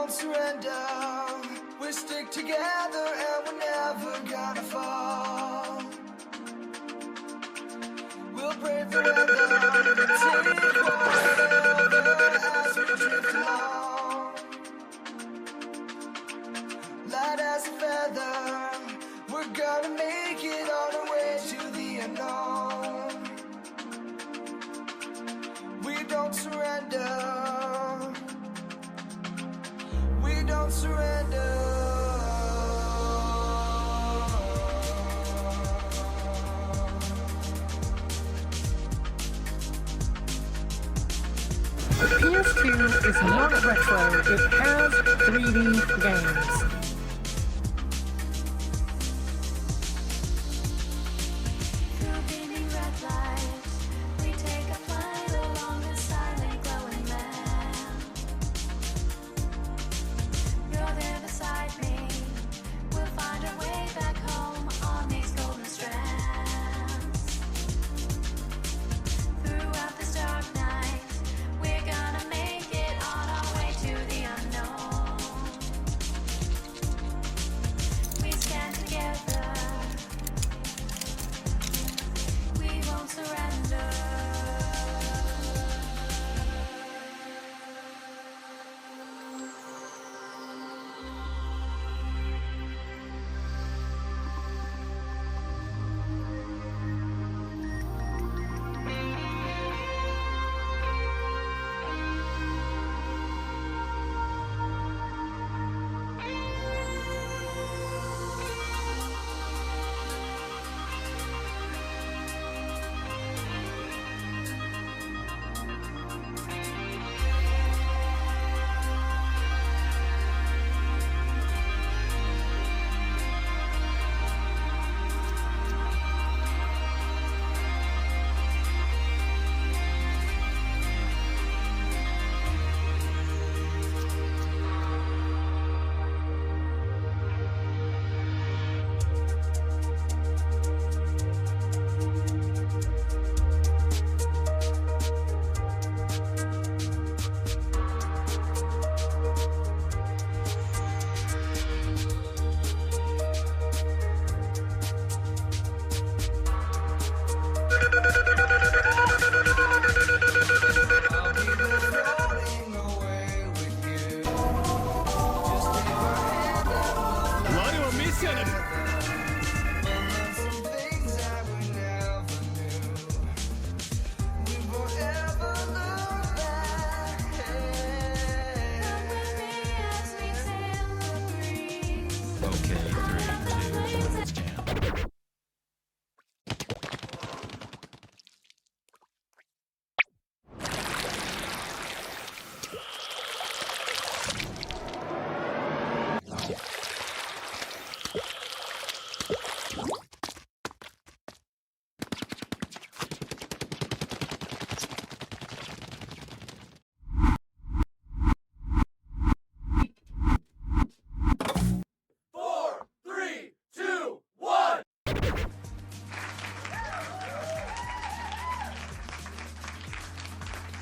won't surrender. We stick together and we're never gonna fall. We'll pray forever, take whatever as we drift along. Light as a feather, we're gonna make it on our way to the unknown. We don't surrender. We don't surrender. The PS2 is not retro, it has 3D games.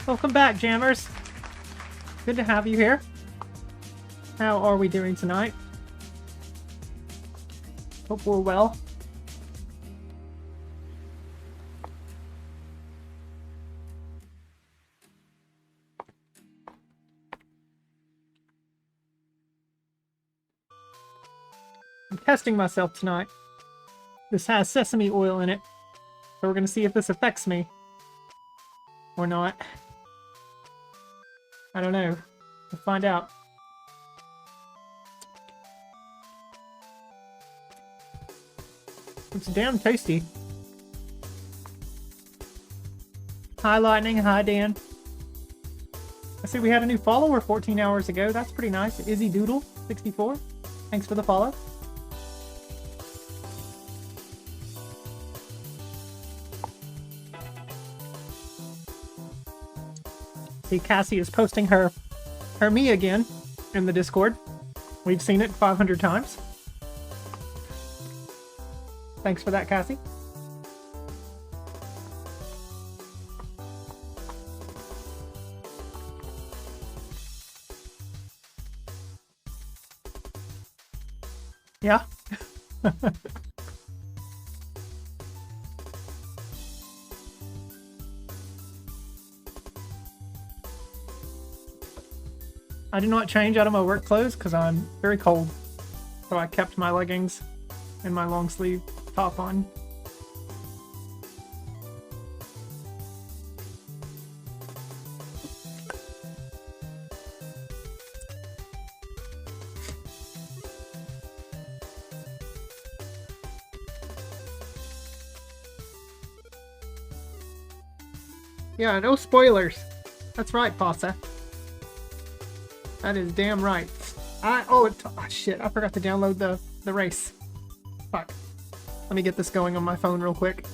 Welcome back, Jammers. Good to have you here. How are we doing tonight? Hope we're well. I'm testing myself tonight. This has sesame oil in it, so we're gonna see if this affects me or not. I don't know. We'll find out. It's damn tasty. Hi Lightning, hi Dan. I see we had a new follower 14 hours ago. That's pretty nice. Izzy Doodle 64. Thanks for the follow. See, Cassie is posting her me again in the Discord. We've seen it 500 times. Thanks for that, Cassie. Yeah. I did not change out of my work clothes because I'm very cold. So I kept my leggings and my long sleeve top on. Yeah, no spoilers. That's right, Pasa. That is damn right. Oh shit, I forgot to download the race. Fuck. Let me get this going on my phone real quick.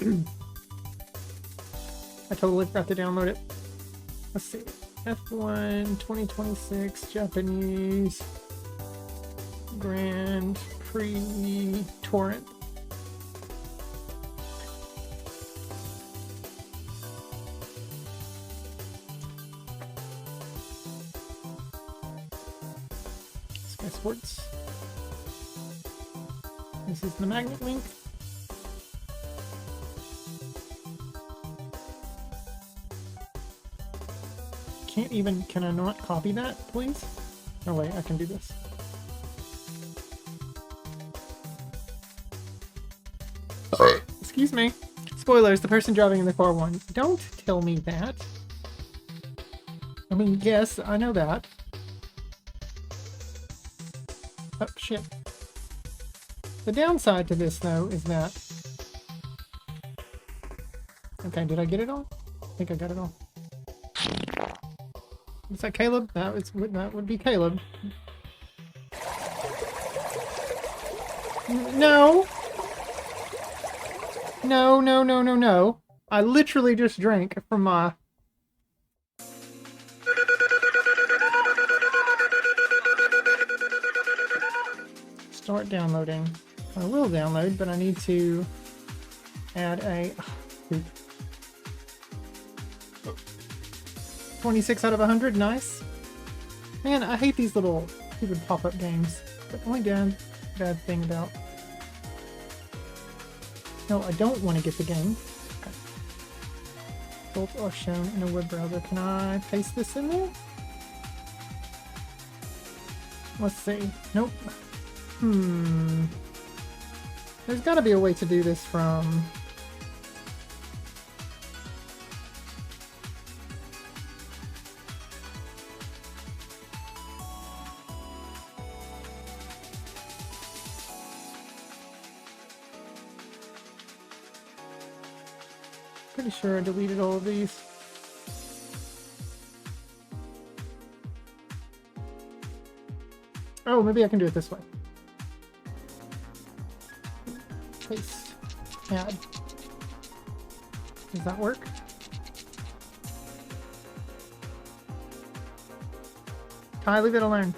I totally forgot to download it. Let's see. F1 2026 Japanese Grand Prix Torrent. Sky Sports. This is the magnet link. Can I not copy that, please? Oh wait, I can do this. Excuse me. Spoilers, the person driving in the car won. Don't tell me that. I mean, yes, I know that. Oh, shit. The downside to this, though, is that... Okay, did I get it all? I think I got it all. Is that Caleb? That would be Caleb. No! No, no, no, no, no. I literally just drank from my... Start downloading. I will download, but I need to add a... 26 out of 100, nice. Man, I hate these little stupid pop-up games. But the only bad thing about... No, I don't want to get the game. Okay. Results are shown in a web browser. Can I paste this in there? Let's see. Nope. There's got to be a way to do this from... Pretty sure I deleted all of these. Oh, maybe I can do it this way. Paste. Add. Does that work? Ty, leave it alone.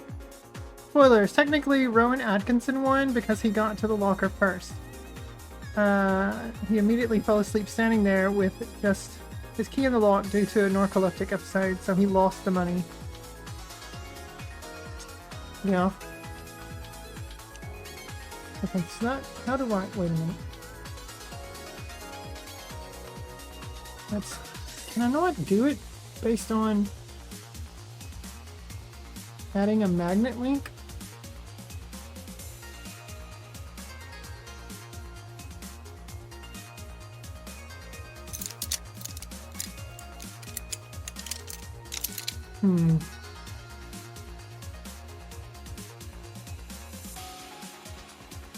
Spoilers. Technically, Rowan Atkinson won because he got to the locker first. He immediately fell asleep standing there with just his key in the lock due to a narcoleptic episode, so he lost the money. Yeah. Okay, so that... How do I... Wait a minute. Can I not do it based on adding a magnet link?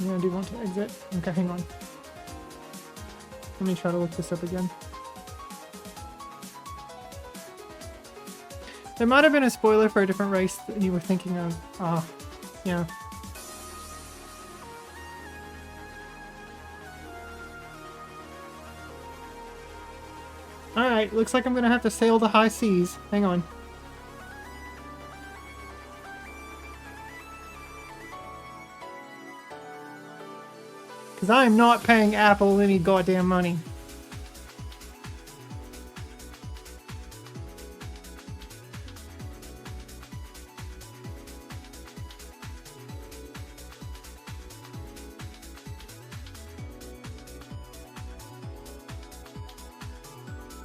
Yeah, I do want to exit. Okay, hang on. Let me try to look this up again. There might have been a spoiler for a different race that you were thinking of. Yeah. Alright, looks like I'm gonna have to sail the high seas. Hang on. Because I am not paying Apple any goddamn money.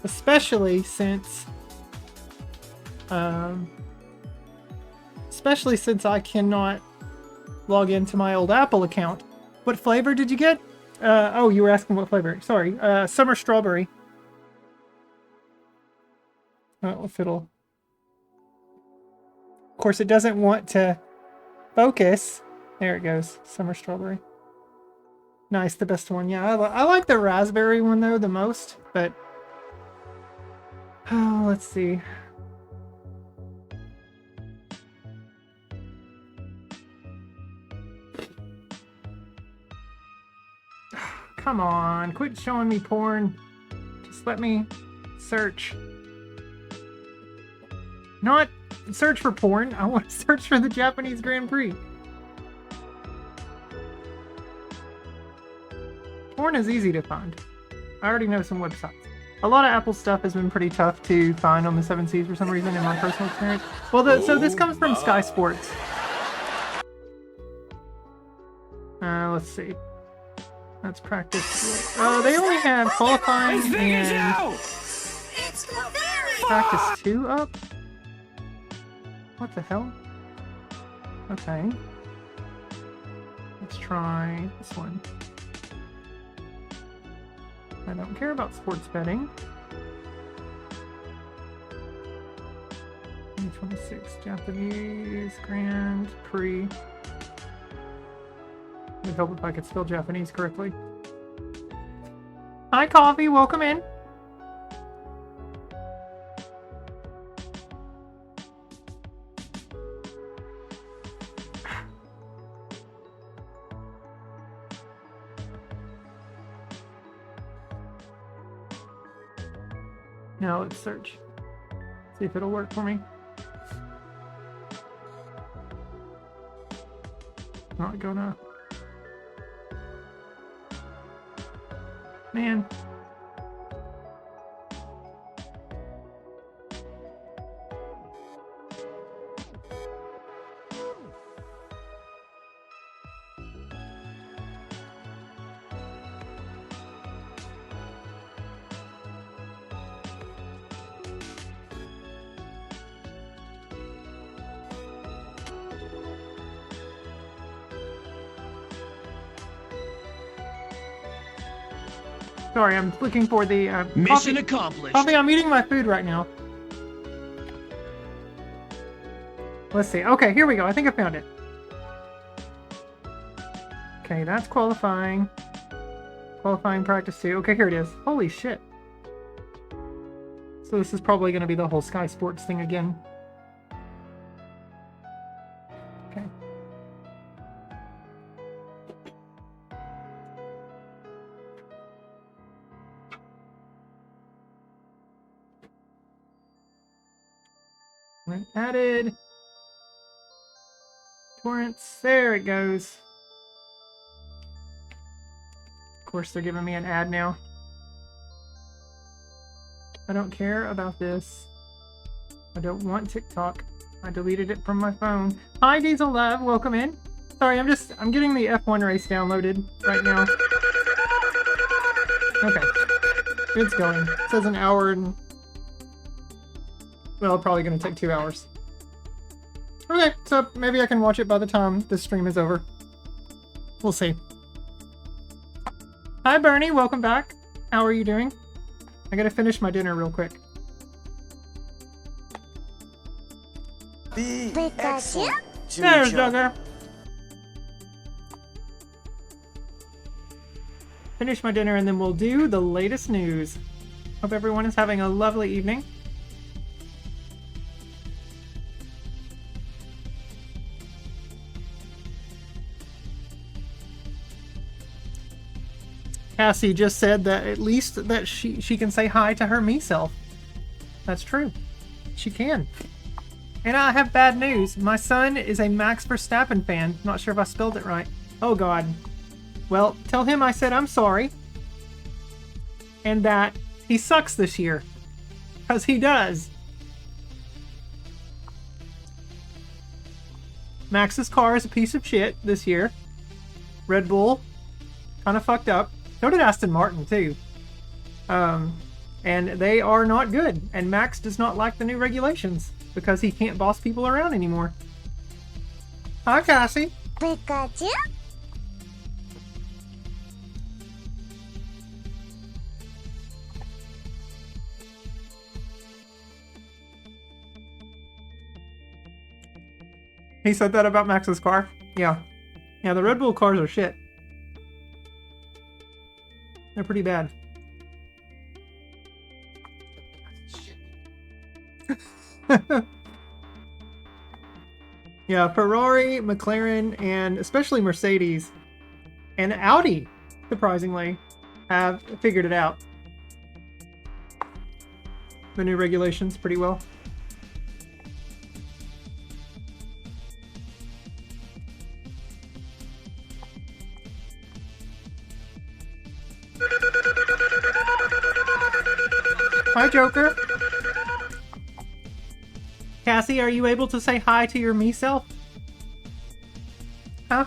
Especially since I cannot log into my old Apple account. What flavor did you get? Oh, you were asking what flavor. Sorry. Summer strawberry. Oh, if it'll... Of course, it doesn't want to focus. There it goes. Summer strawberry. Nice, the best one. Yeah, I like the raspberry one, though, the most. But... Oh, let's see. Come on, quit showing me porn. Just let me search. Not search for porn. I want to search for the Japanese Grand Prix. Porn is easy to find. I already know some websites. A lot of Apple stuff has been pretty tough to find on the 7 Seas for some reason in my personal experience. Well, so this comes from Sky Sports. Let's see. That's practice. They only have qualifying and practice 2 up. What the hell? Okay. Let's try this one. I don't care about sports betting. 2026 Japanese Grand Prix. I'd hope if I could spell Japanese correctly. Hi, Coffee. Welcome in. Now let's search. See if it'll work for me. Not gonna. Man. Sorry, I'm looking for the mission accomplished. Coffee, I'm eating my food right now. Let's see. Okay, here we go. I think I found it. Okay, that's qualifying. Qualifying practice 2. Okay, here it is. Holy shit. So this is probably going to be the whole Sky Sports thing again. Okay. When added. Torrents. There it goes. Of course, they're giving me an ad now. I don't care about this. I don't want TikTok. I deleted it from my phone. Hi, Diesel Love. Welcome in. Sorry, I'm getting the F1 race downloaded right now. Okay. It's going. It says an hour and... Well, probably going to take 2 hours. Okay, so maybe I can watch it by the time this stream is over. We'll see. Hi, Bernie. Welcome back. How are you doing? I gotta finish my dinner real quick. Excellent. There's Duggar. Finish my dinner and then we'll do the latest news. Hope everyone is having a lovely evening. Cassie just said that at least that she can say hi to her me self. That's true. She can. And I have bad news. My son is a Max Verstappen fan. Not sure if I spelled it right. Oh god. Well, tell him I said I'm sorry. And that he sucks this year. Because he does. Max's car is a piece of shit this year. Red Bull kind of fucked up. So did Aston Martin, too. And they are not good. And Max does not like the new regulations because he can't boss people around anymore. Hi, Cassie. Pikachu? He said that about Max's car? Yeah. Yeah, the Red Bull cars are shit. They're pretty bad. Yeah, Ferrari, McLaren, and especially Mercedes and Audi, surprisingly, have figured it out. The new regulations pretty well. Hi, Joker. Cassie, are you able to say hi to your me self? Huh?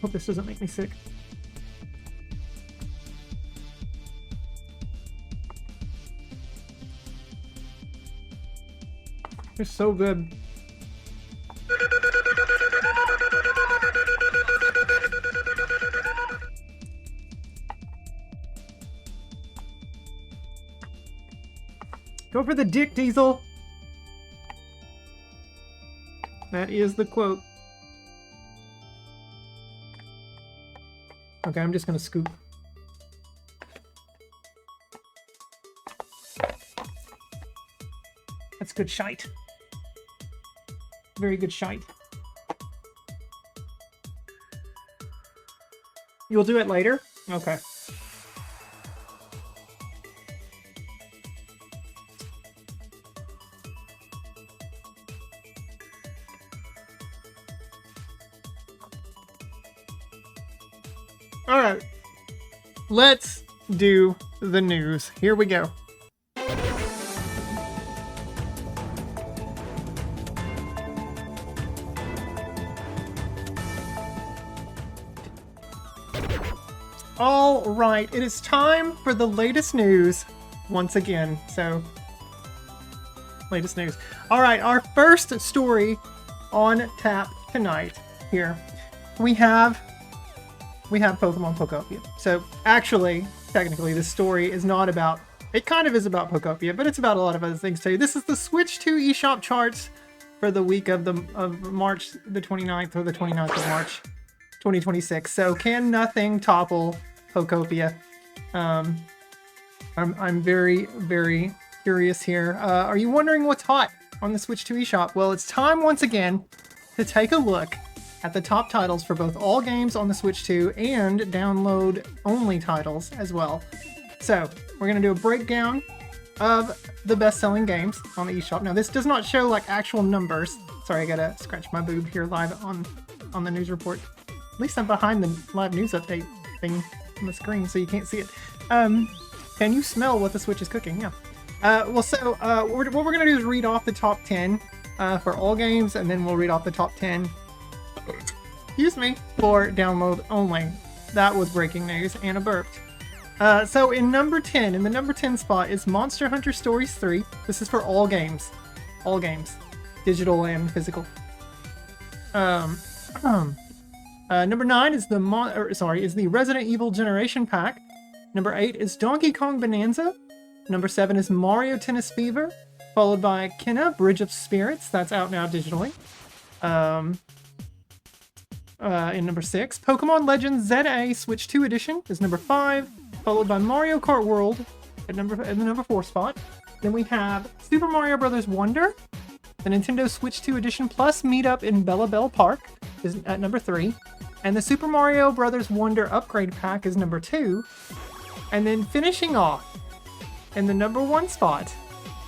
Hope this doesn't make me sick. They're so good. Go for the dick, Diesel! That is the quote. Okay, I'm just gonna scoop. That's good shite. Very good shite. You'll do it later? Okay. Alright. Let's do the news. Here we go. All right, it is time for the latest news once again. So, latest news. All right, our first story on tap tonight here. We have Pokemon Pokopia. So, actually, technically, this story is not about, it kind of is about Pokopia, but it's about a lot of other things too. This is the Switch 2 eShop charts for the week of March the 29th or the 29th of March 2026. So can nothing topple Pokopia? I'm very, very curious here. Are you wondering what's hot on the Switch 2 eShop? Well, it's time once again to take a look at the top titles for both all games on the Switch 2 and download-only titles as well. So we're going to do a breakdown of the best-selling games on the eShop. Now, this does not show like actual numbers. Sorry, I gotta scratch my boob here live on the news report. At least I'm behind the live news update thing on the screen, so you can't see it. Can you smell what the Switch is cooking? Yeah. What we're going to do is read off the top 10 for all games, and then we'll read off the top 10, excuse me, for download only. That was breaking news. Anna burped. So in the number 10 spot is Monster Hunter Stories 3. This is for all games. All games. Digital and physical. Number 9 is the Resident Evil Generation Pack. Number 8 is Donkey Kong Bonanza. Number 7 is Mario Tennis Fever, followed by Kena Bridge of Spirits. That's out now digitally. In number 6, Pokemon Legends ZA Switch 2 Edition is number 5, followed by Mario Kart World at the number 4 spot. Then we have Super Mario Bros. Wonder, the Nintendo Switch 2 Edition Plus Meetup in Bella Bell Park is at number 3. And the Super Mario Bros. Wonder Upgrade Pack is number 2. And then finishing off in the number 1 spot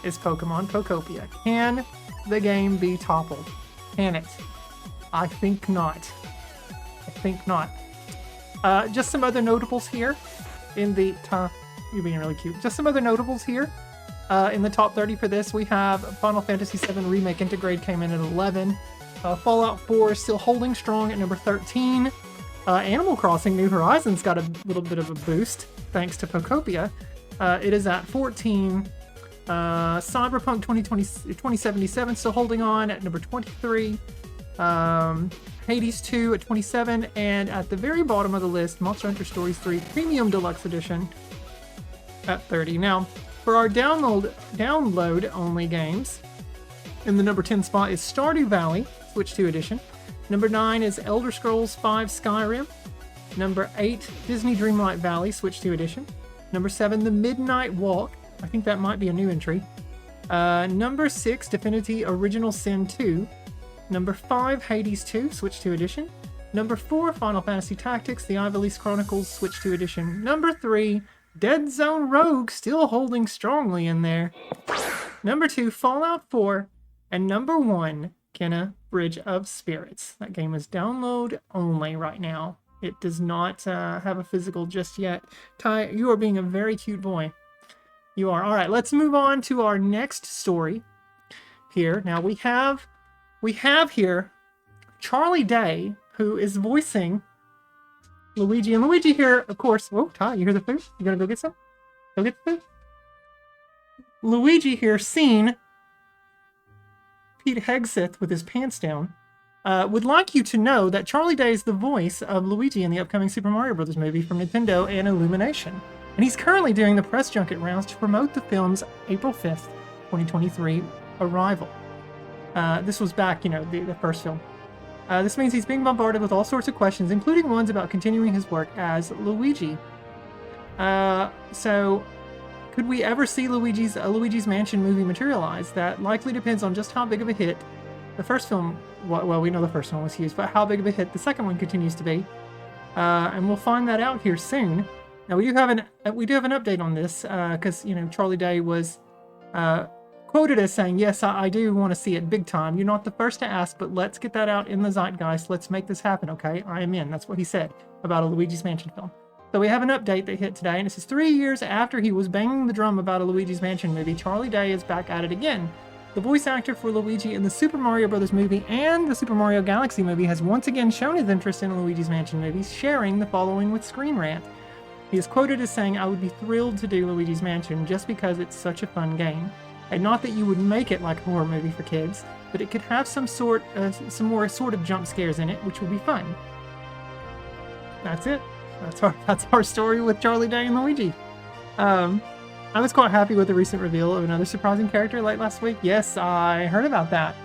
is Pokemon Pokopia. Can the game be toppled? Can it? I think not. I think not. Just some other notables here in the top. You're being really cute. Just some other notables here. In the top 30 for this, we have Final Fantasy VII Remake Integrate came in at 11. Fallout 4 is still holding strong at number 13. Animal Crossing New Horizons got a little bit of a boost thanks to Pocopia. It is at 14. Cyberpunk 2077 still holding on at number 23. Hades 2 at 27. And at the very bottom of the list, Monster Hunter Stories 3 Premium Deluxe Edition at 30. Now, for our download-only games, in the number 10 spot is Stardew Valley, Switch 2 Edition. Number 9 is Elder Scrolls V Skyrim. Number 8, Disney Dreamlight Valley, Switch 2 Edition. Number 7, The Midnight Walk. I think that might be a new entry. Number 6, Divinity Original Sin 2. Number 5, Hades 2, Switch 2 Edition. Number 4, Final Fantasy Tactics, The Ivalice Chronicles, Switch 2 Edition. Number 3, Dead Zone Rogue, still holding strongly in there. Number 2, Fallout 4. And number 1, Kena Bridge of Spirits. That game is download only right now. It does not have a physical just yet. Ty, you are being a very cute boy. You are. All right, let's move on to our next story here. Now we have here Charlie Day, who is voicing Luigi. And Luigi here, of course. Oh, Ty, you hear the food? You gonna go get some? Go get the food? Luigi here, seen Pete Hegseth with his pants down, would like you to know that Charlie Day is the voice of Luigi in the upcoming Super Mario Bros. Movie from Nintendo and Illumination. And he's currently doing the press junket rounds to promote the film's April 5th, 2023 arrival. This was back, the first film. This means he's being bombarded with all sorts of questions, including ones about continuing his work as Luigi. So, could we ever see Luigi's Mansion movie materialize? That likely depends on just how big of a hit the first film, well, we know the first one was huge, but how big of a hit the second one continues to be. And we'll find that out here soon. Now, we do have an update on this, because, Charlie Day was quoted as saying, yes, I do want to see it big time. You're not the first to ask, but let's get that out in the zeitgeist. Let's make this happen, okay? I am in. That's what he said about a Luigi's Mansion film. So we have an update that hit today, and this is 3 years after he was banging the drum about a Luigi's Mansion movie. Charlie Day is back at it again. The voice actor for Luigi in the Super Mario Bros. Movie and the Super Mario Galaxy movie has once again shown his interest in a Luigi's Mansion movie, sharing the following with Screen Rant. He is quoted as saying, "I would be thrilled to do Luigi's Mansion just because it's such a fun game. And not that you would make it like a horror movie for kids, but it could have some more sort of jump scares in it, which would be fun." That's it. That's our story with Charlie Day and Luigi. I was quite happy with the recent reveal of another surprising character late last week. Yes, I heard about that.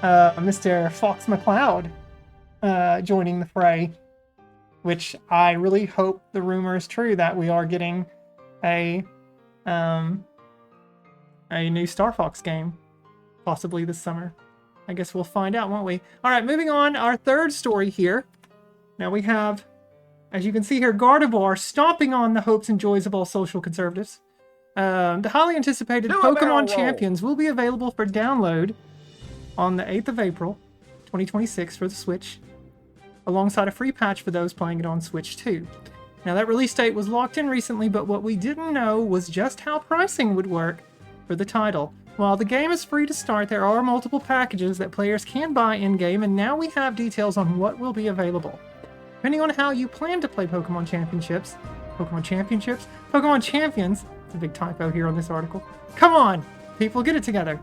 Mr. Fox McCloud joining the fray, which I really hope the rumor is true that we are getting a new Star Fox game, possibly this summer. I guess we'll find out, won't we? All right, moving on. Our third story here. Now we have, as you can see here, Gardevoir stomping on the hopes and joys of all social conservatives. The highly anticipated Pokemon Champions will be available for download on the 8th of April, 2026 for the Switch, alongside a free patch for those playing it on Switch 2. Now that release date was locked in recently, but what we didn't know was just how pricing would work for the title. While the game is free to start, there are multiple packages that players can buy in-game, and now we have details on what will be available. Depending on how you plan to play Pokemon Champions, it's a big typo here on this article. Come on, people, get it together.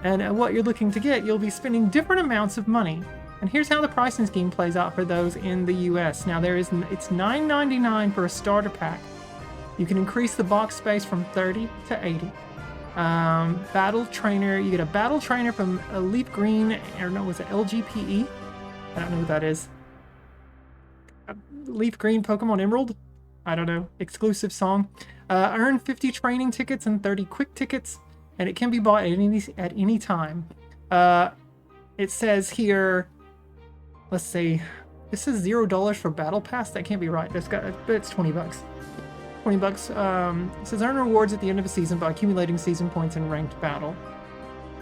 And what you're looking to get, you'll be spending different amounts of money. And here's how the pricing scheme plays out for those in the US. Now it's $9.99 for a starter pack. You can increase the box space from 30 to 80. Battle Trainer, you get a Battle Trainer from a Leaf Green, or no, was it LGPE? I don't know what that is. Leaf Green Pokemon Emerald? I don't know. Exclusive song. Earn 50 training tickets and 30 quick tickets, and it can be bought at any time. It says here, let's see, this is $0 for Battle Pass. That can't be right. It's $20. $20. It says earn rewards at the end of a season by accumulating season points in ranked battle.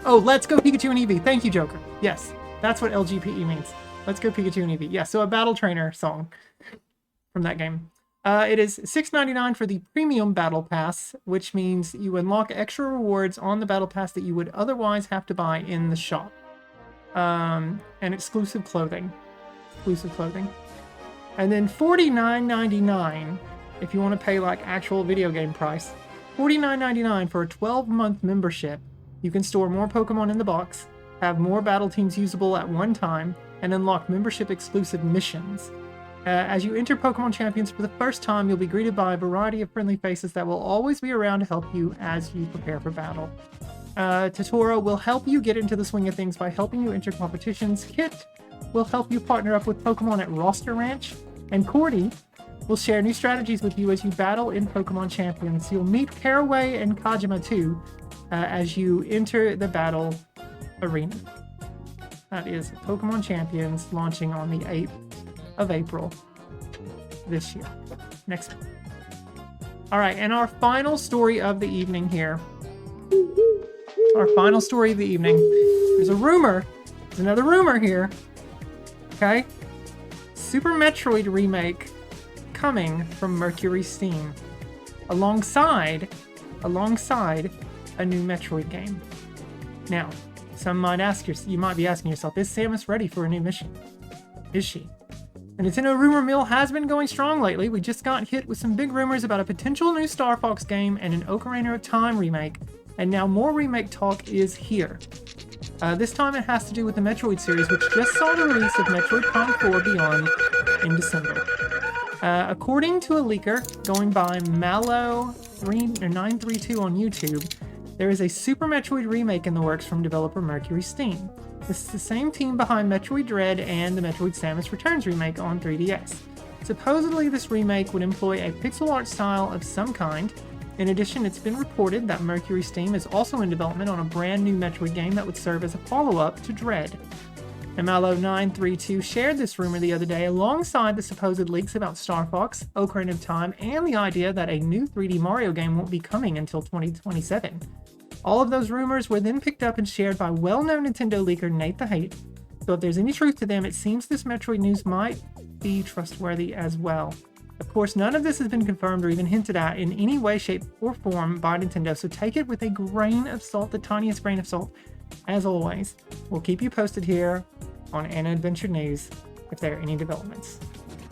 Oh, let's go Pikachu and Eevee. Thank you, Joker. Yes, that's what LGPE means. Let's go Pikachu and Eevee. Yeah, so a Battle Trainer song from that game. It is $6.99 for the Premium Battle Pass, which means you unlock extra rewards on the Battle Pass that you would otherwise have to buy in the shop. and exclusive clothing. And then $49.99 if you want to pay like actual video game price. $49.99 for a 12-month membership. You can store more Pokemon in the box, have more battle teams usable at one time, and unlock membership exclusive missions. As you enter Pokemon Champions for the first time, you'll be greeted by a variety of friendly faces that will always be around to help you as you prepare for battle. Totoro will help you get into the swing of things by helping you enter competitions. Kit will help you partner up with Pokemon at Roster Ranch. And Cordy will share new strategies with you as you battle in Pokemon Champions. You'll meet Caraway and Kajima too as you enter the battle arena. That is Pokemon Champions launching on the 8th of April this year. Next month. All right, and our final story of the evening here. Our final story of the evening. There's a rumor. There's another rumor here. Okay? Super Metroid remake coming from Mercury Steam. Alongside a new Metroid game. Now, you might be asking yourself, is Samus ready for a new mission? Is she? The Nintendo rumor mill has been going strong lately. We just got hit with some big rumors about a potential new Star Fox game and an Ocarina of Time remake, and now more remake talk is here. This time it has to do with the Metroid series, which just saw the release of Metroid Prime 4 Beyond in December. According to a leaker going by Mallow932 on YouTube, there is a Super Metroid remake in the works from developer Mercury Steam. This is the same team behind Metroid Dread and the Metroid Samus Returns remake on 3DS. Supposedly, this remake would employ a pixel art style of some kind. In addition, it's been reported that Mercury Steam is also in development on a brand new Metroid game that would serve as a follow-up to Dread. Mallow932 shared this rumor the other day alongside the supposed leaks about Star Fox, Ocarina of Time, and the idea that a new 3D Mario game won't be coming until 2027. All of those rumors were then picked up and shared by well-known Nintendo leaker Nate the Hate, so if there's any truth to them, it seems this Metroid news might be trustworthy as well. Of course, none of this has been confirmed or even hinted at in any way, shape, or form by Nintendo, so take it with a grain of salt, the tiniest grain of salt. As always, we'll keep you posted here on Anna Adventure News if there are any developments.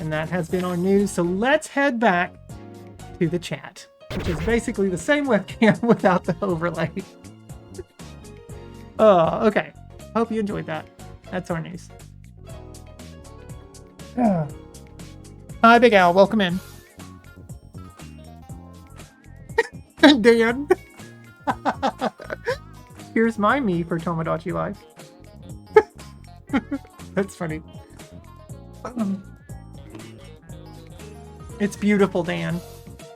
And that has been our news, so let's head back to the chat, which is basically the same webcam without the overlay. Oh, okay. Hope you enjoyed that. That's our news. Hi, Big Al. Welcome in. Dan. Here's my me for Tomodachi Life. That's funny. It's beautiful, Dan.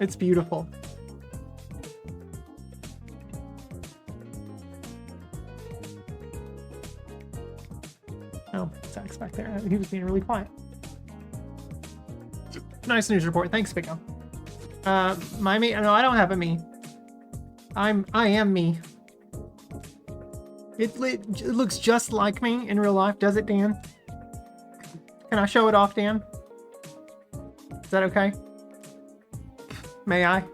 It's beautiful. Oh, Zach's back there. He was being really quiet. Nice news report. Thanks, Big Al. My me? No, I don't have a me. I am me. It looks just like me in real life, does it, Dan? Can I show it off, Dan? Is that okay? May I?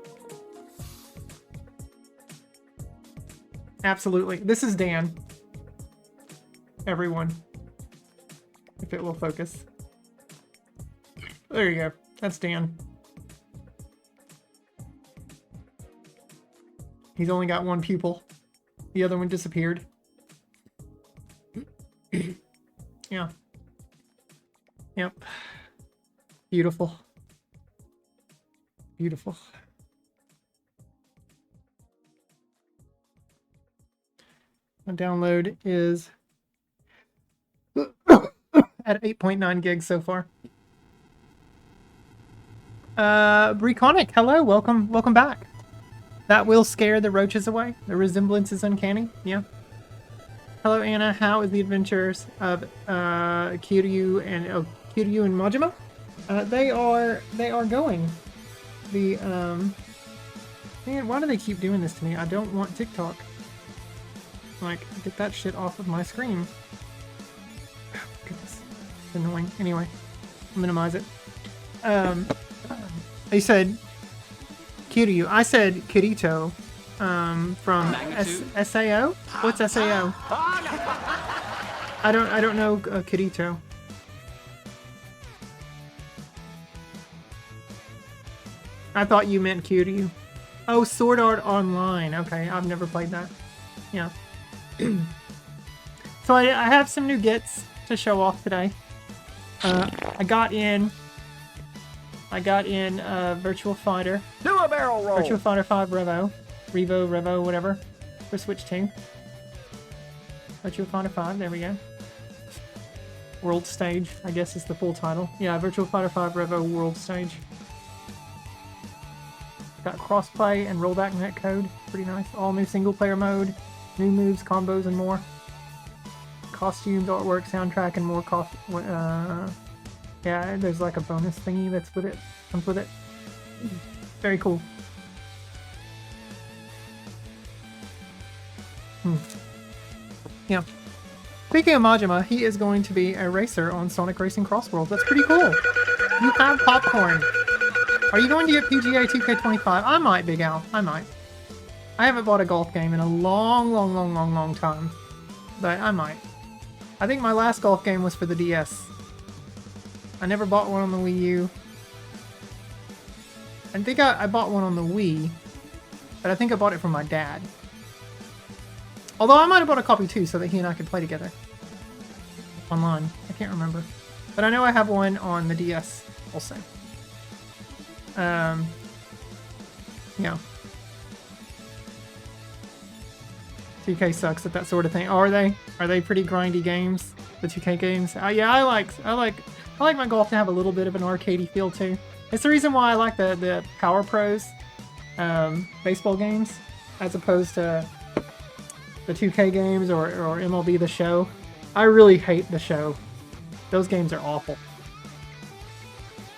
Absolutely. This is Dan. Everyone. If it will focus. There you go. That's Dan. He's only got one pupil. The other one disappeared. Yeah. Yep. Beautiful. Beautiful. My download is at 8.9 gigs so far. Breconic, hello, welcome back. That will scare the roaches away. The resemblance is uncanny. Yeah. Hello, Anna. How is the adventures of Kiryu and Majima? They are going. The man, why do they keep doing this to me? I don't want TikTok. Like, get that shit off of my screen. Oh, goodness, it's annoying. Anyway, I'll minimize it. They said Kiryu. I said Kirito. From SAO? What's SAO? I don't know Kirito. I thought you meant Kiryu. Oh, Sword Art Online. Okay, I've never played that. Yeah. So I have some new gets to show off today. I got in Virtual Fighter. Do a barrel roll. Virtual Fighter 5 Revo, whatever, for Switch 2. Virtual Fighter 5, there we go. World Stage, I guess is the full title. Yeah, Virtual Fighter 5 Revo World Stage. Got crossplay and rollback netcode, pretty nice. All new single player mode, new moves, combos, and more. Costumes, artwork, soundtrack, and more. Yeah, there's like a bonus thingy that's with it. Comes with it. Very cool. Yeah. Speaking of Majima, he is going to be a racer on Sonic Racing Cross Worlds. That's pretty cool. You have popcorn. Are you going to get PGA 2K25? I might, Big Al. I might. I haven't bought a golf game in a long time. But I might. I think my last golf game was for the DS. I never bought one on the Wii U. I think I bought one on the Wii. But I think I bought it from my dad. Although I might have bought a copy too, so that he and I could play together. Online. I can't remember. But I know I have one on the DS also. Yeah. 2K sucks at that sort of thing. Oh, are they? Are they pretty grindy games? The 2K games? Yeah, I like my golf to have a little bit of an arcadey feel too. It's the reason why I like the Power Pros baseball games as opposed to the 2K games or MLB The Show. I really hate The Show. Those games are awful.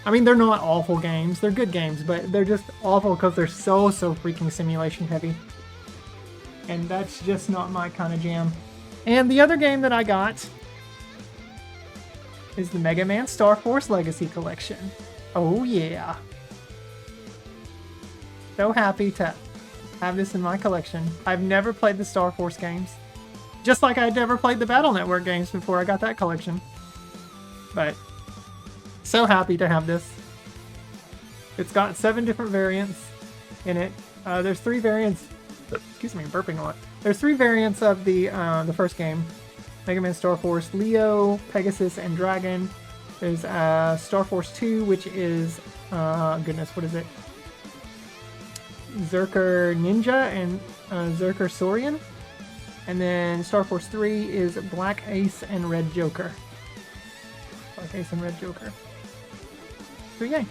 I mean, they're not awful games. They're good games, but they're just awful because they're so freaking simulation heavy. And that's just not my kind of jam. And the other game that I got is the Mega Man Star Force Legacy Collection. Oh yeah. So happy to have this in my collection. I've never played the Star Force games. Just like I'd never played the Battle Network games before I got that collection. But so happy to have this. It's got 7 different variants in it. There's 3 variants. Excuse me, I'm burping a lot. There's 3 variants of the first game. Mega Man Star Force Leo, Pegasus, and Dragon. There's Star Force 2, which is, goodness, what is it? Zerker Ninja and Zerker Saurian. And then Star Force 3 is Black Ace and Red Joker. Black Ace and Red Joker. So yay.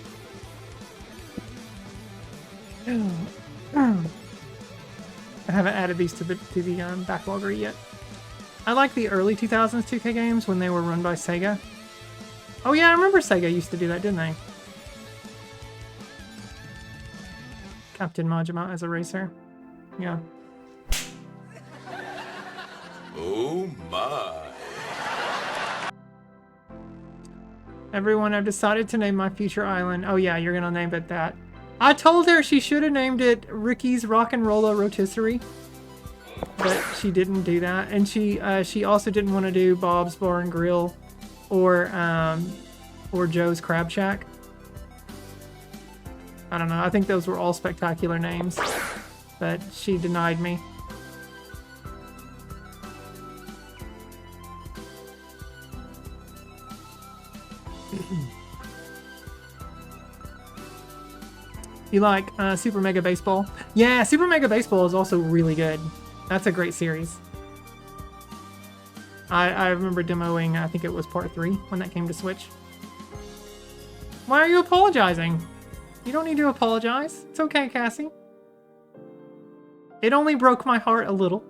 I haven't added these to the backlogger yet. I like the early 2000s 2K games when they were run by Sega. Oh yeah, I remember Sega used to do that, didn't they? Captain Majima as a racer. Yeah. Oh my. Everyone, I've decided to name my future island. Oh yeah, you're gonna name it that. I told her she should have named it Ricky's Rock and Rolla Rotisserie, but she didn't do that, and she also didn't want to do Bob's Bar and Grill or Joe's Crab Shack. I don't know. I think those were all spectacular names, but she denied me. You like Super Mega Baseball? Yeah, Super Mega Baseball is also really good. That's a great series. I remember demoing, I think it was part 3 when that came to Switch. Why are you apologizing? You don't need to apologize. It's okay, Cassie. It only broke my heart a little.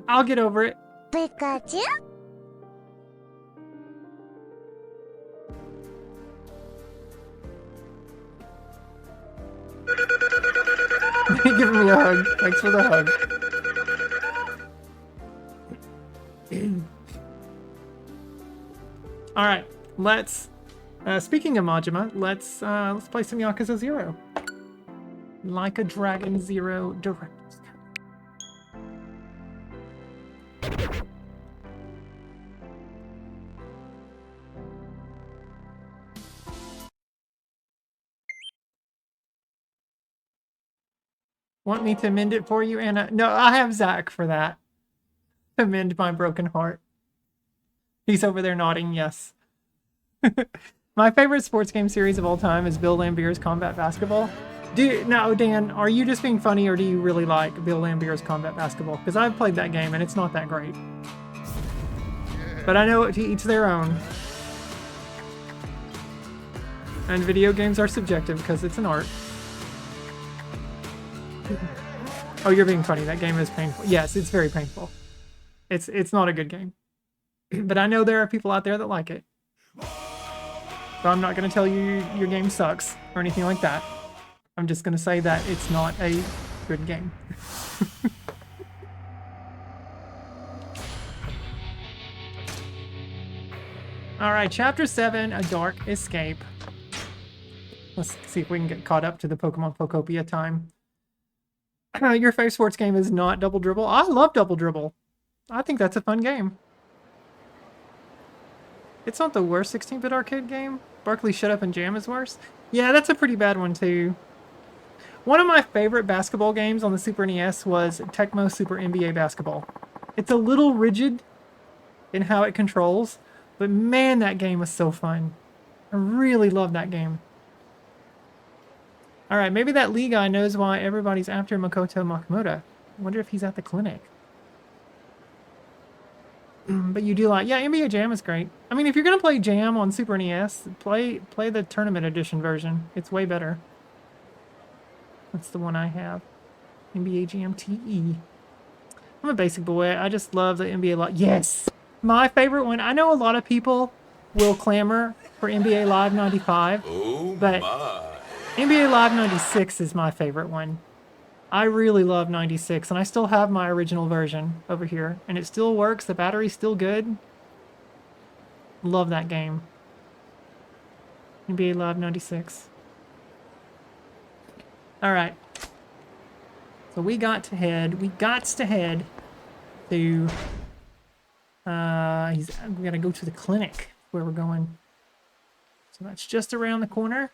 I'll get over it. Pikachu? Give me a hug. Thanks for the hug. All right, let's. Speaking of Majima, let's play some Yakuza 0. Like a Dragon 0 Director's Cut. Want me to mend it for you, Anna? No, I have Zach for that. To mend my broken heart. He's over there nodding yes. My favorite sports game series of all time is Bill Laimbeer's Combat Basketball. No, Dan, are you just being funny or do you really like Bill Laimbeer's Combat Basketball? Because I've played that game and it's not that great. But I know to each their own. And video games are subjective because it's an art. Oh, you're being funny. That game is painful. Yes, it's very painful. It's not a good game. But I know there are people out there that like it. So I'm not going to tell you your game sucks or anything like that. I'm just going to say that it's not a good game. Alright, Chapter 7, A Dark Escape. Let's see if we can get caught up to the Pokemon Pokopia time. Your favorite sports game is not Double Dribble. I love Double Dribble. I think that's a fun game. It's not the worst 16-bit arcade game. Barkley Shut Up and Jam is worse. Yeah, that's a pretty bad one too. One of my favorite basketball games on the Super NES was Tecmo Super NBA Basketball. It's a little rigid in how it controls, but man, that game was so fun. I really love that game. Alright, maybe that Lee guy knows why everybody's after Makoto Makamoto. I wonder if he's at the clinic. But you do like... Yeah, NBA Jam is great. I mean, if you're going to play Jam on Super NES, play the Tournament Edition version. It's way better. That's the one I have. NBA Jam TE. I'm a basic boy. I just love the NBA Live. Yes! My favorite one. I know a lot of people will clamor for NBA Live 95. Oh but my. NBA Live 96 is my favorite one. I really love 96, and I still have my original version over here, and it still works. The battery's still good. Love that game. NBA Live 96. Alright. So we got to head to... we gotta go to the clinic where we're going. So that's just around the corner.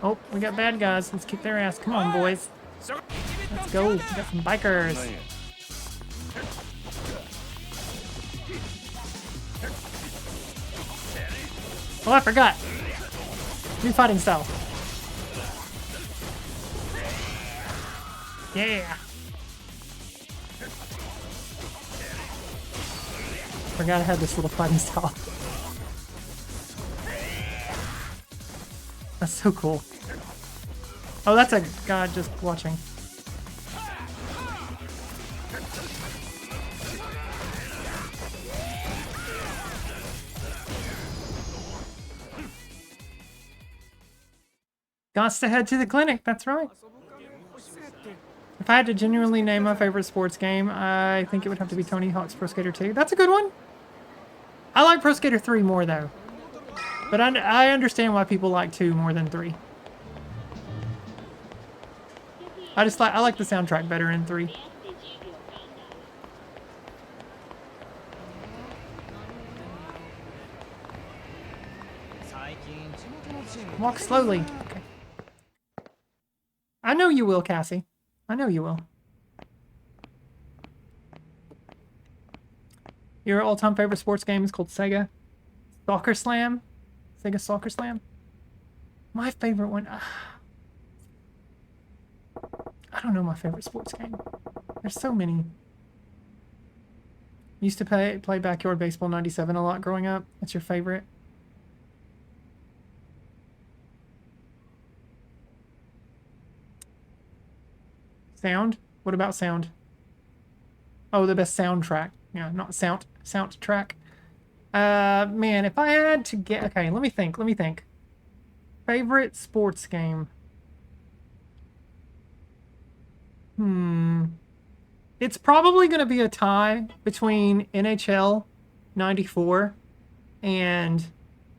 Oh, we got bad guys. Let's kick their ass. Come on, boys. Let's go. We got some bikers. Oh, I forgot. New fighting style. Yeah. Forgot I had this little fighting style. That's so cool. Oh, that's a guy just watching. Gots to head to the clinic, that's right. If I had to genuinely name my favorite sports game, I think it would have to be Tony Hawk's Pro Skater 2. That's a good one. I like Pro Skater 3 more, though. But I understand why people like 2 more than 3. I like the soundtrack better in 3. Walk slowly. Okay. I know you will, Cassie. I know you will. Your all-time favorite sports game is called Sega Soccer Slam. Sega Soccer Slam. My favorite one. I don't know my favorite sports game. There's so many. Used to play Backyard Baseball 97 a lot growing up. That's your favorite? Sound? What about sound? Oh, the best soundtrack. Yeah, not soundtrack. Man, if I had to get... Okay, let me think. Favorite sports game? It's probably going to be a tie between NHL 94 and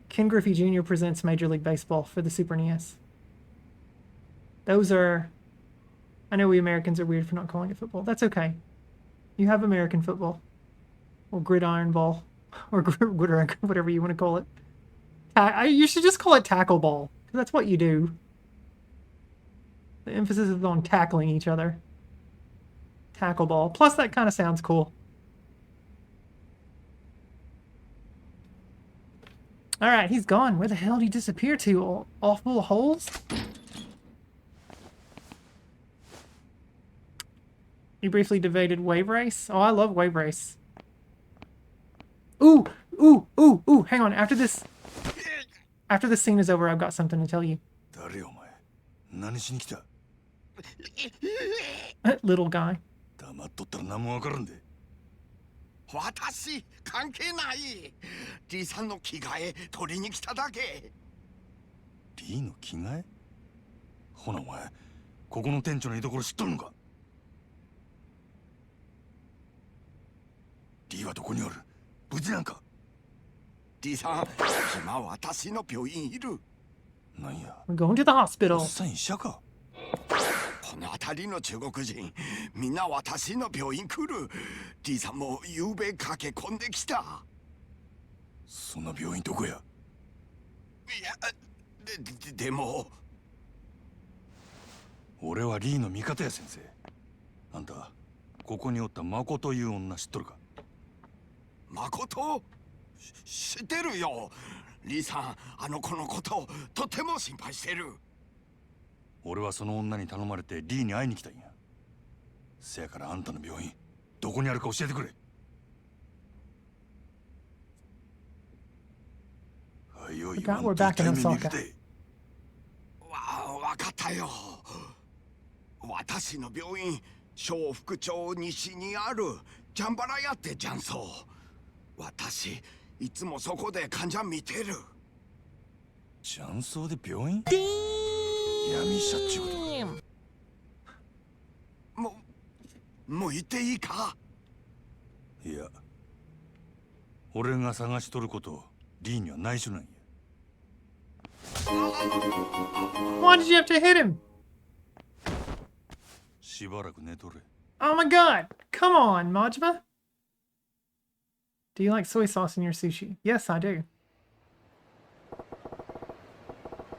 Ken Griffey Jr. Presents Major League Baseball for the Super NES. Those are... I know we Americans are weird for not calling it football. That's okay. You have American football. Or gridiron ball. Or whatever you want to call it. You should just call it tackle ball. that's what you do. The emphasis is on tackling each other. Tackle ball. Plus, that kind of sounds cool. Alright, he's gone. Where the hell did he disappear to? Off full of holes? You briefly debated Wave Race? Oh, I love Wave Race. Ooh! Ooh! Ooh! Ooh! Hang on. After this scene is over, I've got something to tell you. 誰お前何しに来た Little guy. 黙っとったら何もわからんで私関係ない。リーさんの着替え取りに来ただけ。リーの着替えほなお前ここの店長の居所知っとるのかリーはどこにおる無事なんかリーさん今私の病院いる。なんや We're going to the お hospital. っさん医者かこの辺りの中国人みんな私の病院来る。リーさんも夕べ駆け込んできた。そんな病院どこやいやでも俺はリーの味方や先生あんたここにおったマコという女知っとるか誠知ってるよ。リーさんあの子のこととても心配してる。俺はその女に頼まれてリーに会いに来たんやせやからあんたの病院どこにあるか教えてくれはいよ言わんと We're back in 痛い目見 Osaka. るでわかったよ。私の病院小福町西にあるジャンバラ屋ってジャンソー。私いつもそこで患者見てる。雀荘で病院闇医者っちゅうことかもう行っていいか。いや俺が探しとることリーには内緒なんや Why did you have to hit him? しばらく寝とれ Oh my god! Come on, Majima! Do you like soy sauce in your sushi? Yes, I do.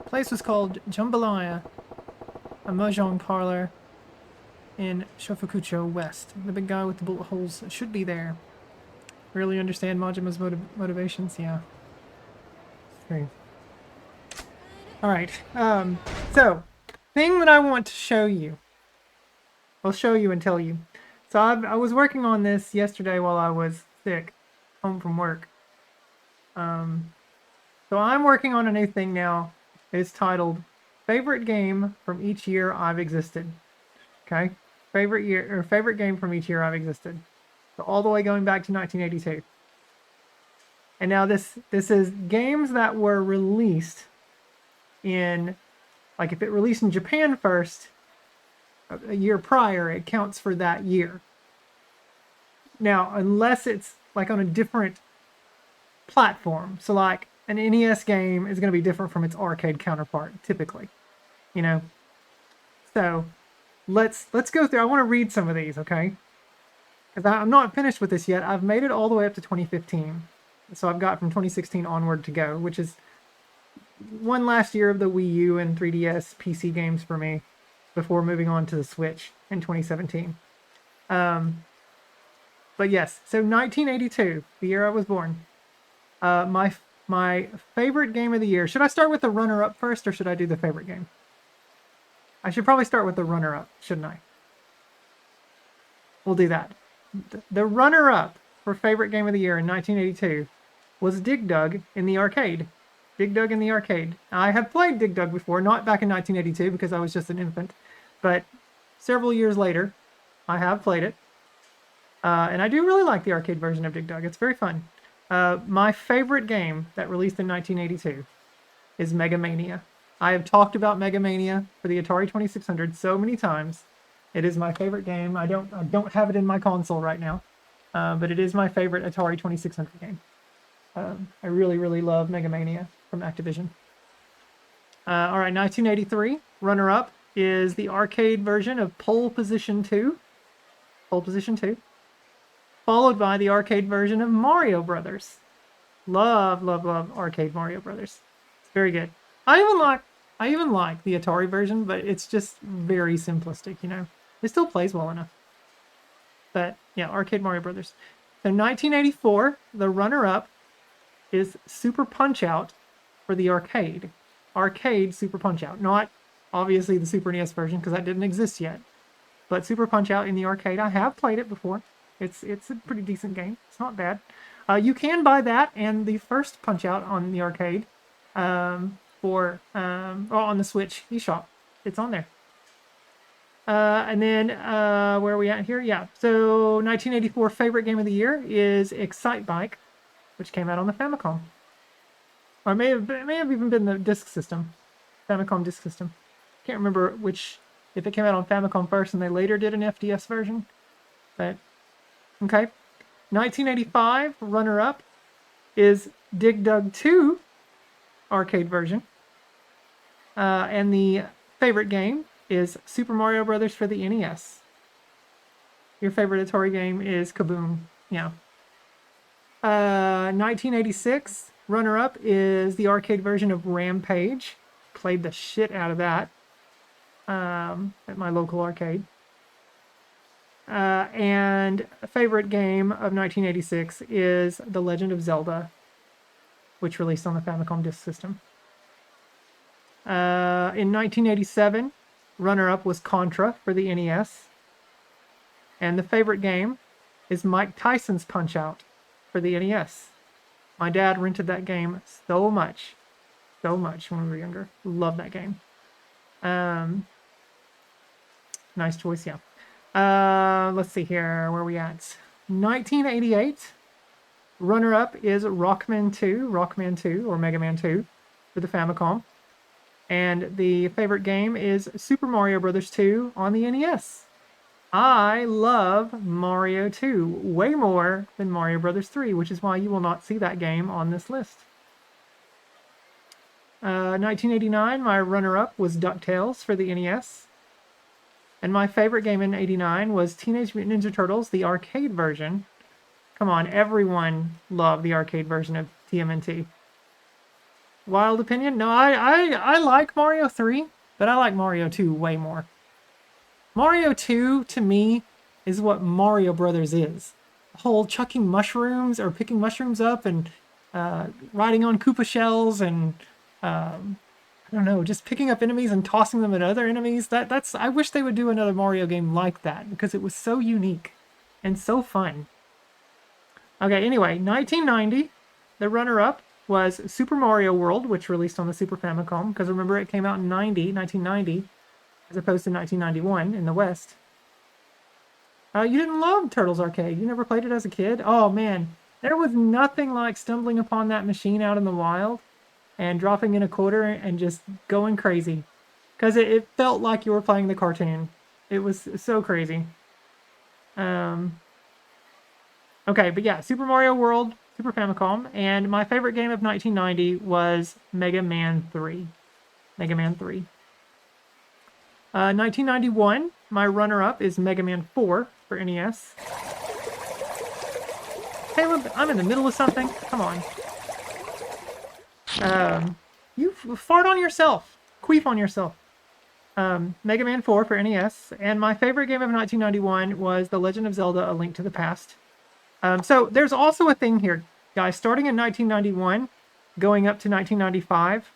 Place was called Jambalaya, a mahjong parlor in Shofukucho West. The big guy with the bullet holes should be there. Really understand Majima's motivations? Yeah. True. Alright, so, thing that I want to show you. I'll show you and tell you. So I was working on this yesterday while I was sick, home from work. So I'm working on a new thing now. It's titled Favorite Game from Each Year I've Existed. Okay? Favorite game from each year I've existed. So all the way going back to 1982. And now this is games that were released in, like if it released in Japan first, a year prior, it counts for that year. Now, unless it's like on a different platform. So like an NES game is going to be different from its arcade counterpart, typically. You know? So, let's go through. I want to read some of these, okay? Because I'm not finished with this yet. I've made it all the way up to 2015. So I've got from 2016 onward to go, which is one last year of the Wii U and 3DS PC games for me before moving on to the Switch in 2017. But yes, so 1982, the year I was born. My favorite game of the year. Should I start with the runner-up first, or should I do the favorite game? I should probably start with the runner-up, shouldn't I? We'll do that. The runner-up for favorite game of the year in 1982 was Dig Dug in the arcade. Dig Dug in the arcade. I have played Dig Dug before, not back in 1982 because I was just an infant, but several years later, I have played it. And I do really like the arcade version of Dig Dug. It's very fun. My favorite game that released in 1982 is Mega Mania. I have talked about Mega Mania for the Atari 2600 so many times. It is my favorite game. I don't have it in my console right now, but it is my favorite Atari 2600 game. I really, really love Mega Mania from Activision. All right, 1983, runner-up is the arcade version of Pole Position 2. Pole Position 2. Followed by the arcade version of Mario Brothers. Love, love, love arcade Mario Brothers. It's very good. I even like I even like the Atari version, but it's just very simplistic, you know. It still plays well enough. But yeah, Arcade Mario Brothers. So 1984, the runner-up is Super Punch-Out for the arcade. Arcade Super Punch-Out, not obviously the Super NES version because that didn't exist yet. But Super Punch-Out in the arcade, I have played it before. It's a pretty decent game. It's not bad. You can buy that and the first Punch-Out on the arcade on the Switch eShop. It's on there. And then where are we at here? Yeah, so 1984 favorite game of the year is Excite Bike, which came out on the Famicom. Or it may have even been the disk system, Famicom disk system. Can't remember if it came out on Famicom first and they later did an FDS version. But okay, 1985 runner-up is Dig Dug 2 arcade version, and the favorite game is Super Mario Brothers for the NES. Your favorite Atari game is Kaboom. Yeah. 1986 runner-up is the arcade version of Rampage. Played the shit out of that at my local arcade. And a favorite game of 1986 is The Legend of Zelda, which released on the Famicom disk system. In 1987, runner-up was Contra for the NES. And the favorite game is Mike Tyson's Punch-Out for the NES. My dad rented that game so much when we were younger. Love that game. Nice choice, yeah. Let's see here. Where are we at? 1988. Runner-up is Rockman 2, or Mega Man 2 for the Famicom. And the favorite game is Super Mario Bros. 2 on the NES. I love Mario 2 way more than Mario Bros. 3, which is why you will not see that game on this list. 1989, my runner-up was DuckTales for the NES. And my favorite game in '89 was Teenage Mutant Ninja Turtles, the arcade version. Come on, everyone loved the arcade version of TMNT. Wild opinion? No, I like Mario 3, but I like Mario 2 way more. Mario 2, to me, is what Mario Brothers is. The whole chucking mushrooms, or picking mushrooms up, and riding on Koopa shells, and I don't know, just picking up enemies and tossing them at other enemies. That's I wish they would do another Mario game like that, because it was so unique and so fun. Okay, anyway, 1990, the runner-up was Super Mario World, which released on the Super Famicom, because remember it came out in 1990, as opposed to 1991 in the West. You didn't love Turtles Arcade. You never played it as a kid? Oh, man. There was nothing like stumbling upon that machine out in the wild and dropping in a quarter and just going crazy. Because it felt like you were playing the cartoon. It was so crazy. Okay, but yeah, Super Mario World, Super Famicom, and my favorite game of 1990 was Mega Man 3. Mega Man 3. 1991, my runner-up is Mega Man 4 for NES. Caleb, I'm in the middle of something. Come on. You fart on yourself. Queef on yourself. Mega Man 4 for NES, and my favorite game of 1991 was The Legend of Zelda: A Link to the Past. So there's also a thing here, guys. Starting in 1991, going up to 1995,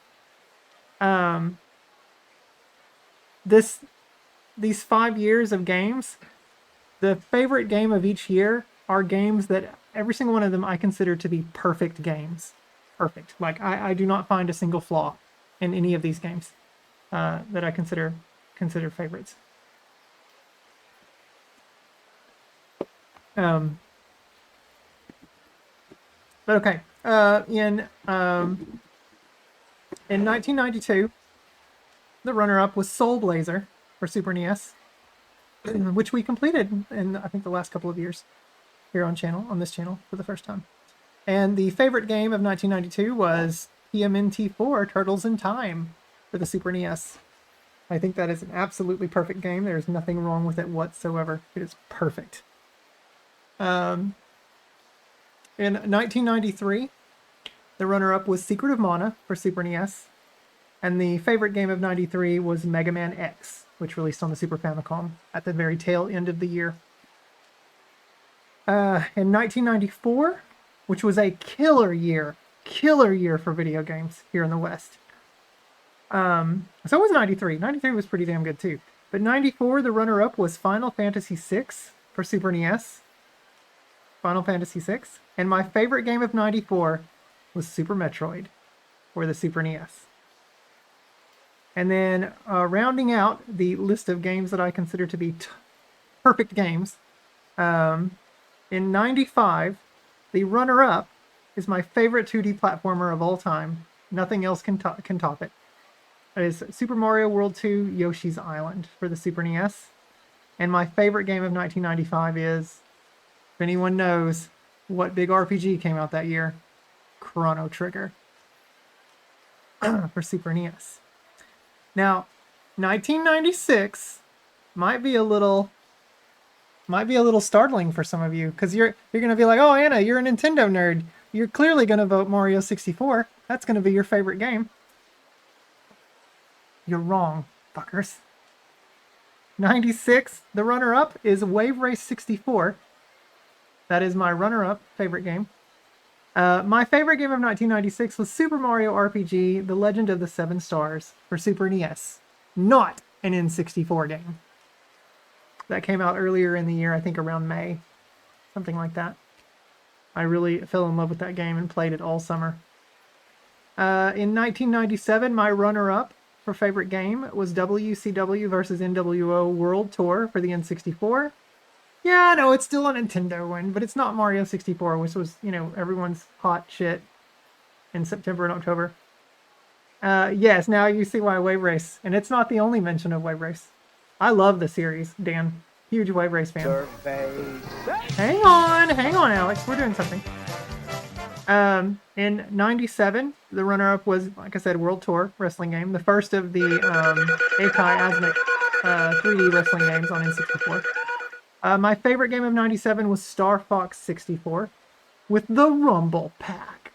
these 5 years of games, the favorite game of each year are games that every single one of them I consider to be perfect games. Perfect. Like, I do not find a single flaw in any of these games that I consider favorites. But okay, in 1992, the runner-up was Soul Blazer for Super NES, which we completed in, I think, the last couple of years here on this channel for the first time. And the favorite game of 1992 was TMNT4 Turtles in Time for the Super NES. I think that is an absolutely perfect game. There's nothing wrong with it whatsoever. It is perfect. In 1993, the runner-up was Secret of Mana for Super NES. And the favorite game of 93 was Mega Man X, which released on the Super Famicom at the very tail end of the year. In 1994, which was a killer year for video games here in the West. So was 93. 93 was pretty damn good too. But 94, the runner-up was Final Fantasy VI for Super NES. Final Fantasy VI. And my favorite game of 94 was Super Metroid for the Super NES. And then rounding out the list of games that I consider to be perfect games, in 95, the runner-up is my favorite 2D platformer of all time. Nothing else can top it. It is Super Mario World 2 Yoshi's Island for the Super NES. And my favorite game of 1995 is, if anyone knows what big RPG came out that year, Chrono Trigger for Super NES. Now, 1996 might be a little startling for some of you, because you're gonna be like, oh, Anna, you're a Nintendo nerd. You're clearly gonna vote Mario 64. That's gonna be your favorite game. You're wrong, fuckers. 96, the runner-up is Wave Race 64. That is my runner-up favorite game. My favorite game of 1996 was Super Mario RPG: The Legend of the Seven Stars for Super NES. Not an N64 game. That came out earlier in the year, I think around May. Something like that. I really fell in love with that game and played it all summer. In 1997, my runner-up for favorite game was WCW versus NWO World Tour for the N64. Yeah, no, it's still a Nintendo one, but it's not Mario 64, which was, everyone's hot shit in September and October. Yes, now you see why Wave Race. And it's not the only mention of Wave Race. I love the series, Dan. Huge Wave Race fan. Hang on, Alex. We're doing something. In 97, the runner-up was, like I said, World Tour wrestling game. The first of the Eikai Asmic 3D wrestling games on N64. My favorite game of 97 was Star Fox 64 with the Rumble Pack.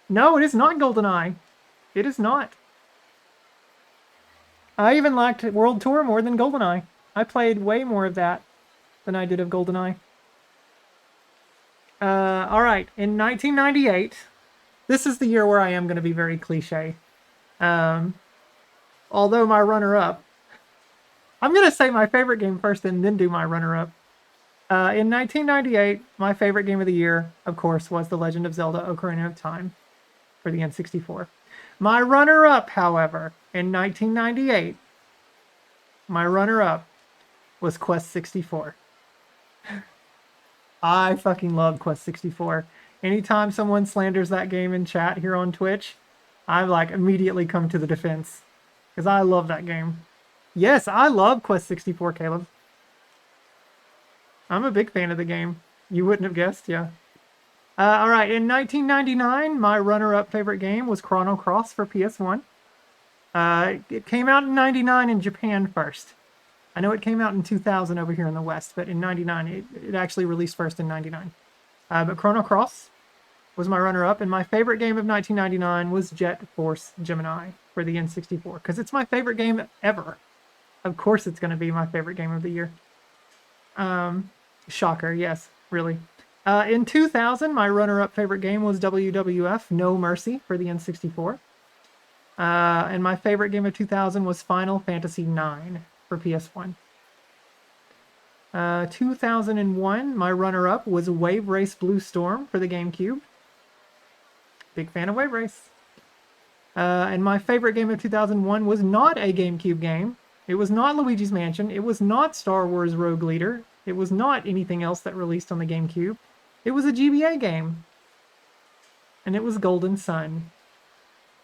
No, it is not GoldenEye. It is not. I even liked World Tour more than GoldenEye. I played way more of that than I did of GoldenEye. Alright, in 1998, this is the year where I am going to be very cliche. Although my runner-up, I'm going to say my favorite game first and then do my runner-up. In 1998, my favorite game of the year, of course, was The Legend of Zelda: Ocarina of Time for the N64. My runner-up, however, in 1998, my runner-up was Quest 64. I fucking love Quest 64. Anytime someone slanders that game in chat here on Twitch, I immediately come to the defense. Because I love that game. Yes, I love Quest 64, Caleb. I'm a big fan of the game. You wouldn't have guessed, yeah. Alright, in 1999, my runner-up favorite game was Chrono Cross for PS1. It came out in 99 in Japan first. I know it came out in 2000 over here in the West, but in 99, it actually released first in 99. But Chrono Cross was my runner-up, and my favorite game of 1999 was Jet Force Gemini for the N64, because it's my favorite game ever. Of course it's going to be my favorite game of the year. Shocker, yes, really. In 2000, my runner-up favorite game was WWF No Mercy for the N64. And my favorite game of 2000 was Final Fantasy IX for PS1. 2001, my runner-up was Wave Race Blue Storm for the GameCube. Big fan of Wave Race. And my favorite game of 2001 was not a GameCube game. It was not Luigi's Mansion. It was not Star Wars Rogue Leader. It was not anything else that released on the GameCube. It was a GBA game. And it was Golden Sun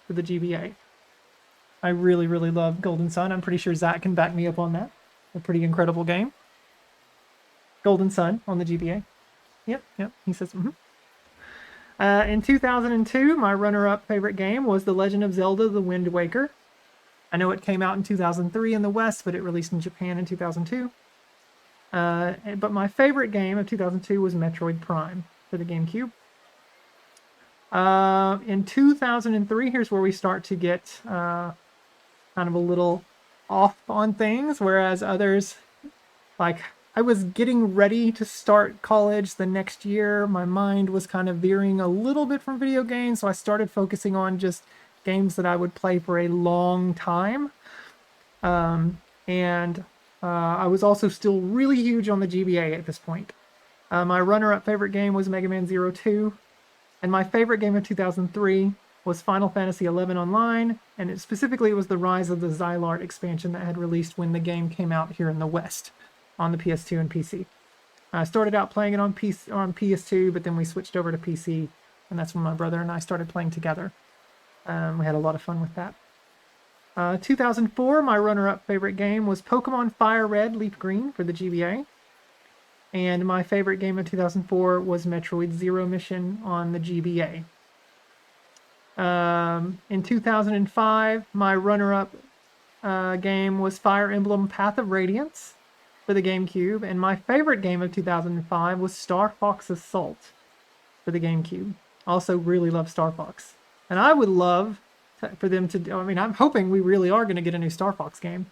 for the GBA. I really, really love Golden Sun. I'm pretty sure Zach can back me up on that. A pretty incredible game. Golden Sun on the GBA. Yep, he says, In 2002, my runner-up favorite game was The Legend of Zelda: The Wind Waker. I know it came out in 2003 in the West, but it released in Japan in 2002. But my favorite game of 2002 was Metroid Prime for the GameCube. In 2003, here's where we start to get kind of a little off on things, whereas others, like, I was getting ready to start college the next year. My mind was kind of veering a little bit from video games, so I started focusing on just games that I would play for a long time. And I was also still really huge on the GBA at this point. My runner-up favorite game was Mega Man 02, and my favorite game of 2003 was Final Fantasy XI Online, and it specifically was the Rise of the Xylart expansion that had released when the game came out here in the West on the PS2 and PC. I started out playing it on PS2, but then we switched over to PC, and that's when my brother and I started playing together. We had a lot of fun with that. 2004, my runner-up favorite game was Pokemon Fire Red, Leaf Green for the GBA. And my favorite game of 2004 was Metroid Zero Mission on the GBA. In 2005, my runner-up game was Fire Emblem Path of Radiance for the GameCube. And my favorite game of 2005 was Star Fox Assault for the GameCube. Also really love Star Fox. And I would love for them to, I mean, I'm hoping we really are going to get a new Star Fox game.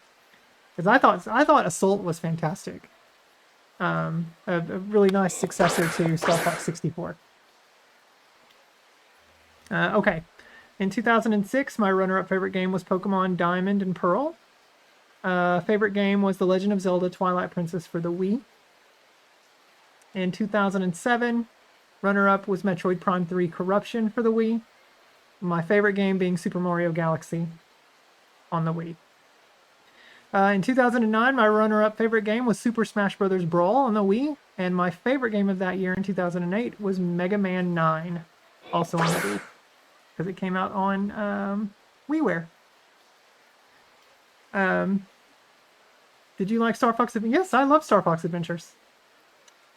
Because I thought Assault was fantastic. A really nice successor to Star Fox 64. Okay. In 2006, my runner-up favorite game was Pokemon Diamond and Pearl. Favorite game was The Legend of Zelda Twilight Princess for the Wii. In 2007, runner-up was Metroid Prime 3 Corruption for the Wii. My favorite game being Super Mario Galaxy on the Wii. In 2009, my runner-up favorite game was Super Smash Bros. Brawl on the Wii. And my favorite game of that year in 2008 was Mega Man 9, also on the Wii. Because it came out on WiiWare. Did you like Star Fox Adventures? Yes, I love Star Fox Adventures.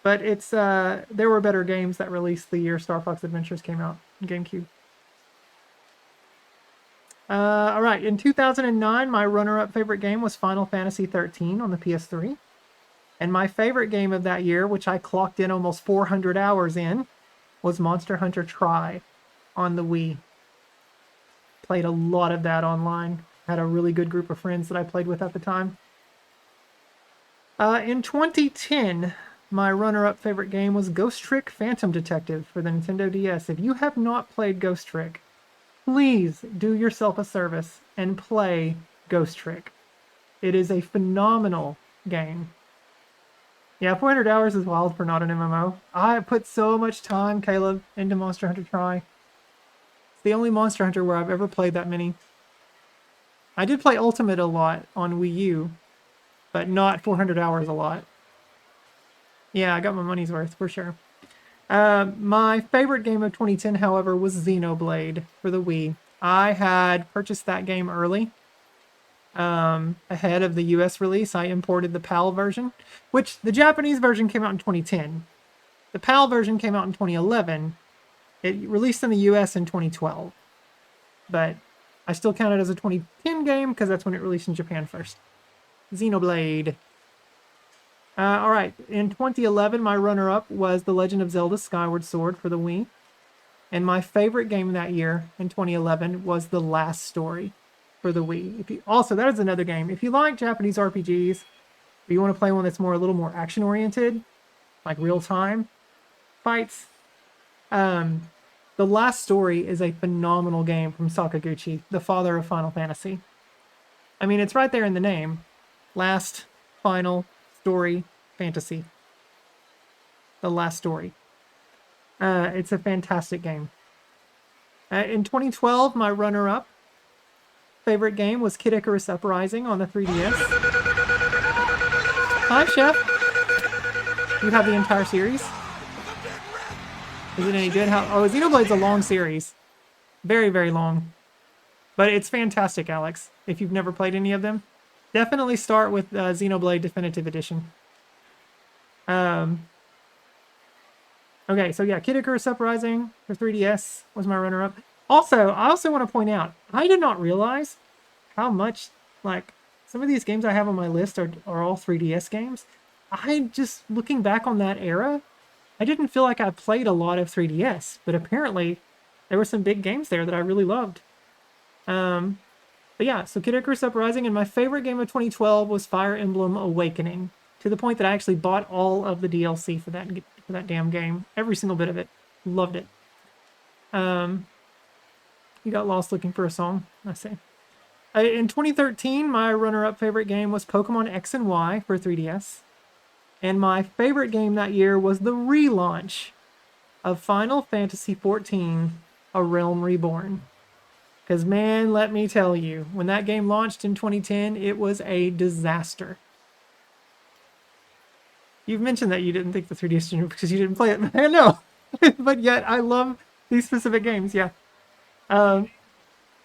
But it's there were better games that released the year Star Fox Adventures came out on GameCube. All right, in 2009, my runner-up favorite game was Final Fantasy XIII on the PS3. And my favorite game of that year, which I clocked in almost 400 hours in, was Monster Hunter Tri on the Wii. Played a lot of that online. Had a really good group of friends that I played with at the time. In 2010, my runner-up favorite game was Ghost Trick Phantom Detective for the Nintendo DS. If you have not played Ghost Trick, please do yourself a service and play Ghost Trick. It is a phenomenal game. Yeah, 400 hours is wild for not an MMO. I put so much time, Caleb, into Monster Hunter Tri. It's the only Monster Hunter where I've ever played that many. I did play Ultimate a lot on Wii U, but not 400 hours a lot. Yeah, I got my money's worth, for sure. My favorite game of 2010, however, was Xenoblade for the Wii. I had purchased that game early. Ahead of the US release, I imported the PAL version, which the Japanese version came out in 2010. The PAL version came out in 2011. It released in the US in 2012. But I still count it as a 2010 game because that's when it released in Japan first. Xenoblade. All right, in 2011, my runner-up was The Legend of Zelda Skyward Sword for the Wii. And my favorite game that year, in 2011, was The Last Story for the Wii. Also, that is another game. If you like Japanese RPGs, or you want to play one that's a little more action-oriented, like real-time fights, The Last Story is a phenomenal game from Sakaguchi, the father of Final Fantasy. I mean, it's right there in the name. Last, Final, Story, Fantasy. The Last Story. It's a fantastic game. In 2012, my runner-up favorite game was Kid Icarus Uprising on the 3DS. Hi, Chef. You have the entire series? Is it any good? Xenoblade's a long series. Very, very long. But it's fantastic, Alex. If you've never played any of them, definitely start with Xenoblade Definitive Edition. Okay, so yeah, Kid Icarus Uprising for 3DS was my runner-up. Also, I also want to point out, I did not realize how much, like, some of these games I have on my list are all 3DS games. Looking back on that era, I didn't feel like I played a lot of 3DS, but apparently there were some big games there that I really loved. But yeah, so Kid Icarus Uprising, and my favorite game of 2012 was Fire Emblem Awakening, to the point that I actually bought all of the DLC for that damn game, every single bit of it. Loved it. You got lost looking for a song, I see. In 2013, my runner-up favorite game was Pokemon X and Y for 3DS. And my favorite game that year was the relaunch of Final Fantasy XIV, A Realm Reborn. Because, man, let me tell you, when that game launched in 2010, it was a disaster. You've mentioned that you didn't think the 3DS engine because you didn't play it. I know. But yet, I love these specific games, yeah.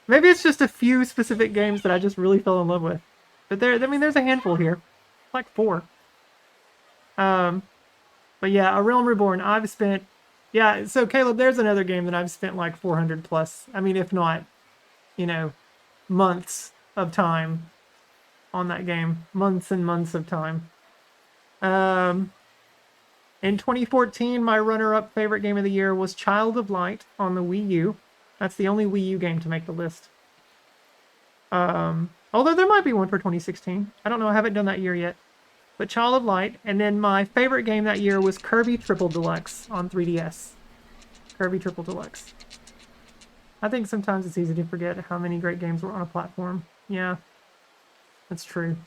Maybe it's just a few specific games that I just really fell in love with. But there's a handful here. Like 4. But yeah, A Realm Reborn, I've spent... Yeah, so Caleb, there's another game that I've spent like 400 plus. I mean, if not, months of time on that game. Months and months of time. In 2014, my runner-up favorite game of the year was Child of Light on the Wii U. That's the only Wii U game to make the list. Although there might be one for 2016. I don't know, I haven't done that year yet. But Child of Light, and then my favorite game that year was Kirby Triple Deluxe on 3DS. Kirby Triple Deluxe. I think sometimes it's easy to forget how many great games were on a platform. Yeah, that's true.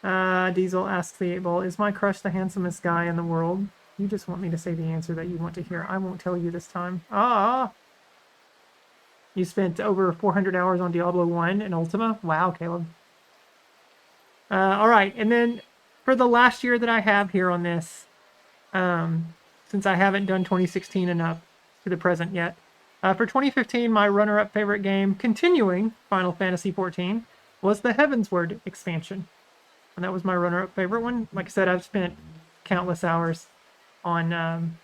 Diesel asks the 8-Ball, is my crush the handsomest guy in the world? You just want me to say the answer that you want to hear. I won't tell you this time. You spent over 400 hours on Diablo 1 and Ultima? Wow, Caleb. Alright, and then for the last year that I have here on this, since I haven't done 2016 and up to the present yet, for 2015, my runner-up favorite game, continuing Final Fantasy XIV, was the Heavensward expansion. And that was my runner-up favorite one. Like I said, I've spent countless hours on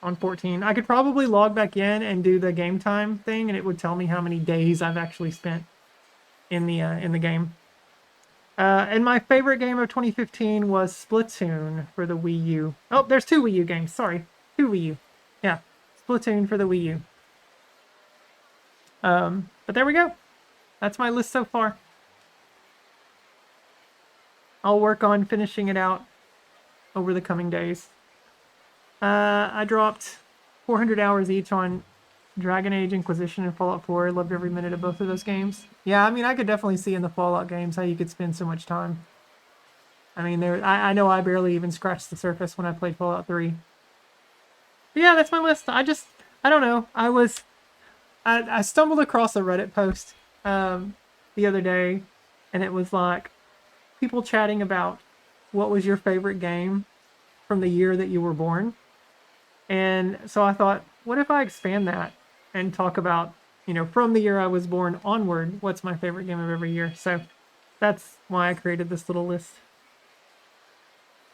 14. I could probably log back in and do the game time thing, and it would tell me how many days I've actually spent in the game. And my favorite game of 2015 was Splatoon for the Wii U. Oh, there's 2 Wii U games. Sorry, 2 Wii U. Yeah, Splatoon for the Wii U. But there we go. That's my list so far. I'll work on finishing it out over the coming days. I dropped 400 hours each on Dragon Age Inquisition and Fallout 4. Loved every minute of both of those games. Yeah, I mean, I could definitely see in the Fallout games how you could spend so much time. I mean, I know I barely even scratched the surface when I played Fallout 3. But yeah, that's my list. I don't know. I stumbled across a Reddit post the other day, and it was like people chatting about what was your favorite game from the year that you were born. And so I thought, what if I expand that and talk about, from the year I was born onward, what's my favorite game of every year? So that's why I created this little list.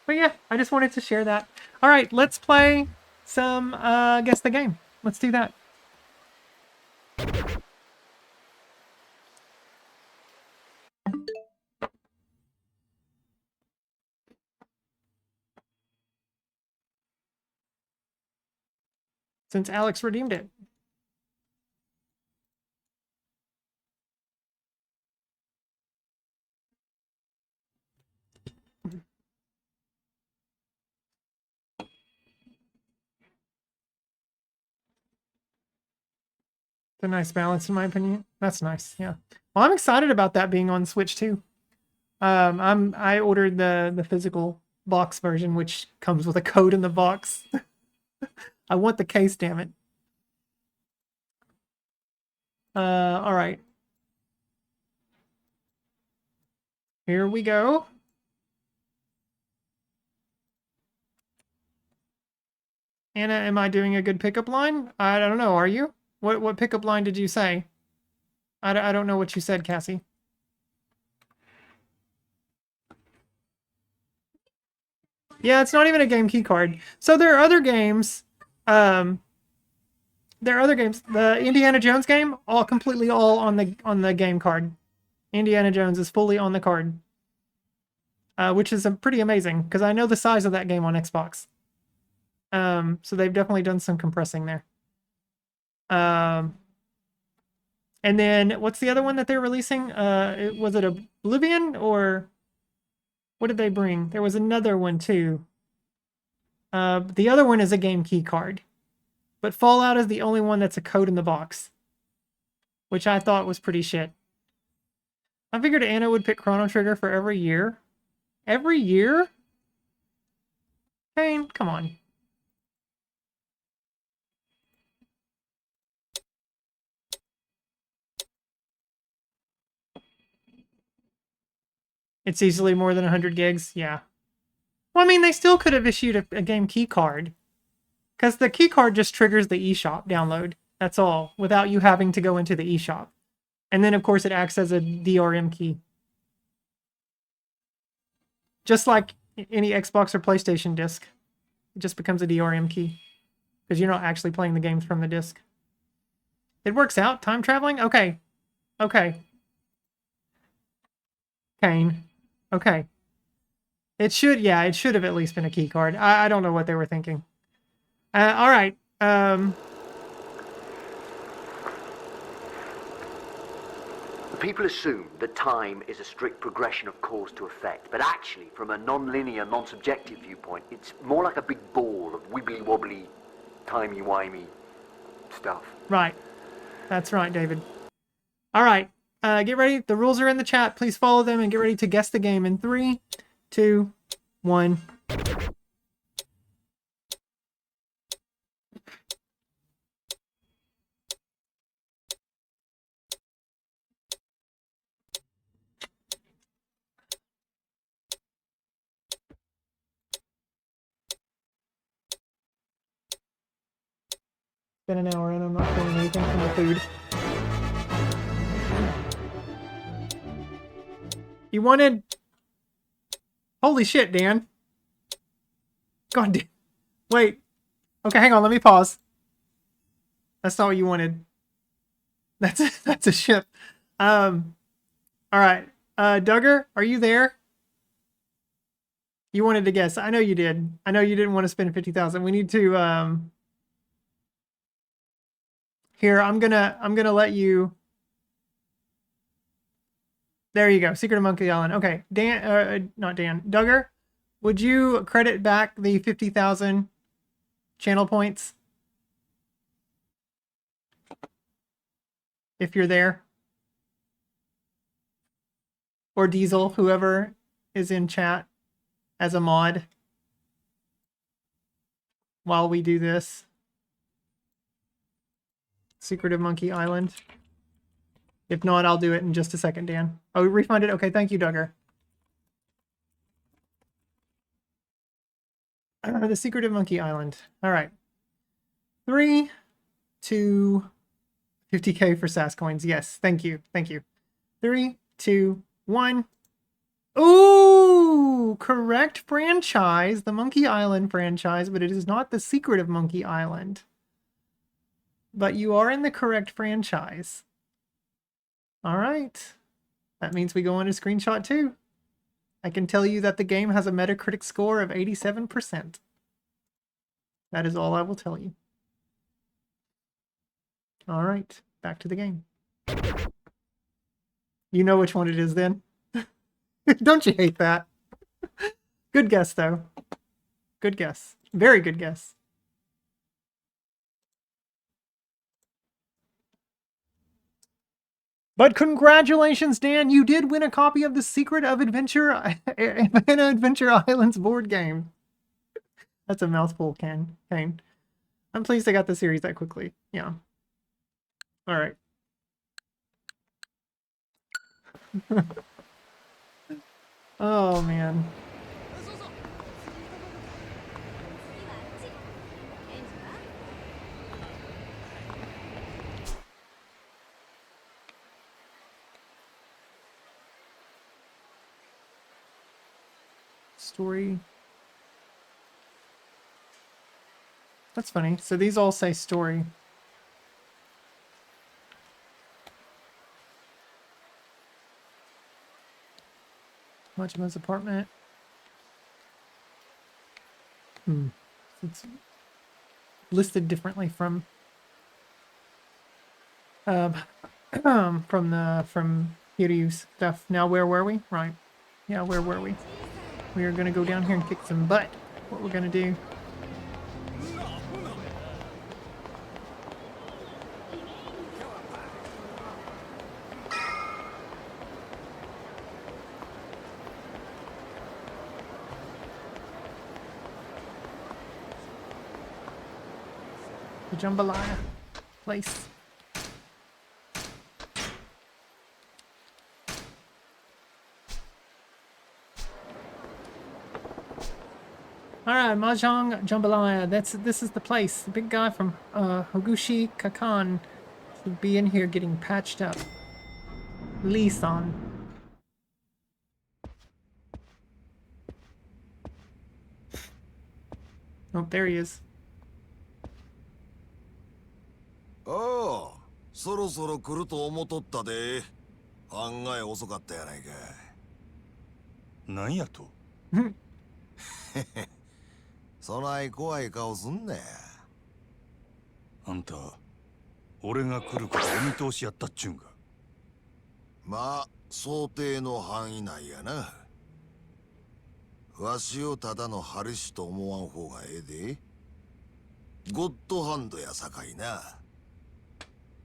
But yeah, I just wanted to share that. All right, let's play some Guess the Game. Let's do that. Since Alex redeemed it. It's a nice balance, in my opinion. That's nice, yeah. Well, I'm excited about that being on Switch too. I ordered the physical box version, which comes with a code in the box. I want the case, damn it. All right. Here we go. Anna, am I doing a good pickup line? I don't know. Are you? What pickup line did you say? I don't know what you said, Cassie. Yeah, it's not even a game key card. So there are other games. There are other games. The Indiana Jones game, completely all on the game card. Indiana Jones is fully on the card, which is pretty amazing because I know the size of that game on Xbox. So they've definitely done some compressing there. And then what's the other one that they're releasing? Was it Oblivion or what did they bring? There was another one too. The other one is a game key card, but Fallout is the only one that's a code in the box, which I thought was pretty shit. I figured Anna would pick Chrono Trigger for every year. Every year? Kane, come on. It's easily more than 100 gigs, yeah. Well, I mean, they still could have issued a game key card. Because the key card just triggers the eShop download. That's all, without you having to go into the eShop. And then, of course, it acts as a DRM key. Just like any Xbox or PlayStation disc. It just becomes a DRM key. Because you're not actually playing the games from the disc. It works out. Time traveling? Okay. Okay. Kane. Okay. It should have at least been a key card. I don't know what they were thinking. All right. People assume that time is a strict progression of cause to effect, but actually, from a non-linear, non-subjective viewpoint, it's more like a big ball of wibbly-wobbly, timey-wimey stuff. Right. That's right, David. All right. Get ready. The rules are in the chat. Please follow them and get ready to guess the game in 3, 2, 1. Been an hour and I'm not feeling anything from the food. You wanted... Holy shit, Dan. God damn. Wait. Okay, hang on. Let me pause. That's not what you wanted. That's a ship. All right. Duggar, are you there? You wanted to guess. I know you did. I know you didn't want to spend 50,000. We need to Here, I'm gonna let you. There you go. Secret of Monkey Island. Okay, Dan, not Dan. Duggar, would you credit back the 50,000 channel points if you're there? Or Diesel, whoever is in chat as a mod while we do this. Secret of Monkey Island. If not, I'll do it in just a second, Dan. Oh, refunded? Okay, thank you, Duggar. The Secret of Monkey Island. All right. 3, 2, 50K for SAS coins. Yes, thank you. Thank you. 3, 2, 1. Ooh, correct franchise. The Monkey Island franchise, but it is not the Secret of Monkey Island. But you are in the correct franchise. All right. That means we go into screenshot 2. I can tell you that the game has a Metacritic score of 87%. That is all I will tell you. All right, back to the game. You know which one it is then? Don't you hate that? Good guess, though. Good guess. Very good guess. But congratulations, Dan! You did win a copy of the Secret of Adventure Islands board game. That's a mouthful, Kane. I'm pleased I got the series that quickly. Yeah. All right. Oh, man. Story. That's funny. So these all say story. Much of his apartment. It's listed differently from from Hiryu's stuff. Now where were we? Right. Yeah, where were we? We are gonna go down here and kick some butt. What we're gonna do. The jambalaya place. Alright, Mahjong Jambalaya. This is the place. The big guy from Hogushi Kakan should be in here getting patched up. Lee-san. Oh, there he is. ああ、そろそろ来ると思っとったで。案外遅かったやないか。なんやと。そない怖い顔すんなや。あんた、俺が来るからお見通しやったっちゅうんか。まあ、想定の範囲内やな。わしをただのハリシと思わん方がええで。ゴッドハンドやさかいな。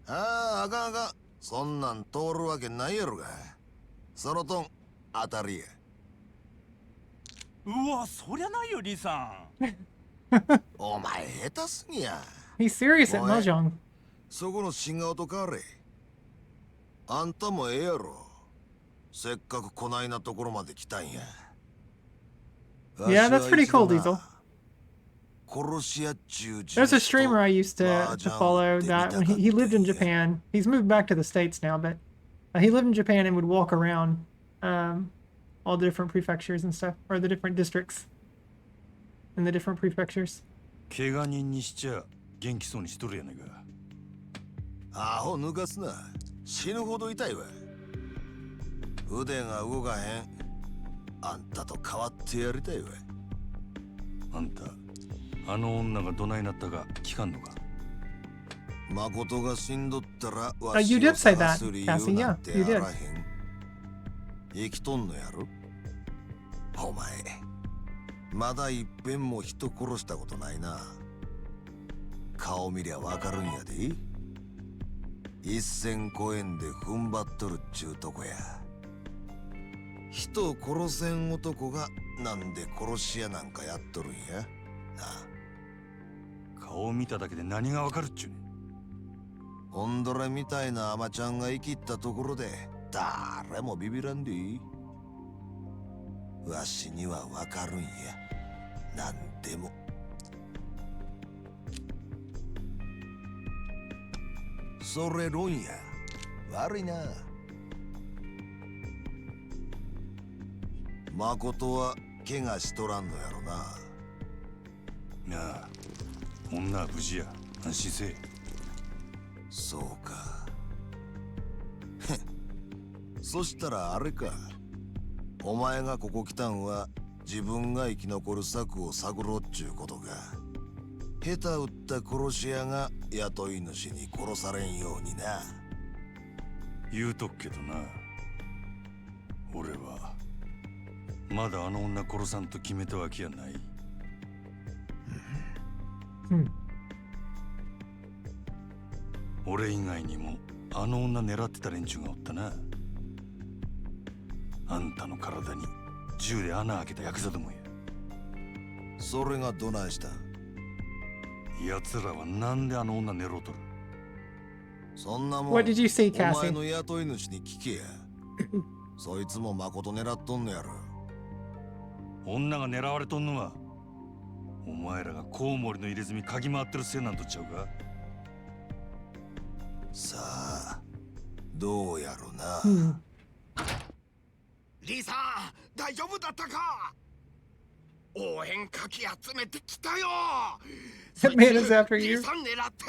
ああ、あかんあかん。そんなん通るわけないやろが。そのとん、当たりや。うわ、そりゃないよ、リさん。お前下手すぎや。He's serious at おい Mahjong. そこの新顔とかれ。あんたもええやろ。せっかくこないなところまで来たんや。 Yeah, that's pretty cool, Diesel. There's a streamer I used to follow that when he lived in Japan. He's moved back to the States now, but he lived in Japan and would walk around all the different prefectures and stuff, or the different districts in the different prefectures. 怪我人にしちゃ元気そうにしとるやねんか。アホ抜かすな。死ぬほど痛いわ。腕が動かへん。あんたと変わってやりたいわ。あんた、あの女がどないなったか聞かんのか。誠が死んどったら You did say that, Cassie. Yeah, you did. 生きとんのやろ。お前まだいっぺんも人殺したことないな。顔見りゃわかるんやで。一線越えんで踏ん張っとるっちゅうとこや。人殺せん男がなんで殺し屋なんかやっとるんやな。顔見ただけで何がわかるっちゅうねん。オンドラみたいなアマちゃんが生きったところで誰もビビらんでいい。わしにはわかるんや。なんでも。それ論や。悪いな。誠は怪我しとらんのやろな。なあ、女は無事や。安心せえ。そうか。そしたらあれか。お前がここ来たんは自分が生き残る策を探ろうっちゅうことか。下手打った殺し屋が雇い主に殺されんようにな。言うとくけどな。俺はまだあの女殺さんと決めたわけやない。俺以外にもあの女狙ってた連中がおったな。あんたの体に銃で穴開けたヤクザどもや。それがどないした。奴らはなんであの女狙うとる。そんなもん What did you say, お前 Cassie? の雇い主に聞けや。そいつも誠狙っとんのやろ。女が狙われとんのはお前らがコウモリの入れ墨嗅ぎ回ってるせいなんとちゃうか。さあどうやろな。リさん大丈夫だったか。応援かき集めてきたよ。 That man is after リ you. さん狙って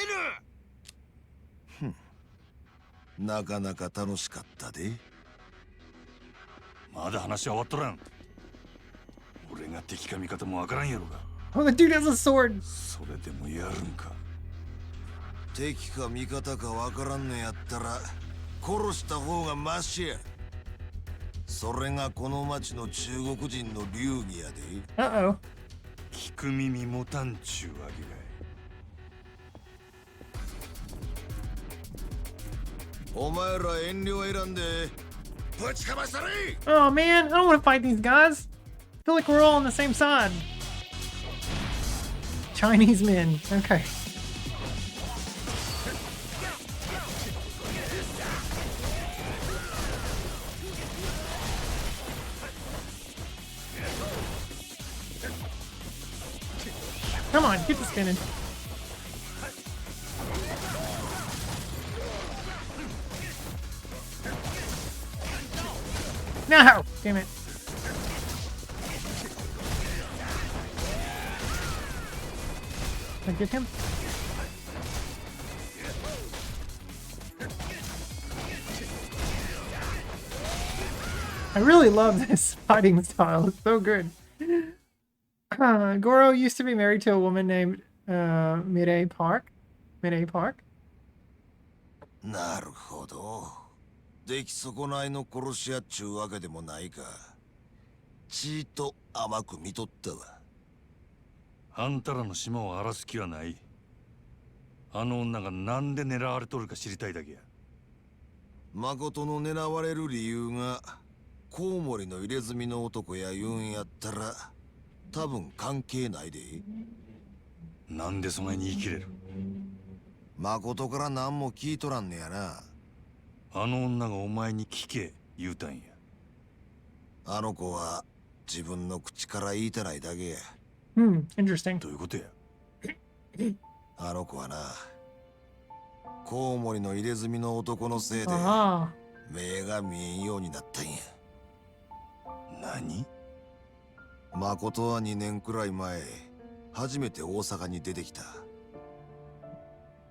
る。なかなか楽しかったで。まだ話は終わっとらん。俺が敵か味方もわからんやろが。Oh, the dude has a sword. それでもやるんか。敵か味方かわからんのやったら殺した方がマシや。それがこの町の中国人の流儀やで。Uh-oh. 聞く耳持たんちゅうわけかい。お前ら遠慮選んでぶちかましたれ。 Oh man, I don't want to fight these guys. I feel like we're all on the same side. Chinese men. Okay. Come on, get the spinning. No! Damn it. Can I get him? I really love this fighting style. It's so good. Goro used to be married to a woman named Mireille Park. Mireille Park? なるほど。出来損ないの殺し屋っちゅうわけでもないか。ちいと甘く見とったわ。あんたらの島を荒らす気はない。あの女がなんで狙われとるか知りたいだけや。誠の狙われる理由がコウモリの入れ墨の男や言うんやったら多分関係ないで。なんでそないに言い切れる。誠から何も聞いとらんねやな。あの女がお前に聞け言うたんや。あの子は自分の口から言いたないだけや。Interesting. どういうことや。あの子はな、コウモリの入れ墨の男のせいで目が見えんようになったんや。何？誠は2年くらい前初めて大阪に出てきた。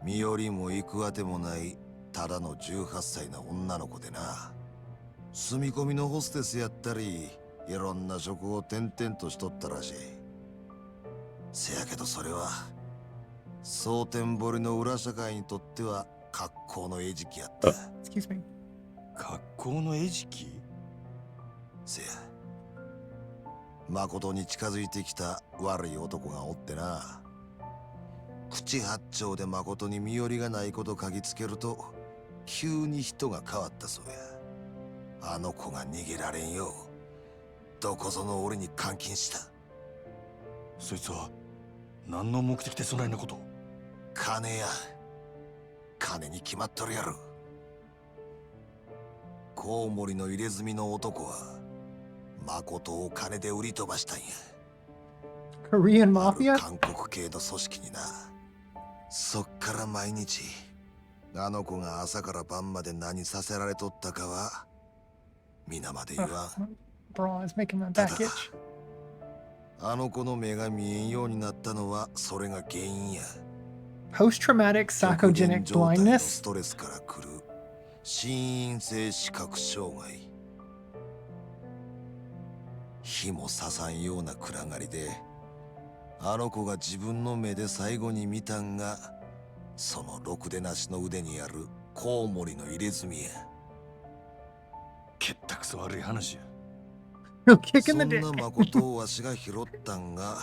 身寄りも行くあてもないただの18歳の女の子でな。住み込みのホステスやったりいろんな職を転々としとったらしい。せやけどそれは蒼天堀の裏社会にとっては格好の餌食やった。Excuse me. 格好の餌食？せや、誠に近づいてきた悪い男がおってな。口八丁で誠に身寄りがないこと嗅ぎつけると急に人が変わったそうや。あの子が逃げられんようどこぞの俺に監禁した。そいつは何の目的でそないなこと？金や。金に決まっとるやろ。コウモリの入れ墨の男は誠を金で売り飛ばしたんや。Korean mafia? 韓国系の組織にな。そっから毎日あの子が朝から晩まで何させられとったかは皆まで言わん。Bro, it's making my back itch. あの子の目が見えんようになったのはそれが原因や。 Post-traumatic 極限 psychogenic 状態の blindness? ストレスから来る心因性視覚障害。火も刺さんような暗がりであの子が自分の目で最後に見たんがそのろくでなしの腕にあるコウモリの入れ墨や。けったくそ悪い話や。Real kick そ in ん the な dick. 誠をわしが拾ったんが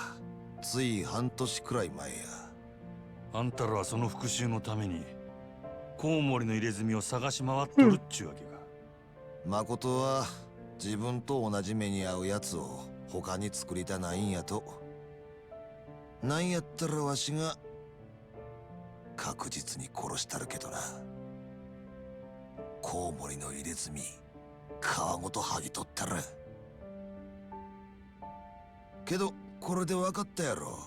つい半年くらい前や。あんたらはその復讐のためにコウモリの入れ墨を探し回っとるっちゅうわけか。誠は自分と同じ目に遭うやつを他に作りたないんやと。なんやったらわしが確実に殺したるけどな。コウモリの入れ墨皮ごと剥ぎ取ったら。けどこれで分かったやろ。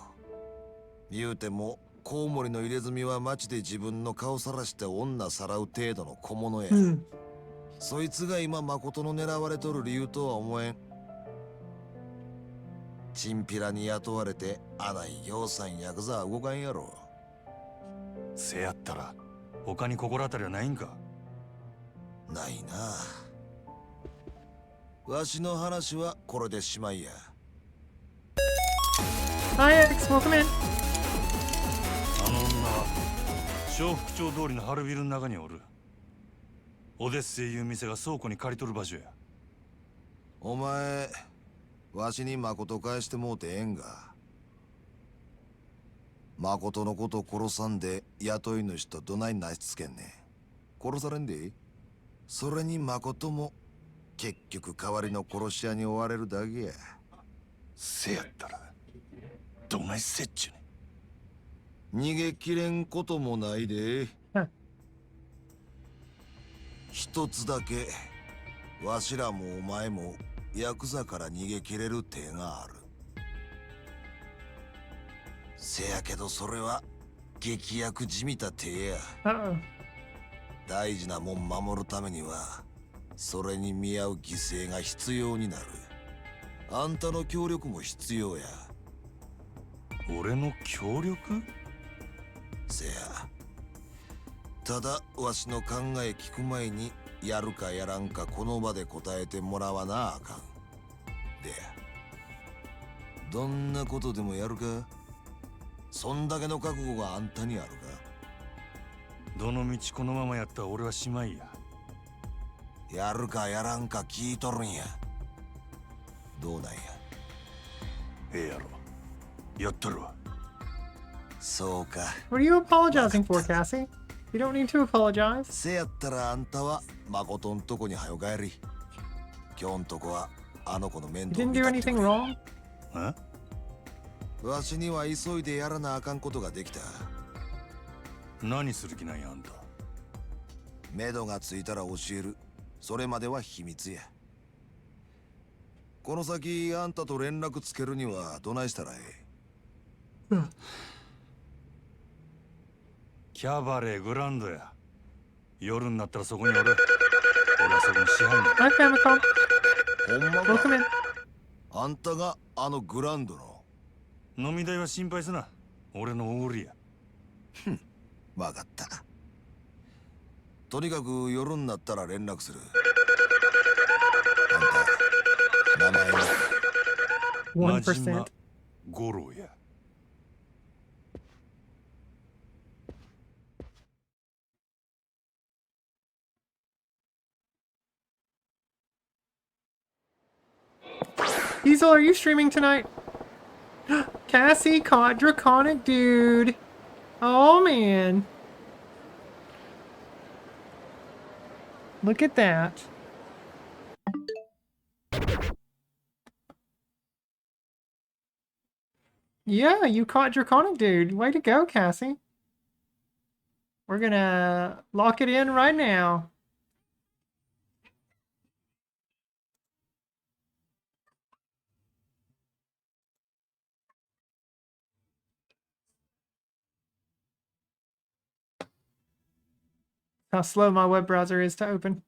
言うてもコウモリの入れ墨は町で自分の顔さらして女さらう程度の小物や。そいつが今誠の狙われとる理由とは思えん。チンピラに雇われてあないぎょうさんヤクザは動かんやろ。せやったら他に心当たりはないんか？ないな。わしの話はこれでしまいや。Hi, X. Welcome in. あの女は小福町通りの春ビルの中におる。オデッセイいう店が倉庫に借り取る場所や。お前わしに誠返してもうてええんが。誠のこと殺さんで雇い主とどないなしつけんねん。殺されんで。それに誠も結局代わりの殺し屋に追われるだけや。せやったらどないせっちゅうねん。逃げきれんこともないで。一つだけわしらもお前もヤクザから逃げきれる手がある。せやけどそれは劇薬じみた手や。Uh-oh. 大事なもん守るためにはそれに見合う犠牲が必要になる。あんたの協力も必要や。俺の協力？せや。ただわしの考え聞く前にやるかやらんかこの場で答えてもらわなあかん。でどんなことでもやるか。そんだけの覚悟があんたにあるか。どの道このままやったら俺はしまいや。やるかやらんか聞いとるんや。どうなんや。ええやろ。やったるわ。そうか。 What are you apologizing for, Cassie? You don't need to apologize. せやったらあんたは誠んとこにはよ帰り。今日んとこはあの子の面 You 倒 didn't 見 do たってく anything れ。 wrong. え？わしには急いでやらなあかんことができた。何する気なんやあんた。目処がついたら教える。それまでは秘密や。この先あんたと連絡つけるにはどないしたらええ。キャバレーグランドや。夜になったらそこにおる。俺はそこの支配人。 Hi, Famicom. ほんま Welcome か。 in. あんたがあのグランドの。飲み代は心配すな。俺のおごりや。わかった。とにかく夜になったら連絡する。あんた名前は真島1%. 五郎や。Diesel, are you streaming tonight? Cassie caught Draconic Dude. Oh, man. Look at that. Yeah, you caught Draconic Dude. Way to go, Cassie. We're gonna lock it in right now. How slow my web browser is to open.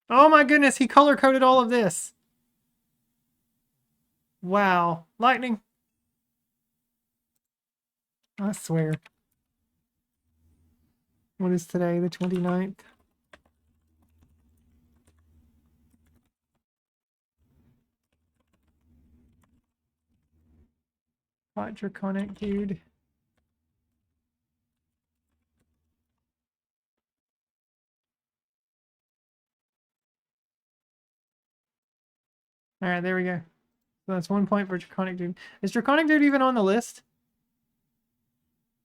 Oh my goodness, he color-coded all of this. Wow. Lightning. I swear. What is today, the 29th? Hot Draconic Dude. Alright, there we go. So that's 1 point for Draconic Dude. Is Draconic Dude even on the list?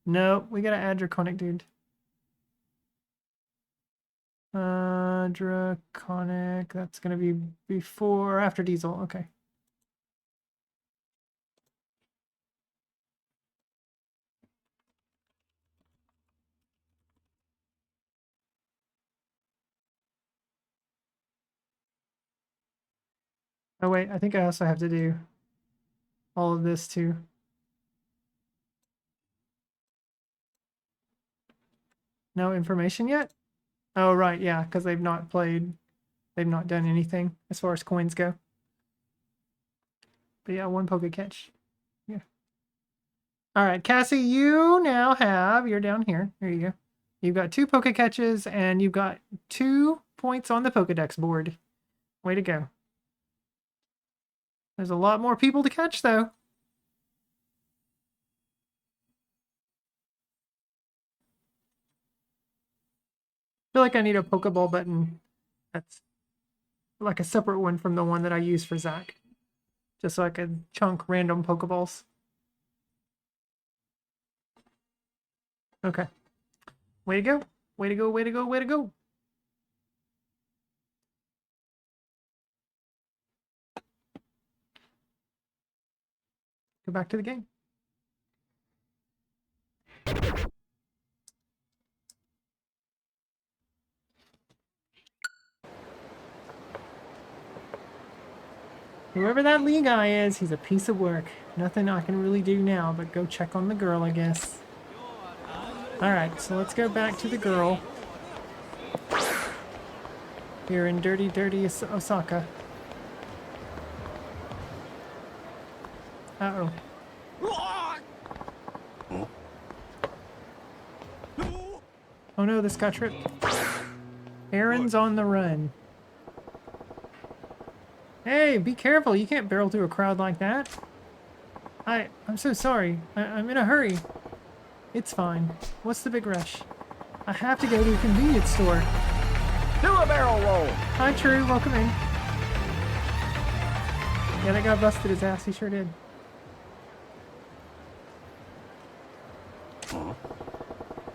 No, we gotta add Draconic Dude. Draconic, that's gonna be before or after Diesel, okay. Oh wait, I think I also have to do all of this too. No information yet? Oh right, yeah, because they've not done anything as far as coins go. But yeah, 1 poke catch. Yeah. Alright, Cassie, you now have, you're down here. There you go. You've got 2 poke catches and you've got 2 points on the Pokedex board. Way to go. There's a lot more people to catch, though. I feel like I need a Pokeball button that's like a separate one from the one that I use for Zach. Just so I could chunk random Pokeballs. Okay. Way to go. Way to go, way to go, way to go. Go back to the game. Whoever that Lee guy is, he's a piece of work. Nothing I can really do now but go check on the girl, I guess. Alright, so let's go back to the girl. Here in dirty, dirty Osaka. Uh-oh. Oh no, this got tripped. Aaron's on the run. Hey, be careful. You can't barrel through a crowd like that. I'm so sorry. I'm in a hurry. It's fine. What's the big rush? I have to go to a convenience store. Do a barrel roll. Hi, True. Welcome in. Yeah, that guy busted his ass. He sure did.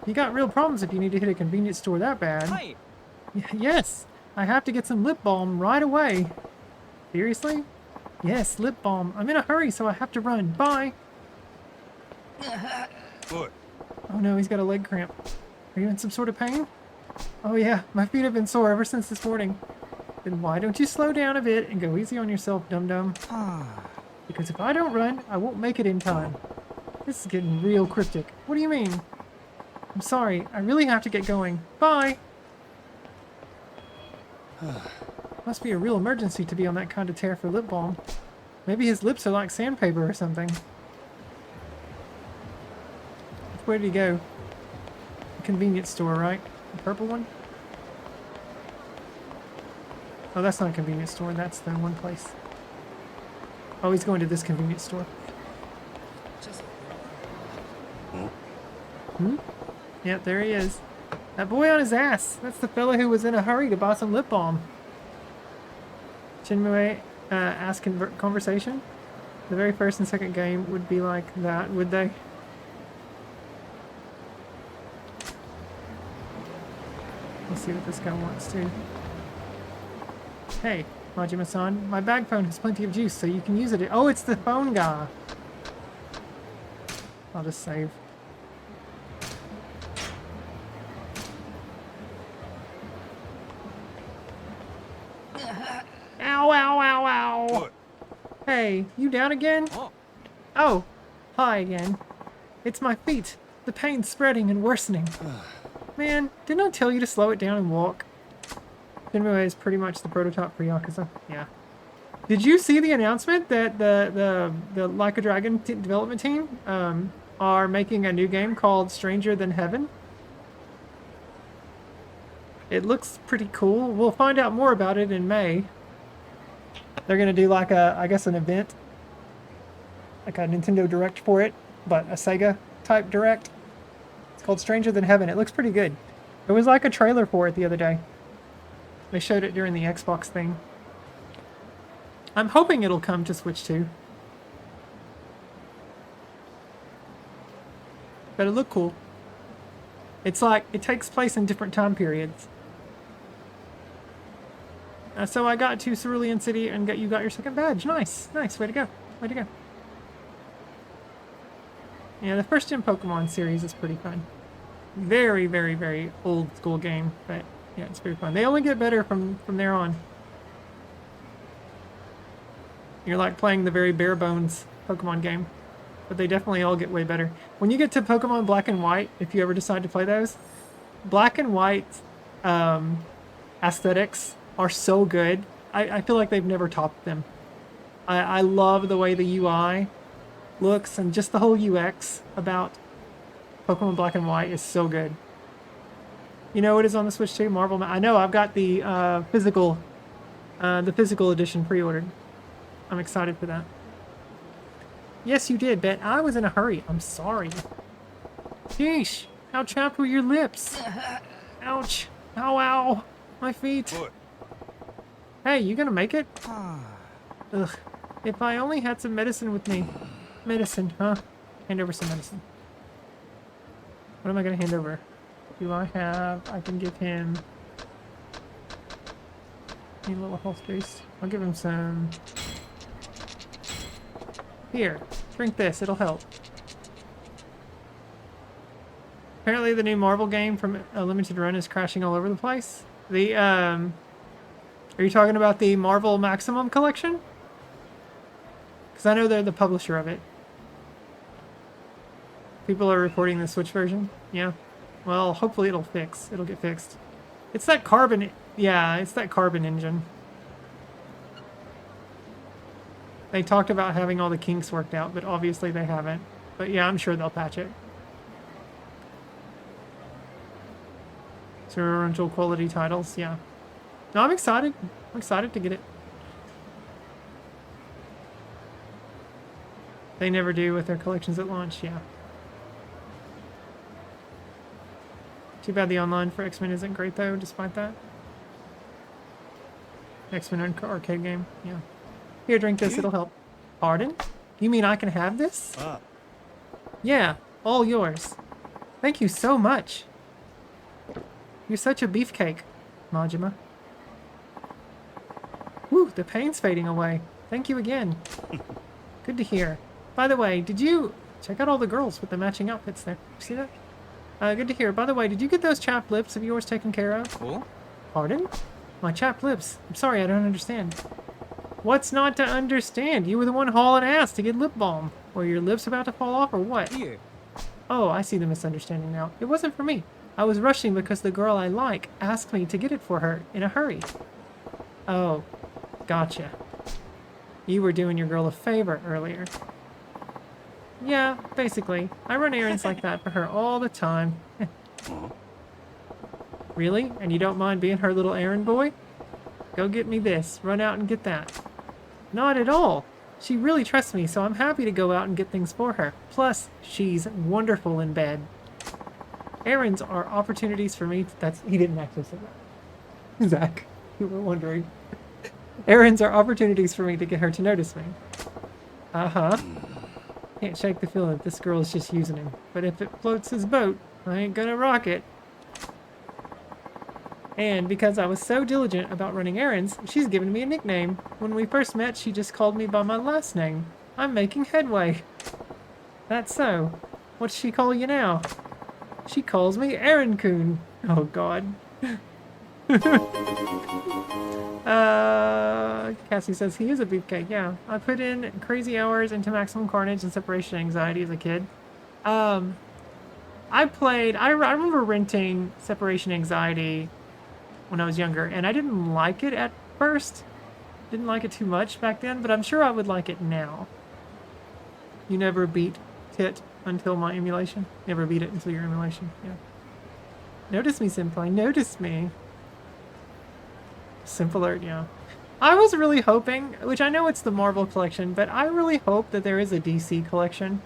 You got real problems if you need to hit a convenience store that bad. Hi. Yes, I have to get some lip balm right away. Seriously? Yes, lip balm. I'm in a hurry, so I have to run. Bye. What? Oh no, he's got a leg cramp. Are you in some sort of pain? Oh yeah, my feet have been sore ever since this morning. Then why don't you slow down a bit and go easy on yourself, dum-dum? Because if I don't run, I won't make it in time. This is getting real cryptic. What do you mean? I'm sorry, I really have to get going. Bye! Must be a real emergency to be on that kind of tear for lip balm. Maybe his lips are like sandpaper or something. Where did he go? A convenience store, right? The purple one? Oh, that's not a convenience store. That's the one place. Oh, he's going to this convenience store. Hmm? Yep, there he is. That boy on his ass. That's the fella who was in a hurry to buy some lip balm. Shinmue ask conversation. The very first and second game would be like that, would they? Let's see what this guy wants to. Hey, Majima-san, my bag phone has plenty of juice, so you can use it. Oh, it's the phone guy. I'll just save. Ow, ow, ow, ow. What? Hey, you down again? Oh, hi again. It's my feet. The pain's spreading and worsening. Man, didn't I tell you to slow it down and walk? Shinmue is pretty much the prototype for Yakuza. Yeah. Did you see the announcement that the Like a Dragon development team are making a new game called Stranger Than Heaven? It looks pretty cool. We'll find out more about it in May. They're gonna do like a, I guess, an event, like a Nintendo Direct for it, but a Sega type Direct. It's called Stranger Than Heaven. It looks pretty good. There was like a trailer for it the other day. They showed it during the Xbox thing. I'm hoping it'll come to Switch too. But it looked cool. It's like, it takes place in different time periods. So I got to Cerulean City and you got your second badge. Nice, nice, way to go, way to go. Yeah, the first gen Pokemon series is pretty fun. Very, very, very old school game, but yeah, it's very fun. They only get better from there on. You're like playing the very bare bones Pokemon game, but they definitely all get way better. When you get to Pokemon Black and White, if you ever decide to play those, Black and White aesthetics are so good. I feel like they've never topped them. I love the way the UI looks and just the whole UX about Pokemon Black and White is so good. You know it is on the Switch too, Marvel. I know I've got the physical edition pre-ordered. I'm excited for that. Yes, you did, Bet. I was in a hurry. I'm sorry. Sheesh. How chapped were your lips? Ouch. Ow, ow. My feet. Boy. Hey, you gonna make it? Ugh. If I only had some medicine with me. Medicine, huh? Hand over some medicine. What am I gonna hand over? Do I have... I can give him... Need a little health boost. I'll give him some... Here, drink this. It'll help. Apparently the new Marvel game from a limited run is crashing all over the place. The, Are you talking about the Marvel Maximum Collection? Because I know they're the publisher of it. People are reporting the Switch version. Yeah. Well, hopefully it'll get fixed. It's that carbon... Yeah, it's that carbon engine. They talked about having all the kinks worked out, but obviously they haven't. But yeah, I'm sure they'll patch it. Experimental quality titles, yeah. No, I'm excited. I'm excited to get it. They never do with their collections at launch, yeah. Too bad the online for X-Men isn't great though, despite that. X-Men arcade game, yeah. Here, drink this, it'll help. Pardon? You mean I can have this? Yeah, all yours. Thank you so much. You're such a beefcake, Majima. Whew, the pain's fading away. Thank you again. Good to hear. By the way, did you... Check out all the girls with the matching outfits there. See that? Good to hear. By the way, did you get those chapped lips of yours taken care of? Oh? Pardon? My chapped lips. I'm sorry, I don't understand. What's not to understand? You were the one hauling ass to get lip balm. Were your lips about to fall off or what? Here. Oh, I see the misunderstanding now. It wasn't for me. I was rushing because the girl I like asked me to get it for her in a hurry. Oh, gotcha. You were doing your girl a favor earlier. Yeah, basically. I run errands like that for her all the time. Really? And you don't mind being her little errand boy? Go get me this. Run out and get that. Not at all. She really trusts me, so I'm happy to go out and get things for her. Plus, she's wonderful in bed. Errands are opportunities for me to... He didn't actually say that. Zach, you were wondering. Errands are opportunities for me to get her to notice me. Uh-huh. Can't shake the feeling that this girl is just using him. But if it floats his boat, I ain't gonna rock it. And because I was so diligent about running errands, she's given me a nickname. When we first met, she just called me by my last name. I'm making headway. That's so. What's she call you now? She calls me Aaron Coon. Oh, God. Cassie says he is a beefcake. Yeah, I put in crazy hours into Maximum Carnage and Separation Anxiety as a kid. I remember renting Separation Anxiety when I was younger, and I didn't like it at first. Didn't like it too much back then, but I'm sure I would like it now. You never beat Tit until my emulation? Never beat it until your emulation, yeah. Notice me, Senpai, notice me. Simpler, yeah. I was really hoping, which I know it's the Marvel collection, but I really hope that there is a DC collection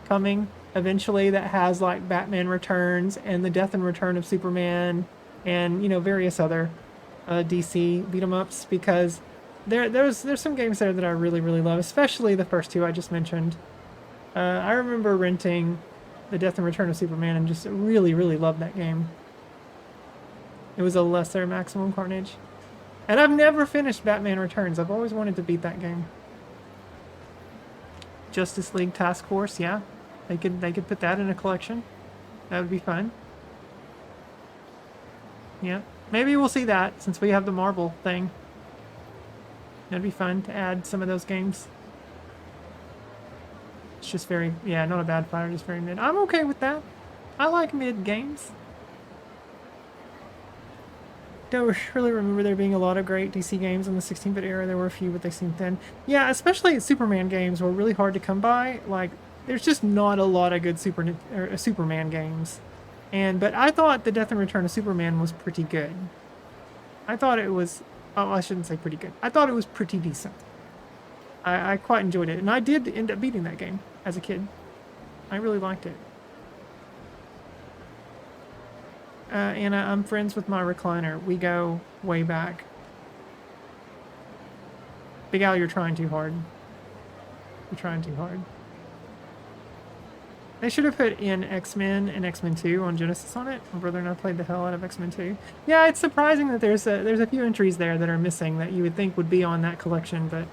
coming eventually that has like Batman Returns and the Death and Return of Superman and, you know, various other DC beat-em-ups, because there's some games there that I really, really love, especially the first two I just mentioned. I remember renting the Death and Return of Superman and just really, really loved that game. It was a lesser Maximum Carnage. And I've never finished Batman Returns. I've always wanted to beat that game. Justice League Task Force, yeah. They could put that in a collection. That would be fun. Yeah. Maybe we'll see that since we have the Marvel thing. That'd be fun to add some of those games. It's just very, yeah, not a bad fighter, just very mid. I'm okay with that. I like mid games. Don't really remember there being a lot of great DC games in the 16-bit era. There were a few, but they seemed thin. Yeah, especially Superman games were really hard to come by. Like, there's just not a lot of good Superman games. But I thought the Death and Return of Superman was pretty good. I thought it was... Oh, I shouldn't say pretty good. I thought it was pretty decent. I quite enjoyed it, and I did end up beating that game as a kid. I really liked it. Anna, I'm friends with my recliner. We go way back. Big Al, you're trying too hard. You're trying too hard. They should have put in X-Men and X-Men 2 on Genesis on it. My brother and I played the hell out of X-Men 2. Yeah, it's surprising that there's a few entries there that are missing that you would think would be on that collection, but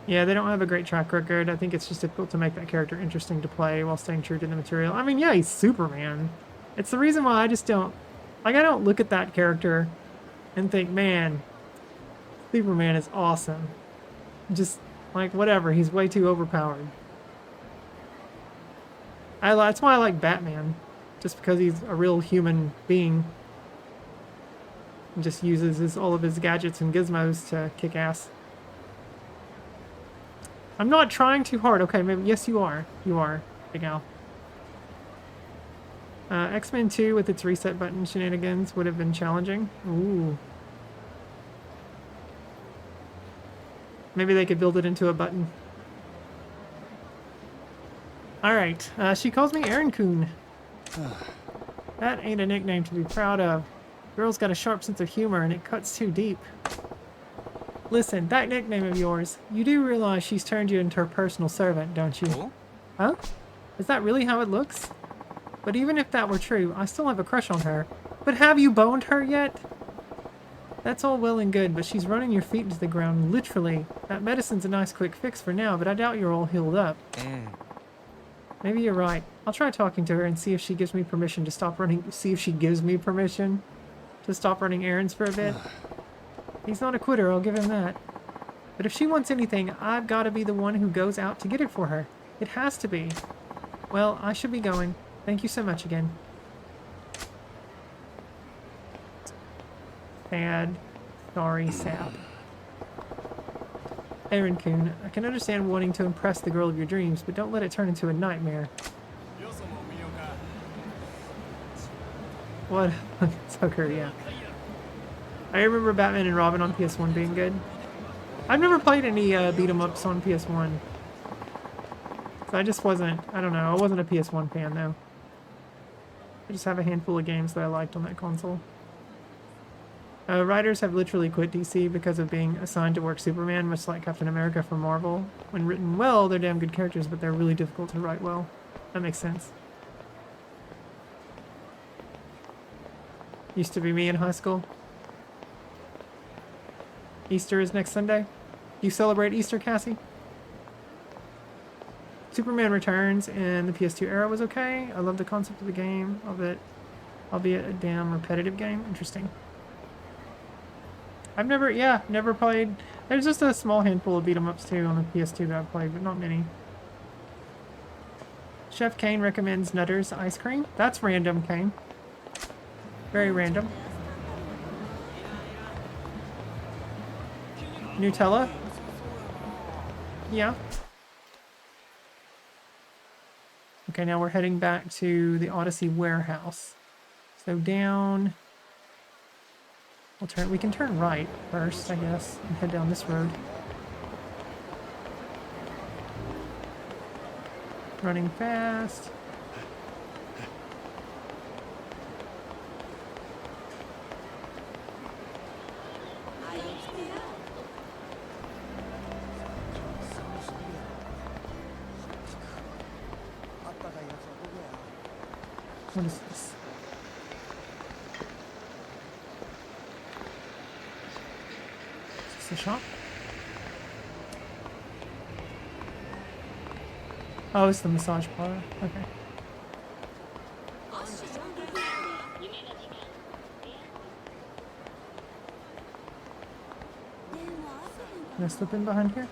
yeah, they don't have a great track record. I think it's just difficult to make that character interesting to play while staying true to the material. I mean, yeah, he's Superman. It's the reason why I just don't... Like, I don't look at that character and think, man, Superman is awesome. Just, like, whatever. He's way too overpowered. That's why I like Batman. Just because he's a real human being. And just uses all of his gadgets and gizmos to kick ass. I'm not trying too hard. Okay, maybe. Yes, you are. You are, Big Al. X-Men 2 with its reset button shenanigans would have been challenging. Ooh. Maybe they could build it into a button. Alright, she calls me Aaron Coon. That ain't a nickname to be proud of. Girl's got a sharp sense of humor and it cuts too deep. Listen, that nickname of yours, you do realize she's turned you into her personal servant, don't you? Oh? Huh? Is that really how it looks? But even if that were true, I still have a crush on her. But have you boned her yet? That's all well and good, but she's running your feet into the ground, literally. That medicine's a nice quick fix for now, but I doubt you're all healed up. Maybe you're right. I'll try talking to her and see if she gives me permission to stop running... See if she gives me permission to stop running errands for a bit. He's not a quitter, I'll give him that. But if she wants anything, I've got to be the one who goes out to get it for her. It has to be. Well, I should be going. Thank you so much again. Sad. Sorry, sap. Aaron Coon, I can understand wanting to impress the girl of your dreams, but don't let it turn into a nightmare. What? Tucker, yeah. I remember Batman and Robin on PS1 being good. I've never played any beat-em-ups on PS1. So I just wasn't, I don't know, I wasn't a PS1 fan though. I just have a handful of games that I liked on that console. Writers have literally quit DC because of being assigned to work Superman, much like Captain America for Marvel. When written well, they're damn good characters, but they're really difficult to write well. That makes sense. Used to be me in high school. Easter is next Sunday. You celebrate Easter, Cassie? Superman Returns in the PS2 era was okay. I love the concept of the game, albeit a damn repetitive game. Interesting. I've never played. There's just a small handful of beat-em-ups too on the PS2 that I've played, but not many. Chef Kane recommends Nutter's ice cream. That's random, Kane. Very random. Nutella? Yeah. Okay, now we're heading back to the Odyssey warehouse. So down... we can turn right first, I guess, and head down this road. Running fast. What is this? Is this a shop? Oh, it's the massage parlor. Okay. Can I slip in behind here?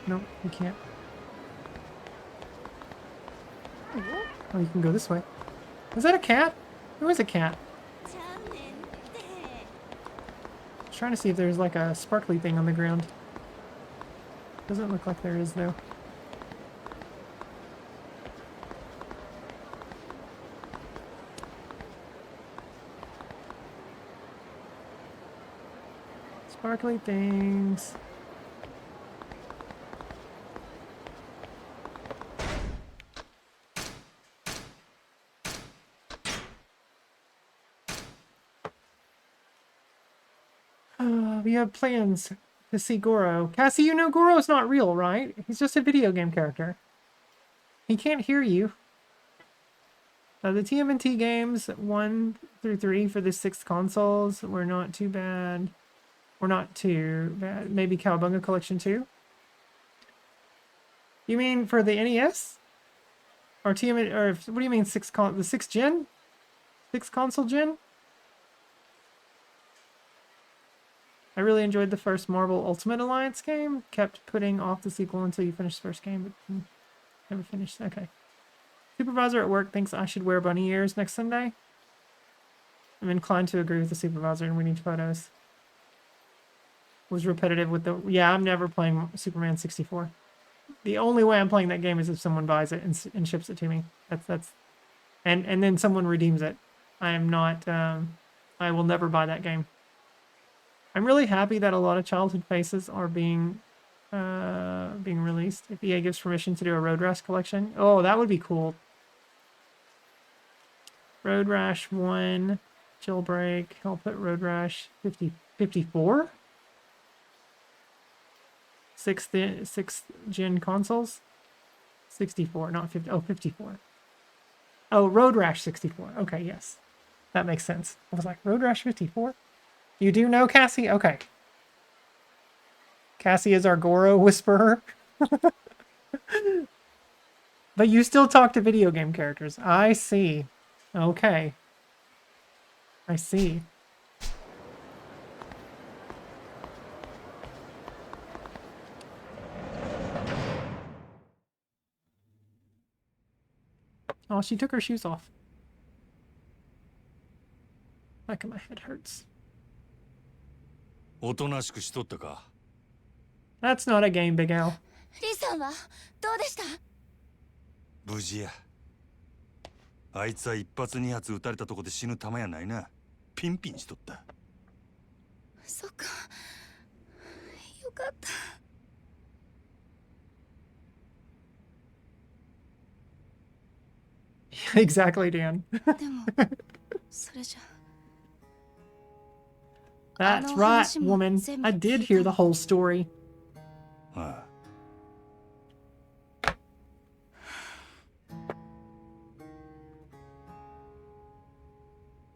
No, you can't. Oh, you can go this way. Is that a cat? Who is a cat? I was trying to see if there's like a sparkly thing on the ground. Doesn't look like there is though. It's Sparkly things. We have plans to see Goro. Cassie, you know Goro's not real, right? He's just a video game character. He can't hear you. The TMNT games 1 through 3 for the 6 consoles were not too bad. Or not too bad. Maybe Cowabunga Collection 2? You mean for the NES? Or TMNT, or what do you mean the 6th gen? 6th console gen? I really enjoyed the first Marvel Ultimate Alliance game. Kept putting off the sequel until you finish the first game, but never finished. Okay. Supervisor at work thinks I should wear bunny ears next Sunday. I'm inclined to agree with the supervisor, and we need photos. Was repetitive with the... Yeah, I'm never playing Superman 64. The only way I'm playing that game is if someone buys it and ships it to me. That's and then someone redeems it. I am not... I will never buy that game. I'm really happy that a lot of childhood faces are being released. If EA gives permission to do a Road Rash collection. Oh, that would be cool. Road Rash 1, Jailbreak. I'll put Road Rash 54? 6th gen consoles? 64, not 50. Oh, 54. Oh, Road Rash 64. Okay, yes. That makes sense. I was like, Road Rash 54? You do know Cassie? Okay. Cassie is our Goro whisperer. But you still talk to video game characters. I see. Okay. I see. Oh, she took her shoes off. Back of my head hurts. おとなしくしとったか。 That's not a game, Big Al. リさんはどうでした？無事や。あいつは1発2発撃たれたとこで死ぬ弾やないな。ピンピンしとった。そっか。よかった。Exactly, Dan. でもそれじゃ。 That's right, woman. I did hear the whole story. ああ。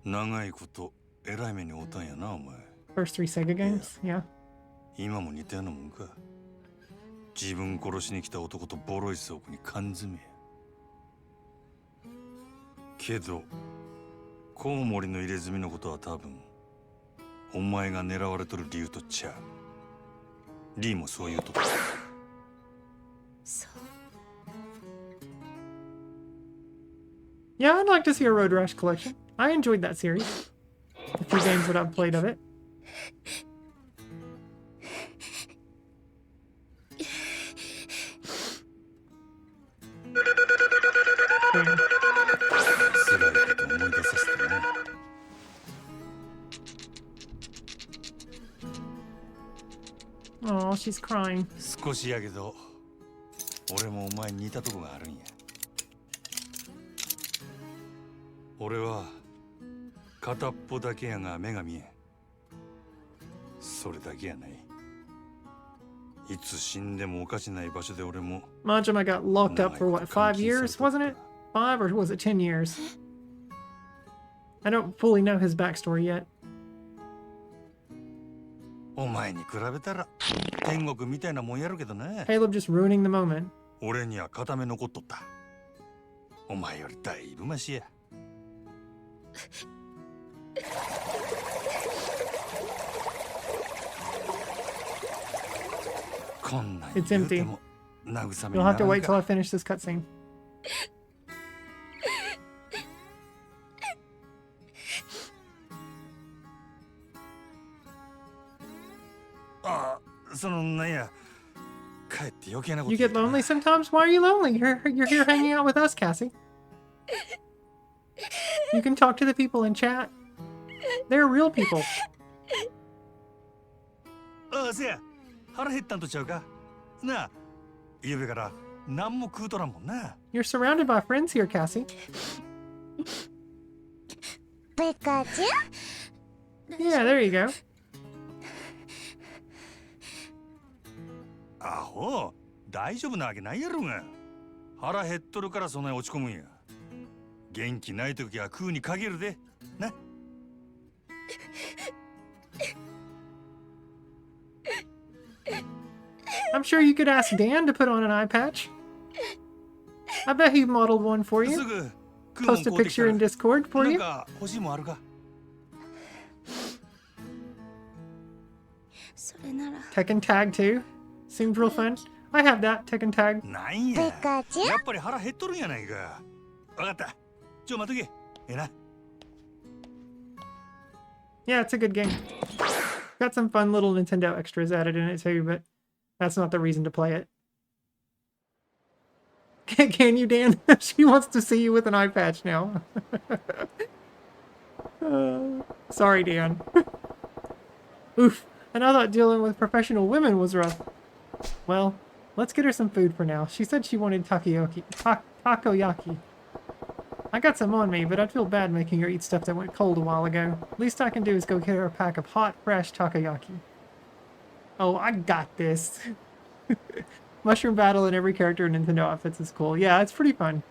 長いことえらい目に遭ったんやなお前。 First 3 Sega games, yeah. 今も似たようなもんか。自分殺しに来た男とボロい倉庫に缶詰や。けどコウモリの入れ墨のことは多分お前が狙われとる理由とちゃう。リーもそう言うとった。そう。 Yeah, I'd like to see a Road Rash collection. I enjoyed that series. The few games that I've played of it. Damn. 辛いこと思い出させてな。 Oh, she's crying. 少しやけど俺もお前に似たとこがあるんや。俺は片っぽだけやが目が見えん。それだけやない。いつ死んでもおかしない場所で俺も。 Majima got locked up for what, 5 years, wasn't it? 5 or was it 10 years? I don't fully know his backstory yet. お前に比べたら天国みたいなもんやるけどね。 Caleb just ruining the moment. 俺には片目残っとった。お前よりだいぶマシや。こんなん言うても慰めに You'll な have ら to ん wait till I か。 finish this cutscene. ああ、そのなんや。帰って余計なこと You 言う get たな。 lonely sometimes? Why are you lonely? You're here hanging out with us, Cassie. You can talk to the people in chat. They're real people. せや腹減ったんとちゃうかなあゆうべから何も食うとらんもんな You're surrounded by friends here, Cassie. ペカちゃん Yeah, there you go. アホ大丈夫なわけないやろが腹減っとるからそんなに落ち込むんや元気ない時は食うに限るでな I'm sure you could ask Dan to put on an eye patch. I bet he modeled one for す you. ぐ食うもん Post a 買うてきた picture ら in Discord for なん you. か欲しいもんあるか それなら Tekken Tag too. Seems real fun. I have that, Tekken Tag. なんやペカちゃんやっぱり腹減っとるんやないかわかった待っとけええな Yeah, it's a good game. Got some fun little Nintendo extras added in it too, but that's not the reason to play it. Can you, Dan? She wants to see you with an eye patch now. Sorry, Dan. Oof. And I thought dealing with professional women was rough. Well, let's get her some food for now. She said she wanted takoyaki. I got some on me, but I'd feel bad making her eat stuff that went cold a while ago. Least I can do is go get her a pack of hot, fresh takoyaki. Oh, I got this. Mushroom battle and every character in Nintendo outfits is cool. Yeah, it's pretty fun.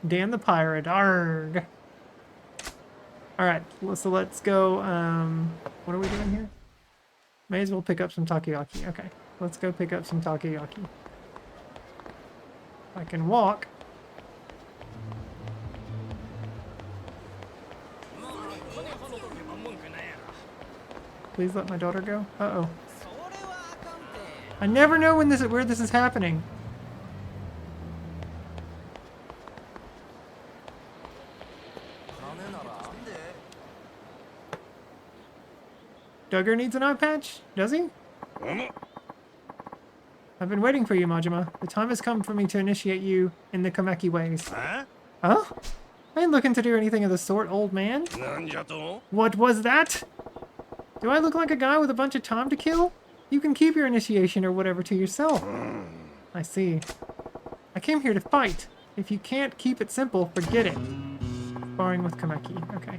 Dan the Pirate. Arrgh. Alright, so let's go. What are we doing here? May as well pick up some takoyaki. Okay, let's go pick up some takoyaki. I can walk. Please let my daughter go. Uh-oh. I never know where this is happening. Duggar needs an eye patch? Does he? I've been waiting for you, Majima. The time has come for me to initiate you in the Kameki ways. Huh? Huh? I ain't looking to do anything of the sort, old man. What was that? Do I look like a guy with a bunch of time to kill? You can keep your initiation or whatever to yourself. I see. I came here to fight. If you can't keep it simple, forget it. Sparring with Kameki. Okay.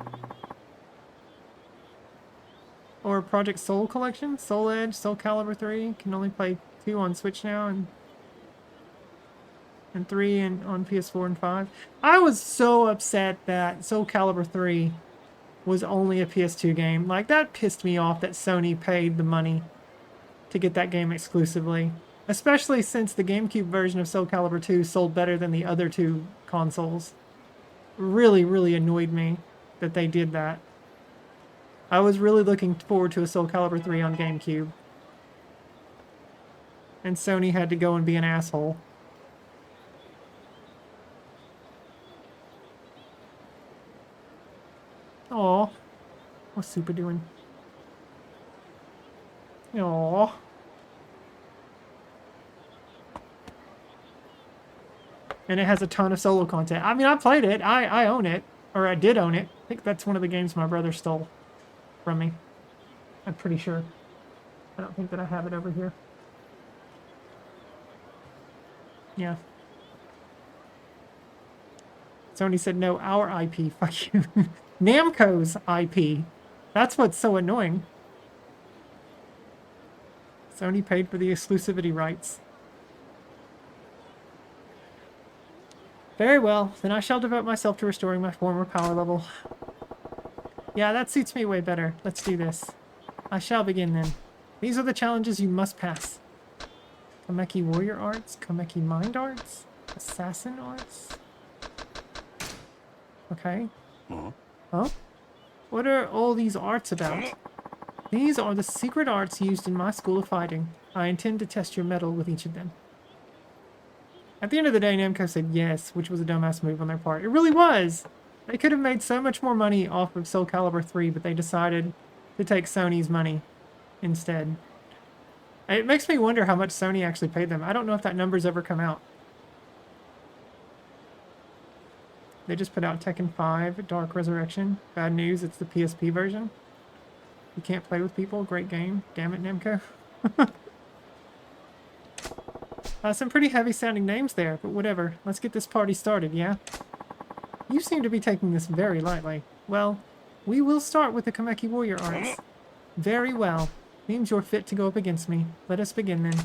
Or Project Soul Collection. Soul Edge, Soul Calibur 3. Can only play 2 on Switch now and 3 on PS4 and 5. I was so upset that Soul Calibur 3 was only a PS2 game. Like, that pissed me off that Sony paid the money to get that game exclusively. Especially since the GameCube version of Soul Calibur 2 sold better than the other 2 consoles. Really, really annoyed me that they did that. I was really looking forward to a Soul Calibur 3 on GameCube. And Sony had to go and be an asshole. Aw. What's Super doing? Aw. And it has a ton of solo content. I mean, I played it. I own it. Or I did own it. I think that's one of the games my brother stole from me. I'm pretty sure. I don't think that I have it over here. Yeah. Sony said no, our IP. Fuck you. Namco's IP. That's what's so annoying. Sony paid for the exclusivity rights. Very well, then I shall devote myself to restoring my former power level. Yeah, that suits me way better. Let's do this. I shall begin then. These are the challenges you must pass. Kameki Warrior Arts, Kameki Mind Arts, Assassin Arts. Okay. Huh? What are all these arts about? These are the secret arts used in my school of fighting. I intend to test your mettle with each of them. At the end of the day, Namco said yes, which was a dumbass move on their part. It really was! They could have made so much more money off of Soul Calibur 3, but they decided to take Sony's money instead. It makes me wonder how much Sony actually paid them. I don't know if that number's ever come out. They just put out Tekken 5, Dark Resurrection. Bad news, it's the PSP version. You can't play with people? Great game. Damn it, Namco. Some pretty heavy sounding names there, but whatever. Let's get this party started, yeah? You seem to be taking this very lightly. Well, we will start with the Kameki Warrior Arts. Very well. Means you're fit to go up against me. Let us begin then.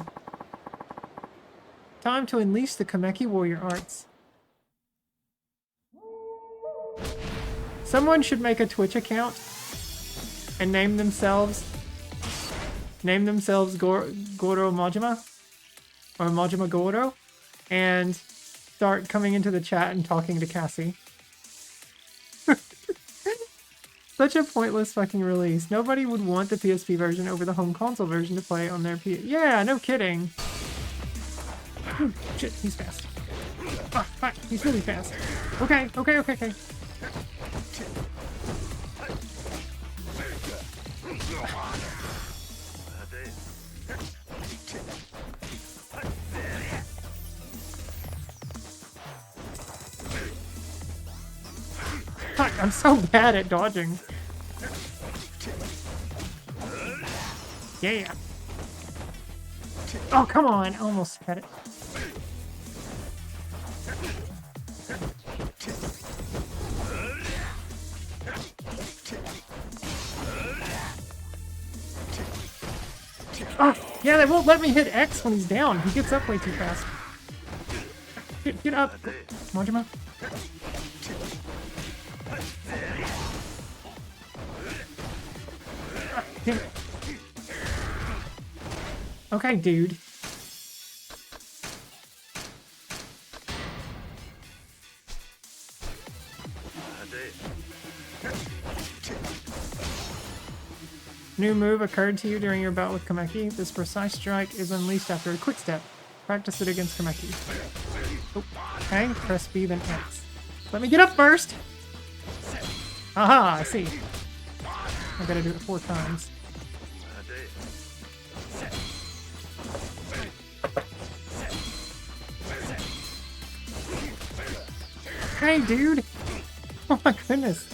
Time to unleash the Kameki Warrior Arts. Someone should make a Twitch account and name themselves Goro Majima or Majima Goro and start coming into the chat and talking to Cassie. Such a pointless fucking release. Nobody would want the PSP version over the home console version to play on their Yeah, no kidding. Ooh, shit, he's fast. Fuck, he's really fast. Okay. Fuck, I'm so bad at dodging. Yeah. Oh, come on. I almost had it. Oh, yeah, they won't let me hit X when he's down. He gets up way too fast. Get up. Majima. Damn it. Okay, dude. New move occurred to you during your bout with Kameki. This precise strike is unleashed after a quick step. Practice it against Kameki. Oh, okay, press B then X. Let me get up first! Aha, I see. I gotta do it 4 times. Hey, dude! Oh my goodness.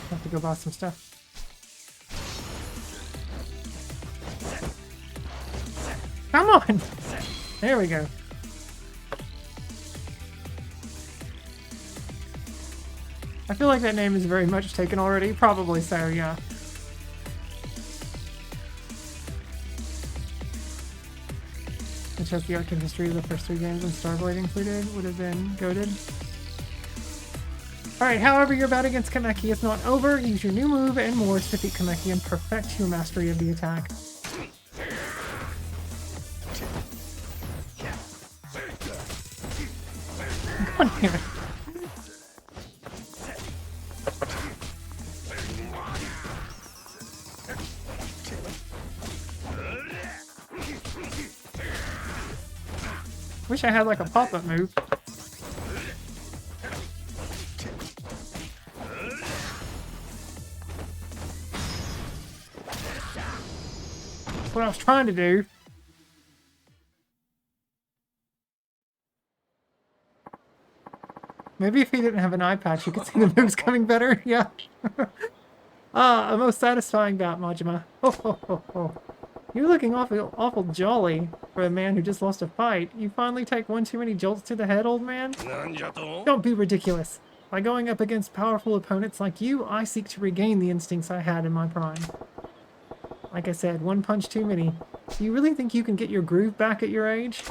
Have to go buy some stuff. Come on! There we go. I feel like that name is very much taken already. Probably so, yeah. Which has the arcade history of the first 3 games and Starblade included. Would have been goated. Alright, however, your bout against Kameki is not over. Use your new move and more to defeat Kameki and perfect your mastery of the attack. God damn it. Wish I had like a pop-up move. That's what I was trying to do. Maybe if he didn't have an eye patch, you could see the moves coming better. Yeah. A most satisfying bout, Majima. Oh. You're looking awful jolly for a man who just lost a fight. You finally take one too many jolts to the head, old man? Don't be ridiculous. By going up against powerful opponents like you, I seek to regain the instincts I had in my prime. Like I said, one punch too many. Do you really think you can get your groove back at your age?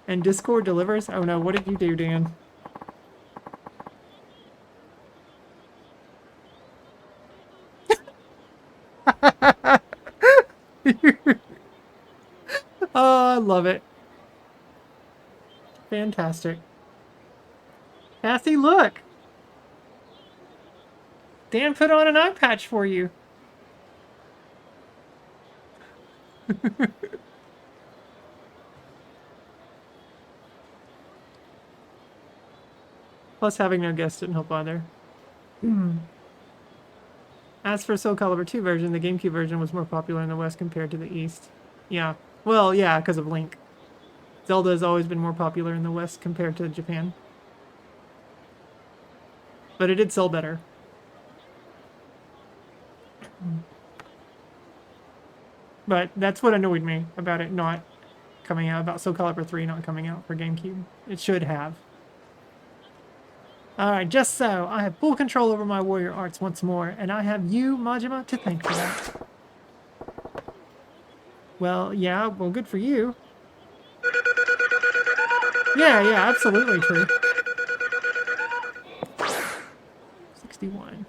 And Discord delivers? Oh no, what did you do, Dan? Oh, I love it. Fantastic. Cassie, look! Dan put on an eye patch for you. Plus, having no guests didn't help either. As for Soul Calibur 2 version, the GameCube version was more popular in the West compared to the East. Yeah. Well, yeah, because of Link. Zelda has always been more popular in the West compared to Japan. But it did sell better. But that's what annoyed me about it not coming out, about Soul Calibur 3 not coming out for GameCube. It should have. Alright, just so, I have full control over my warrior arts once more, and I have you, Majima, to thank for that. Well, yeah, well, good for you. Yeah, absolutely true. 61.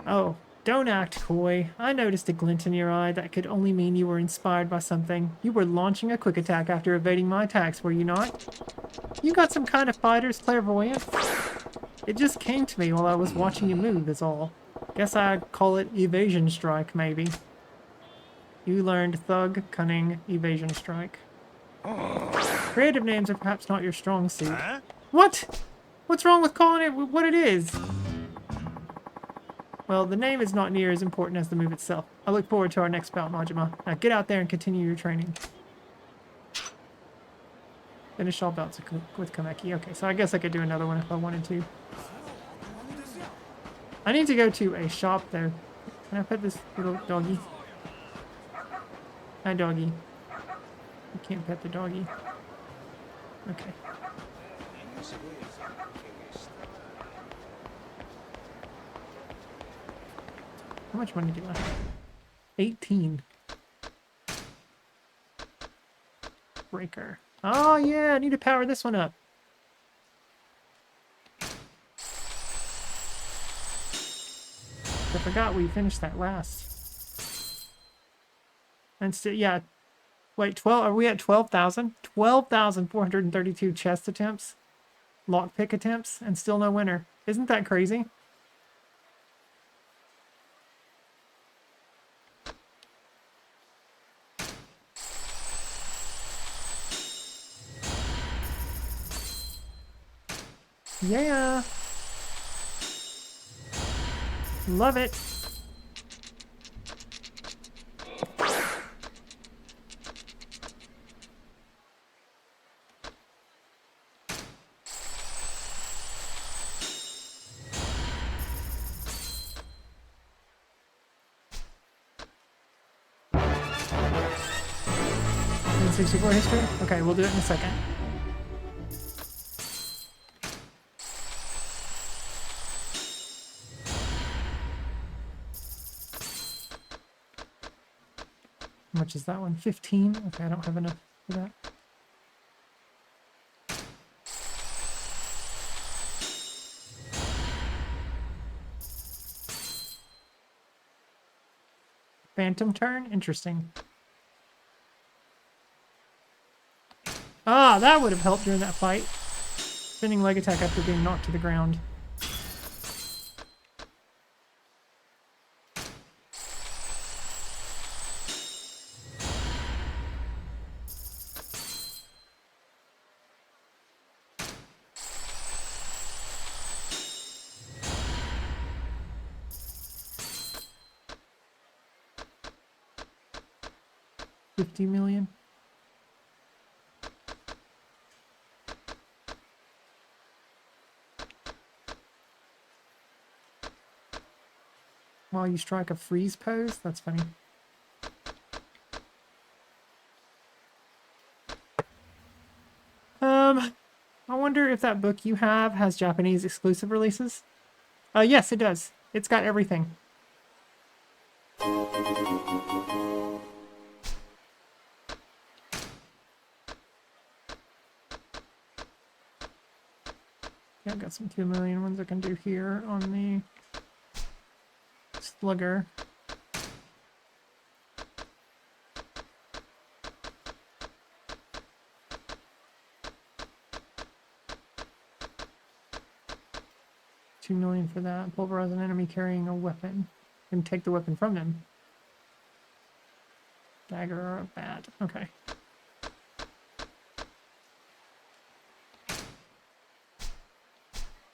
Oh, don't act coy. I noticed a glint in your eye that could only mean you were inspired by something. You were launching a quick attack after evading my attacks, were you not? You got some kind of fighter's clairvoyance? It just came to me while I was watching you move, is all. Guess I'd call it evasion strike, maybe. You learned thug, cunning, evasion strike. Creative names are perhaps not your strong suit. Huh? What? What's wrong with calling it what it is? Well, the name is not near as important as the move itself. I look forward to our next bout, Majima. Now get out there and continue your training. Finish all bouts with Kameki. Okay, so I guess I could do another one if I wanted to. I need to go to a shop there. Can I pet this little doggy? Hi, doggy. I can't pet the doggy. Okay. How much money do I have? 18. Breaker. Oh yeah, I need to power this one up. I forgot we finished that last. And still, yeah. Wait, 12, are we at 12,000? 12,432 chest attempts, lockpick attempts, and still no winner. Isn't that crazy? Yeah. Love it. N64 history? Okay, we'll do it in a second. How much is that one? 15? Okay, I don't have enough for that. Phantom turn? Interesting. Ah, that would have helped during that fight. Spinning leg attack after being knocked to the ground. $50 million. While you strike a freeze pose? That's funny. I wonder if that book you have has Japanese exclusive releases? Yes, it does. It's got everything. Yeah, I've got some 2 million ones I can do here on the Slugger. $2 million for that. Pulverize an enemy carrying a weapon and take the weapon from them. Dagger or a bat. Okay.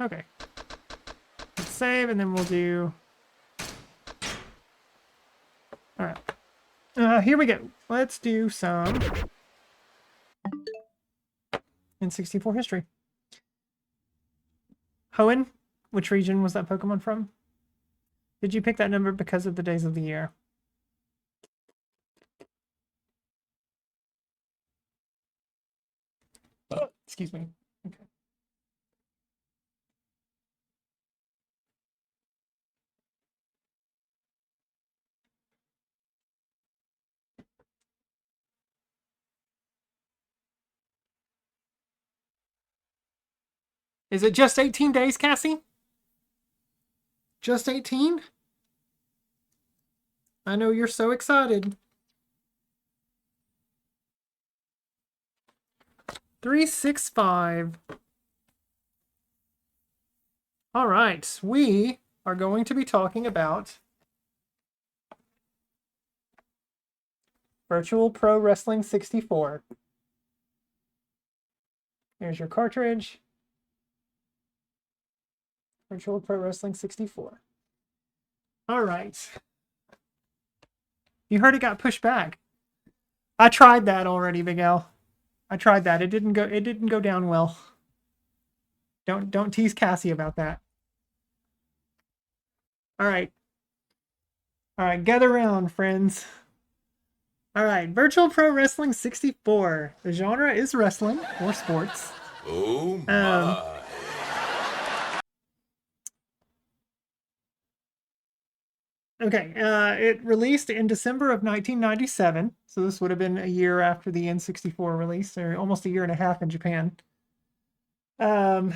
Okay. Let's save and then we'll do... Alright. Here we go. Let's do some N64 history. Hoenn, which region was that Pokemon from? Did you pick that number because of the days of the year? Excuse me. Okay. Is it just 18 days, Cassie? Just 18? I know you're so excited. 365. All right, we are going to be talking about Virtual Pro Wrestling 64. Here's your cartridge. Virtual Pro Wrestling 64. All right. You heard it got pushed back. I tried that already, Big L. I tried that. It didn't go down well. Don't tease Cassie about that. All right. All right, gather around, friends. All right, Virtual Pro Wrestling 64. The genre is wrestling or sports. Oh my. Okay, it released in December of 1997, so this would have been a year after the N64 release, or almost a year and a half in Japan. And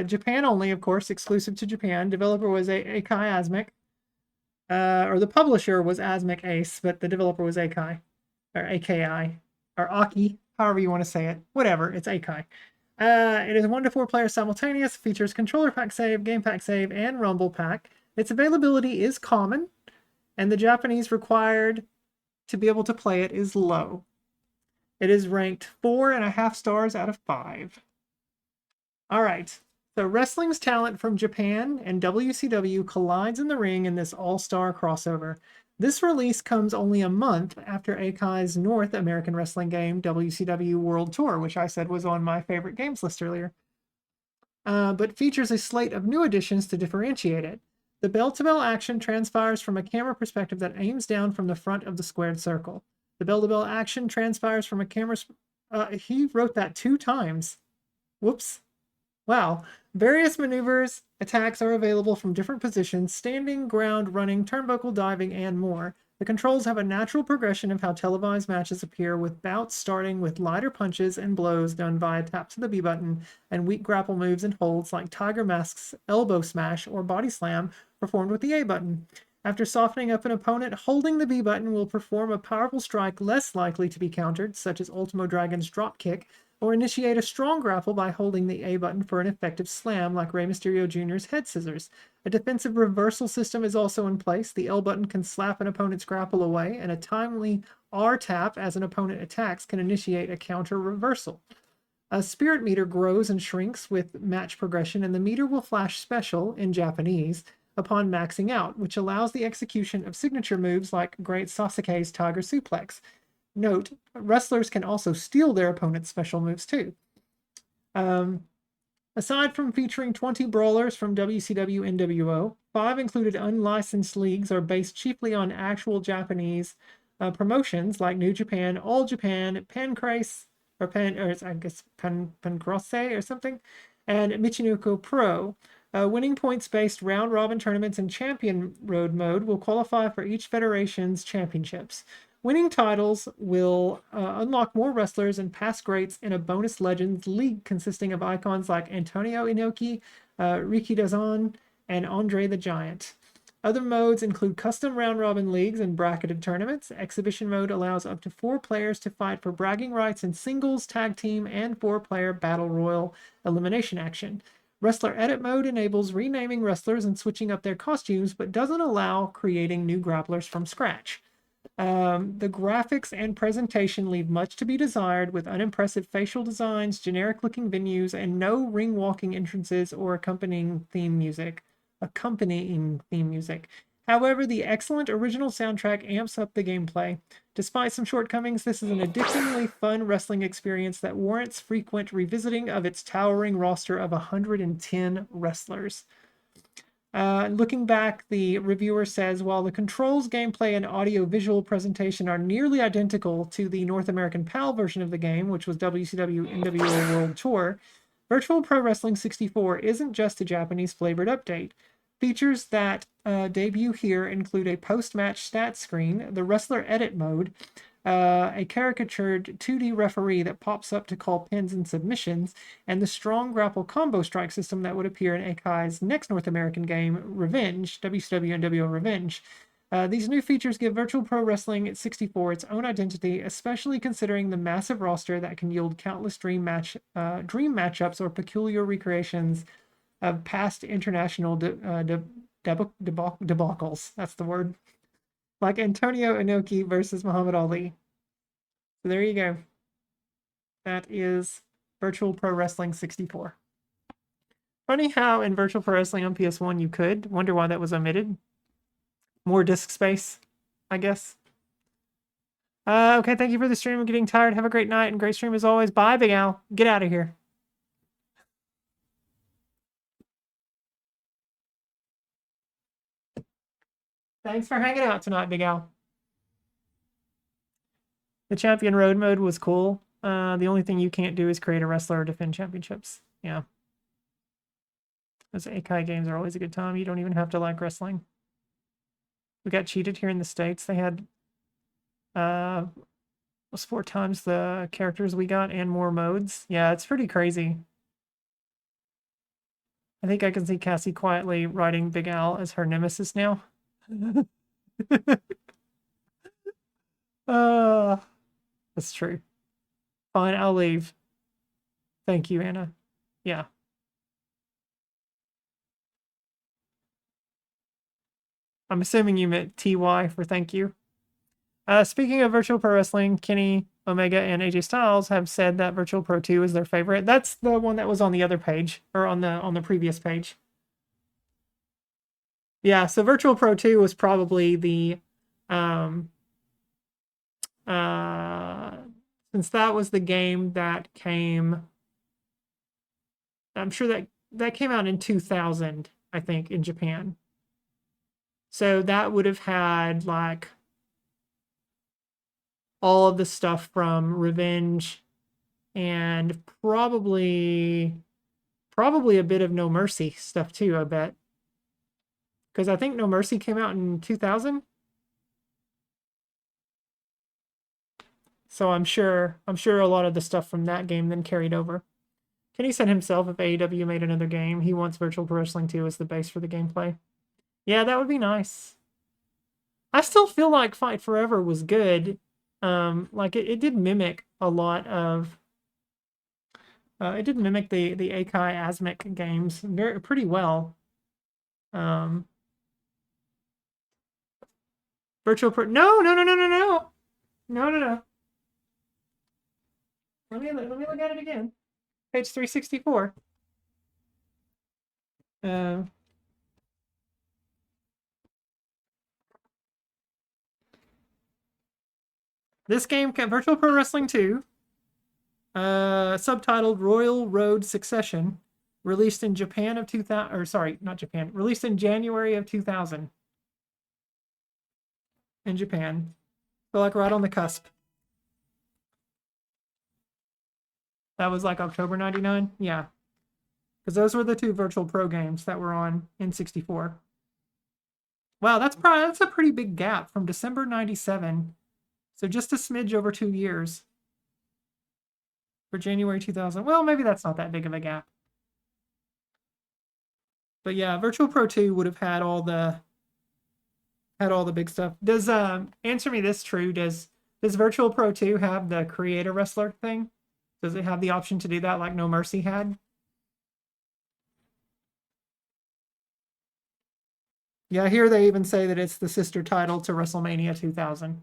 Japan only, of course, exclusive to Japan. Developer was Akai Asmic, or the publisher was Asmic Ace, but the developer was Akai, or AKI, or Aki, however you want to say it. Whatever, it's Akai. It is 1 to 4 players simultaneous, features controller pack save, game pack save, and rumble pack. Its availability is common, and the Japanese required to be able to play it is low. It is ranked 4.5 stars out of 5. All right, so wrestling's talent from Japan and WCW collides in the ring in this all-star crossover. This release comes only a month after Akai's North American wrestling game, WCW World Tour, which I said was on my favorite games list earlier, but features a slate of new additions to differentiate it. The bell-to-bell action transpires from a camera perspective that aims down from the front of the squared circle. The bell-to-bell action transpires from a camera... he wrote that 2 times. Whoops. Wow. Various maneuvers, attacks are available from different positions, standing, ground, running, turnbuckle, diving, and more. The controls have a natural progression of how televised matches appear, with bouts starting with lighter punches and blows done via tap to the B button, and weak grapple moves and holds like Tiger Mask's elbow smash or body slam performed with the A button. After softening up an opponent, holding the B button will perform a powerful strike less likely to be countered, such as Ultimo Dragon's drop kick, or initiate a strong grapple by holding the A button for an effective slam like Rey Mysterio Jr.'s head scissors. A defensive reversal system is also in place. The L button can slap an opponent's grapple away, and a timely R tap as an opponent attacks can initiate a counter reversal. A spirit meter grows and shrinks with match progression, and the meter will flash special, in Japanese, upon maxing out, which allows the execution of signature moves like Great Sasuke's Tiger Suplex. Note, wrestlers can also steal their opponent's special moves too. Aside from featuring 20 brawlers from WCW NWO, 5 included unlicensed leagues are based chiefly on actual Japanese promotions like New Japan, All Japan, Pancrase, or Pancrase or something, and Michinoku Pro. Winning points-based round-robin tournaments and champion road mode will qualify for each federation's championships. Winning titles will unlock more wrestlers and past greats in a bonus Legends league consisting of icons like Antonio Inoki, Riki Dazan, and Andre the Giant. Other modes include custom round-robin leagues and bracketed tournaments. Exhibition mode allows up to 4 players to fight for bragging rights in singles, tag team, and 4-player battle royal elimination action. Wrestler Edit mode enables renaming wrestlers and switching up their costumes, but doesn't allow creating new grapplers from scratch. The graphics and presentation leave much to be desired, with unimpressive facial designs, generic-looking venues, and no ring-walking entrances or accompanying theme music. However, the excellent original soundtrack amps up the gameplay. Despite some shortcomings, this is an addictingly fun wrestling experience that warrants frequent revisiting of its towering roster of 110 wrestlers. Looking back, the reviewer says, while the controls, gameplay, and audio-visual presentation are nearly identical to the North American PAL version of the game, which was WCW NWO World Tour, Virtual Pro Wrestling 64 isn't just a Japanese-flavored update. Features that debut here include a post-match stats screen, the wrestler edit mode, a caricatured 2D referee that pops up to call pins and submissions, and the strong grapple combo strike system that would appear in Akai's next North American game, Revenge, WCW NWO Revenge. These new features give Virtual Pro Wrestling 64 its own identity, especially considering the massive roster that can yield countless dream matchups or peculiar recreations of past international debacles. That's the word. Like Antonio Inoki versus Muhammad Ali. So there you go. That is Virtual Pro Wrestling 64. Funny how in Virtual Pro Wrestling on PS1 you could. Wonder why that was omitted. More disk space, I guess. Okay, thank you for the stream. I'm getting tired. Have a great night and great stream as always. Bye, Big Al. Get out of here. Thanks for hanging out tonight, Big Al. The Champion Road mode was cool. The only thing you can't do is create a wrestler or defend championships. Yeah. Those Akai games are always a good time. You don't even have to like wrestling. We got cheated here in the States. They had was 4 times the characters we got and more modes. Yeah, it's pretty crazy. I think I can see Cassie quietly writing Big Al as her nemesis now. That's true. Fine, I'll leave. Thank you, Anna. Yeah. I'm assuming you meant TY for thank you. Speaking of Virtual Pro Wrestling, Kenny Omega and AJ Styles have said that Virtual Pro 2 is their favorite. That's the one that was on the other page, or on the previous page. Yeah, so Virtual Pro 2 was probably the since that was the game that came, I'm sure that came out in 2000, I think, in Japan. So that would have had like all of the stuff from Revenge and probably a bit of No Mercy stuff too, I bet. Because I think No Mercy came out in 2000. So I'm sure a lot of the stuff from that game then carried over. Kenny said himself if AEW made another game, he wants Virtual Pro Wrestling 2 as the base for the gameplay. Yeah, that would be nice. I still feel like Fight Forever was good. Like it did mimic a lot of it did mimic the Akai Asmic games pretty well. Virtual Pro no. Let me look at it again. Page 364. This game, Virtual Pro Wrestling 2, subtitled Royal Road Succession, released in Japan of 2000, or sorry, not Japan, released in January of 2000 in Japan. So like right on the cusp. That was like October 99? Yeah. Because those were the 2 Virtual Pro games that were on N64. Wow, that's a pretty big gap from December 97. So just a smidge over 2 years. For January 2000. Well, maybe that's not that big of a gap. But yeah, Virtual Pro 2 would have had all the big stuff. Does answer me this true, does Virtual Pro 2 have the create a wrestler thing? Does it have the option to do that like No Mercy had? Yeah, here they even say that it's the sister title to WrestleMania 2000.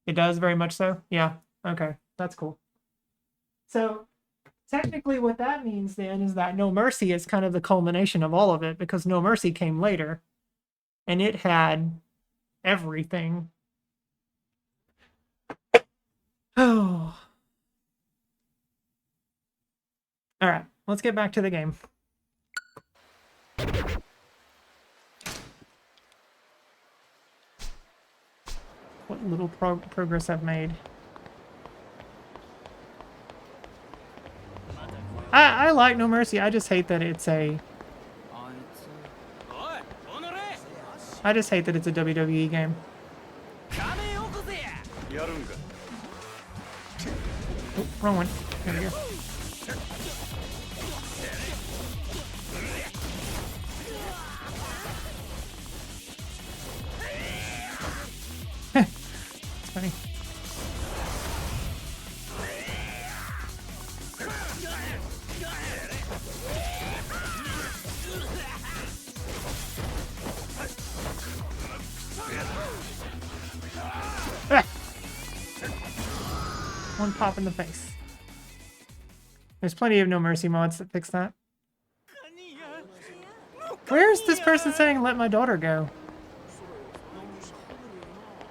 It does very much so? Yeah. Okay. That's cool. So technically what that means then is that No Mercy is kind of the culmination of all of it, because No Mercy came later and it had everything. Oh. All right, let's get back to the game. What little progress I've made. I like No Mercy. I just hate that it's a... I just hate that it's a WWE game. Oh, wrong one. There we go. It's funny. Ah! One pop in the face. There's plenty of No Mercy mods that fix that. Where's this person saying, let my daughter go?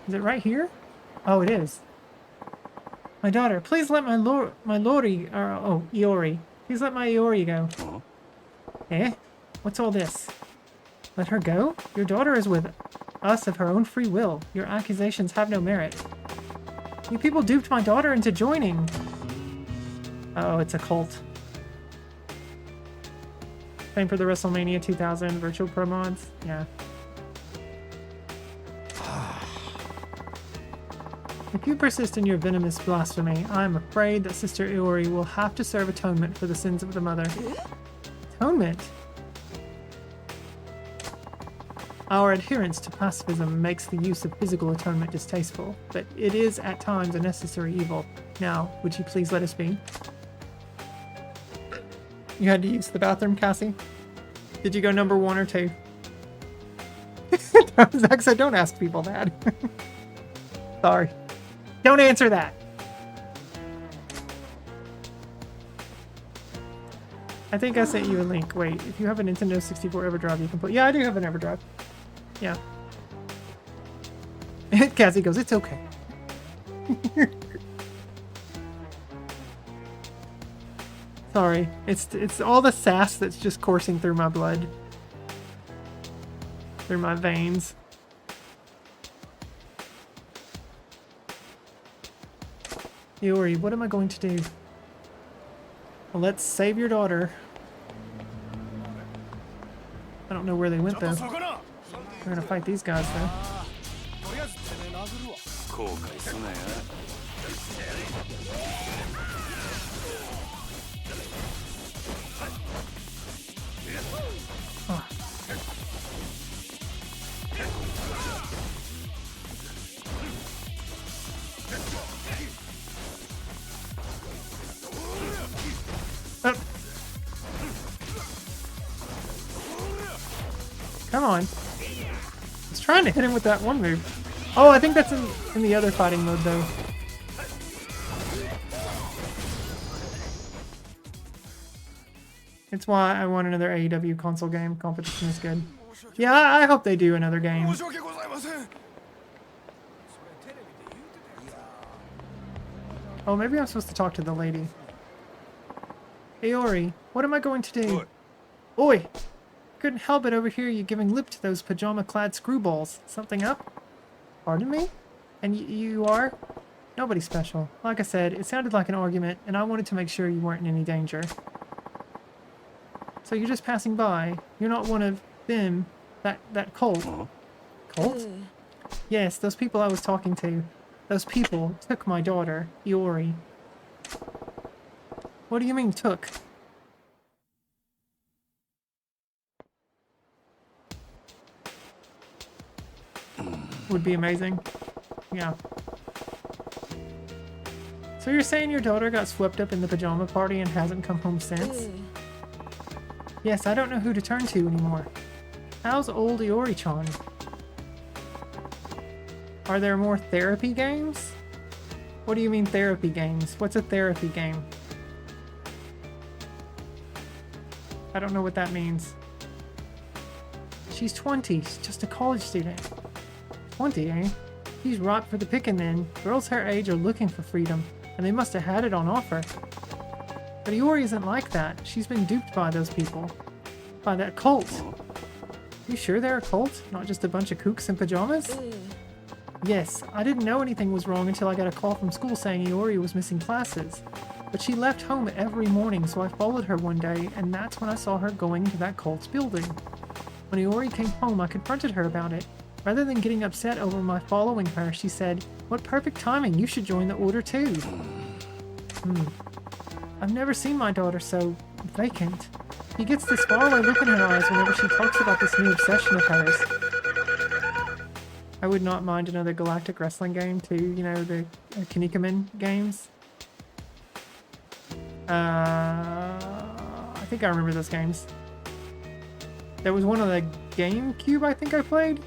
Is it right here? Oh, it is. My daughter, please let my Lori, or, oh, Iori. Please let my Iori go. Eh? What's all this? Let her go? Your daughter is with us of her own free will. Your accusations have no merit. You people duped my daughter into joining. Oh, it's a cult. Same for the WrestleMania 2000 Virtual Pro mods. Yeah. If you persist in your venomous blasphemy, I am afraid that Sister Iori will have to serve atonement for the sins of the mother. Atonement? Our adherence to pacifism makes the use of physical atonement distasteful, but it is at times a necessary evil. Now, would you please let us be? You had to use the bathroom, Cassie? Did you go number 1 or 2? Zach said, don't ask people that. Sorry. Don't answer that. I think I sent you a link. Wait, if you have a Nintendo 64 Everdrive, you can put... Yeah, I do have an Everdrive. Yeah. Cassie goes, it's okay. Sorry. It's all the sass that's just coursing through my blood. Through my veins. Iori, what am I going to do? Well, let's save your daughter. I don't know where they went though. We're gonna fight these guys though. Oh. Oh. Come on. I was trying to hit him with that one move. Oh, I think that's in the other fighting mode though. It's why I want another AEW console game. Competition is good. Yeah, I hope they do another game. Oh, maybe I'm supposed to talk to the lady. Iori, what am I going to do? Oi! Couldn't help it overhear you giving lip to those pajama-clad screwballs. Something up? Pardon me? And you are? Nobody special. Like I said, it sounded like an argument, and I wanted to make sure you weren't in any danger. So you're just passing by. You're not one of them, that cult. Cult? Yes, those people I was talking to. Those people took my daughter, Iori. What do you mean, took? Would be amazing. Yeah. So you're saying your daughter got swept up in the pajama party and hasn't come home since? Yes, I don't know who to turn to anymore. How's old Iori-chan? Are there more therapy games? What do you mean therapy games? What's a therapy game? I don't know what that means. She's 20. She's just a college student. 20, eh? She's ripe for the picking then. Girls her age are looking for freedom, and they must have had it on offer. But Iori isn't like that. She's been duped by those people. By that cult. You sure they're a cult? Not just a bunch of kooks in pajamas? Yes, I didn't know anything was wrong until I got a call from school saying Iori was missing classes. But she left home every morning, so I followed her one day, and that's when I saw her going into that cult's building. When Iori came home, I confronted her about it. Rather than getting upset over my following her, she said, "What perfect timing, you should join the order too." I've never seen my daughter so vacant. He gets this faraway look in her eyes whenever she talks about this new obsession of hers. I would not mind another galactic wrestling game too, you know, the Kinnikuman games. I think I remember those games. There was one on the GameCube I think I played.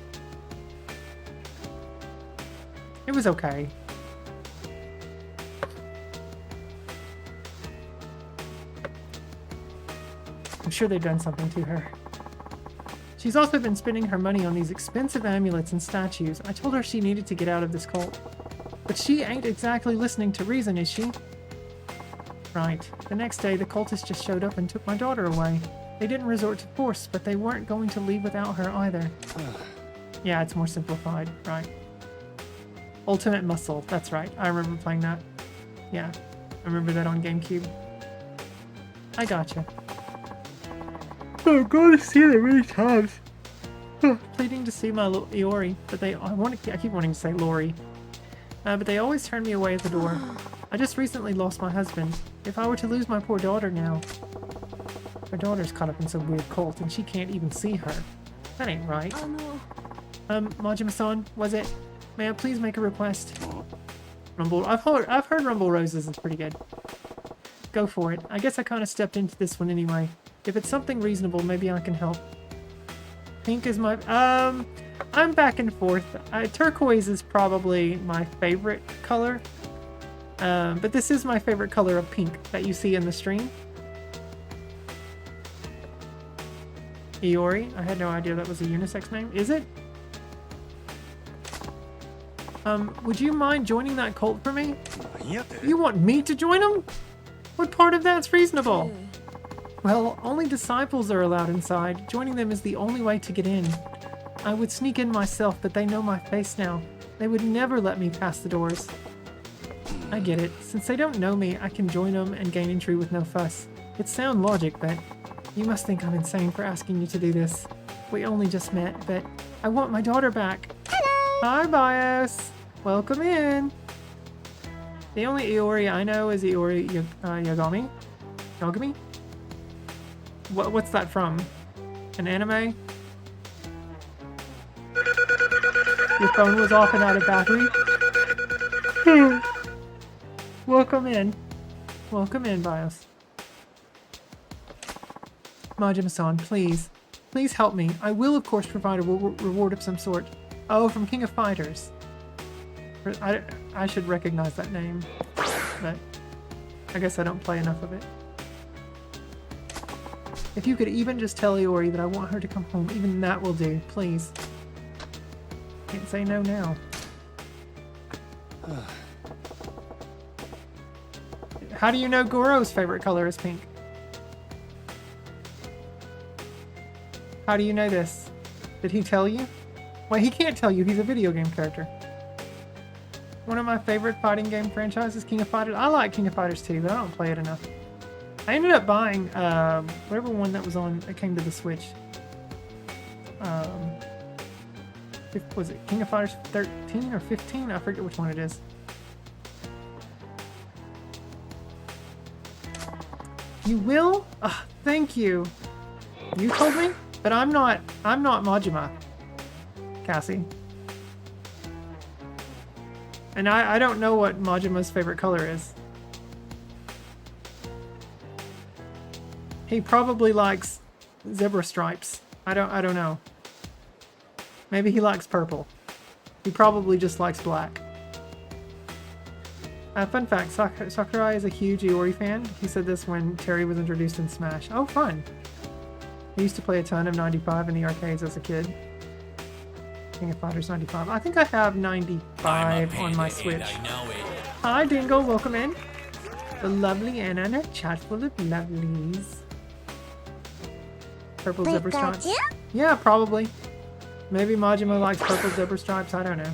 It was okay. I'm sure they've done something to her. She's also been spending her money on these expensive amulets and statues. I told her she needed to get out of this cult. But she ain't exactly listening to reason, is she? Right. The next day, the cultists just showed up and took my daughter away. They didn't resort to force, but they weren't going to leave without her either. Yeah, it's more simplified, right. Ultimate Muscle, that's right. I remember playing that. Yeah, I remember that on GameCube. I gotcha. I've got to see them many times. Pleading to see my little Iori, but I keep wanting to say Lori. But they always turn me away at the door. I just recently lost my husband. If I were to lose my poor daughter now... Her daughter's caught up in some weird cult, and she can't even see her. That ain't right. Majima-san, was it? May I please make a request? Rumble... I've heard Rumble Roses is pretty good. Go for it. I guess I kind of stepped into this one anyway. If it's something reasonable, maybe I can help. Pink is my... I'm back and forth. Turquoise is probably my favorite color. But this is my favorite color of pink that you see in the stream. Iori. I had no idea that was a unisex name. Is it? Would you mind joining that cult for me? You want me to join them? What part of that's reasonable? Well, only disciples are allowed inside. Joining them is the only way to get in. I would sneak in myself, but they know my face now. They would never let me pass the doors. I get it. Since they don't know me, I can join them and gain entry with no fuss. It's sound logic, but you must think I'm insane for asking you to do this. We only just met, but I want my daughter back. Hello! Hi, Bios! Welcome in! The only Iori I know is Iori Yagami? Yagami? What's that from? An anime? Your phone was off and out of battery? Welcome in. Welcome in, Bios. Majima-san, please. Please help me. I will, of course, provide a reward of some sort. Oh, from King of Fighters. I should recognize that name. But I guess I don't play enough of it. If you could even just tell Iori that I want her to come home, even that will do, please. Can't say no now. How do you know Goro's favorite color is pink? How do you know this? Did he tell you? Wait, he can't tell you. He's a video game character. One of my favorite fighting game franchises, King of Fighters. I like King of Fighters too, but I don't play it enough. I ended up buying whatever one that was on that came to the Switch. Was it King of Fighters 13 or 15? I forget which one it is. You will? Thank you. You told me? But I'm not Majima, Cassie. And I don't know what Majima's favorite color is. He probably likes zebra stripes. I don't know. Maybe he likes purple. He probably just likes black. Fun fact, Sakurai is a huge Iori fan. He said this when Terry was introduced in Smash. Oh, fun. I used to play a ton of 95 in the arcades as a kid. King of Fighters 95. I think I have 95 on my Switch. Hi, Dingle. Welcome in. The lovely Anna and a chat full of lovelies. Purple zebra stripes. Yeah, probably. Maybe Majima likes purple zebra stripes. I don't know.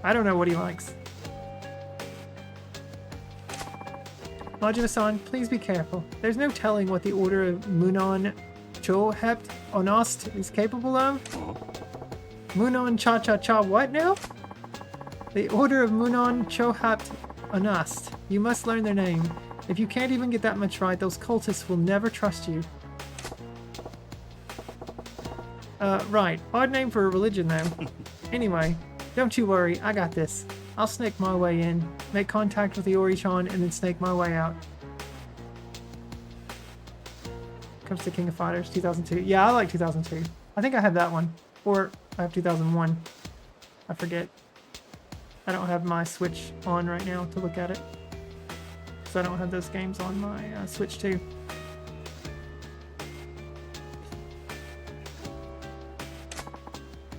I don't know what he likes. Majima-san, please be careful. There's no telling what the Order of Munon Chohept Onost is capable of. Munon Cha-Cha-Cha what now? The Order of Munon Chohept Onost. You must learn their name. If you can't even get that much right, those cultists will never trust you. Right. Odd name for a religion, though. Anyway, don't you worry. I got this. I'll snake my way in, make contact with the Ori-chan, and then snake my way out. Comes to King of Fighters, 2002. Yeah, I like 2002. I think I have that one. Or I have 2001. I forget. I don't have my Switch on right now to look at it. So I don't have those games on my Switch too.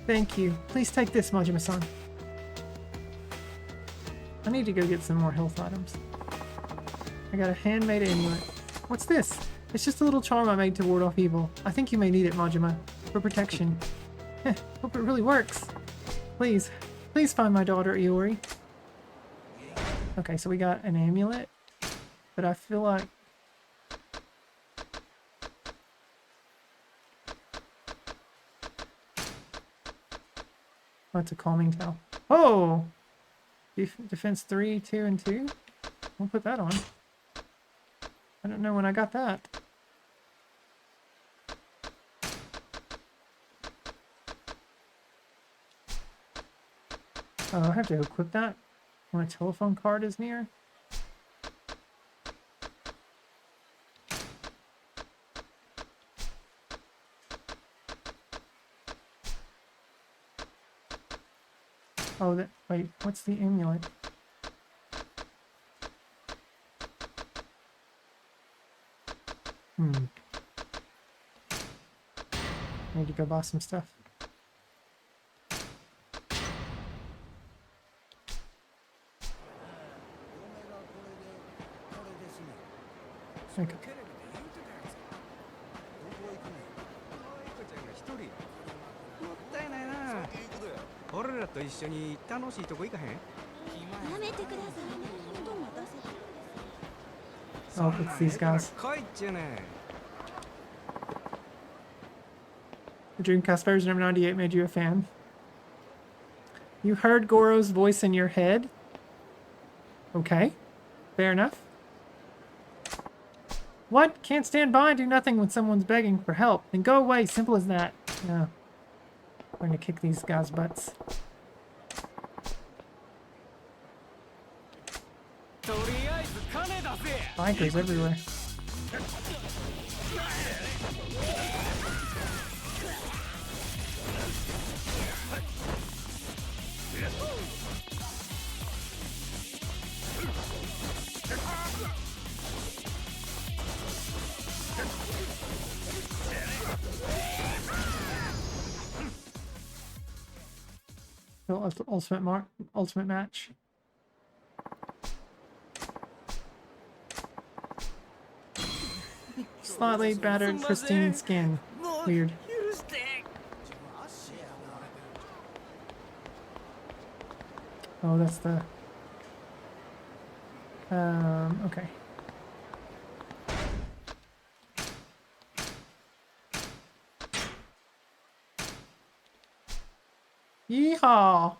Thank you. Please take this, Majima-san. I need to go get some more health items. I got a handmade amulet. What's this? It's just a little charm I made to ward off evil. I think you may need it, Majima, for protection. Heh, hope it really works. Please, please find my daughter, Iori. Okay, so we got an amulet, but I feel like... Oh, it's a calming towel. Oh! Defense 3, 2, and 2? We'll put that on. I don't know when I got that. Oh, I have to equip that when a telephone card is near. Oh, that, wait, what's the amulet? I need to go buy some stuff. Okay. 俺らと一緒に楽しいとこ行かへん？やめてください。どんどん待たせて。 Oh, it's these guys. 来いっちゅうねん。 The Dreamcast version of 98 made you a fan. You heard Goro's voice in your head? Okay. Fair enough. What? Can't stand by and do nothing when someone's begging for help. Then go away. Simple as that. No. I'm going to kick these guys' butts. Bikers everywhere. Ultimate match. Slightly battered, pristine skin. Weird. Oh, that's the... okay. Yeehaw!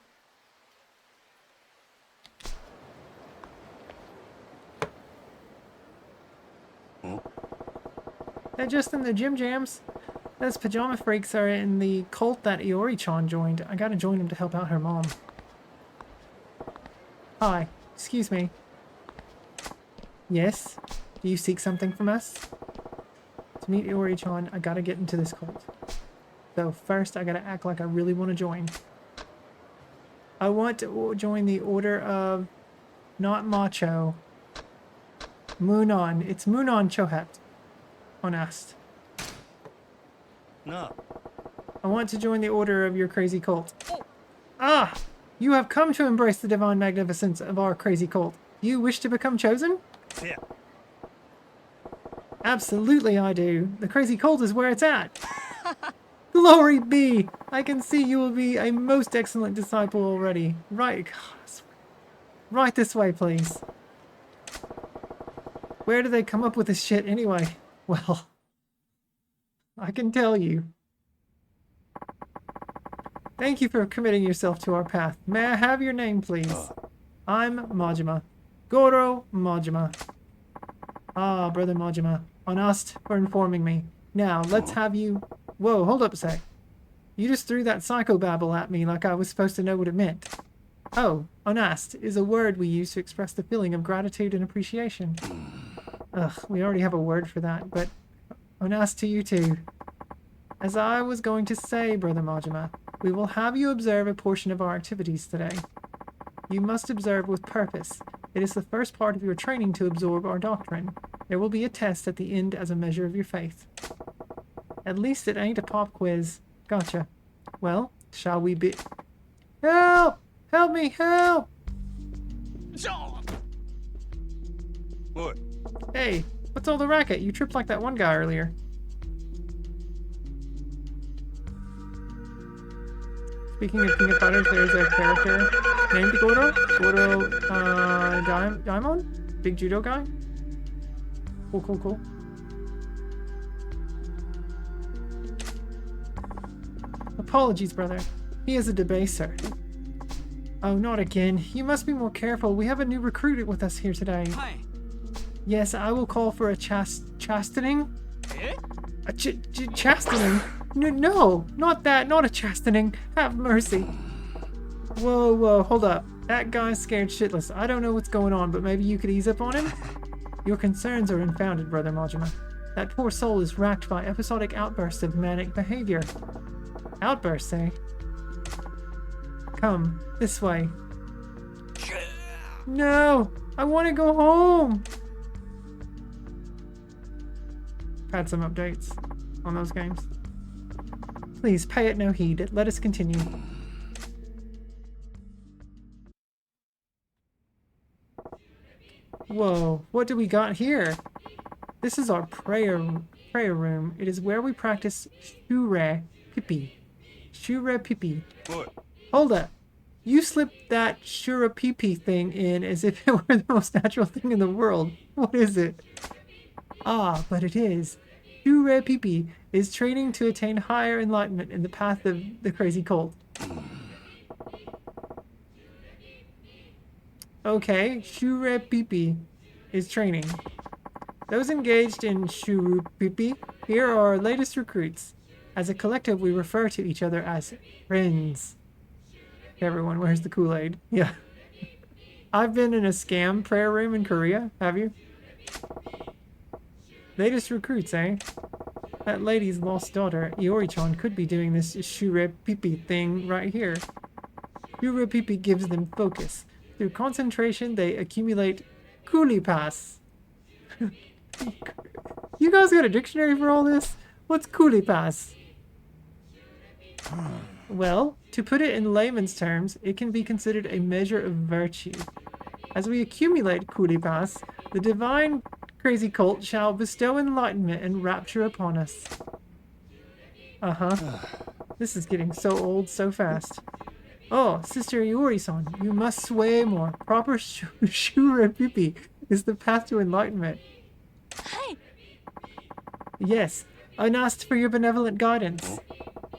They're just in the gym jams. Those pajama freaks are in the cult that Iori-chan joined. I gotta join him to help out her mom. Hi. Excuse me. Yes? Do you seek something from us? To meet Iori-chan, I gotta get into this cult. So first, I gotta act like I really want to join. I want to join the Order of... Not Macho. Munon. It's Munon Chohept. Honest. なあ I want to join the order of your crazy cult. Ah! You have come to embrace the divine magnificence of our crazy cult. You wish to become chosen? せや Absolutely I do. The crazy cult is where it's at. Glory be! I can see you will be a most excellent disciple already. Right. Right this way, please. Where do they come up with this shit anyway? Well, I can tell you. Thank you for committing yourself to our path. May I have your name, please? I'm Majima. Goro Majima. Ah, Brother Majima. Honest for informing me. Now, let's have you... Whoa, hold up a sec. You just threw that psychobabble at me like I was supposed to know what it meant. Oh, honest is a word we use to express the feeling of gratitude and appreciation. Ugh, we already have a word for that, but honest to you too. As I was going to say, Brother Majima, we will have you observe a portion of our activities today. You must observe with purpose. It is the first part of your training to absorb our doctrine. There will be a test at the end as a measure of your faith. At least it ain't a pop quiz. Gotcha. Well, shall we be... Help! Help me, help! おい Hey, what's all the racket? You tripped like that one guy earlier. Speaking of peanut butters, there's a character named Goro. Goro, Daimon? Big judo guy? Cool, cool, cool. Apologies, brother. He is a debaser. Oh, not again. You must be more careful. We have a new recruit with us here today. Hi. Yes, I will call for a chastening. Eh? A chastening? No, not that. Not a chastening. Have mercy. Whoa, whoa, hold up. That guy's scared shitless. I don't know what's going on, but maybe you could ease up on him? Your concerns are unfounded, Brother Majima. That poor soul is racked by episodic outbursts of manic behavior. Outbursts, eh? Come, this way. No! I want to go home! Had some updates on those games. Please, pay it no heed. Let us continue. Whoa, what do we got here? This is our prayer room. It is where we practice Shure Pipi. Shure Pipi. おい Hold up. You slipped that Shure Pipi thing in as if it were the most natural thing in the world. What is it? Ah, but it is. Shure Pipi is training to attain higher enlightenment in the path of the crazy cult. Okay, Shure Pipi is training. Those engaged in Shure Pipi, here are our latest recruits. As a collective, we refer to each other as friends. Everyone, where's the Kool-Aid? Yeah. I've been in a scam prayer room in Korea. Have you? Latest recruits, eh? That lady's lost daughter, Iori-chan, could be doing this Shure Pipi thing right here. Shure Pipi gives them focus. Through concentration, they accumulate Kuli Pass. You guys got a dictionary for all this? What's Kuli Pass? Well, to put it in layman's terms, it can be considered a measure of virtue. As we accumulate Kuli Pass, the divine crazy cult shall bestow enlightenment and rapture upon us. Uh-huh. This is getting so old so fast. Oh, Sister Iori-san, you must sway more. Proper Shure Pipi is the path to enlightenment. Hi. Yes, I asked for your benevolent guidance.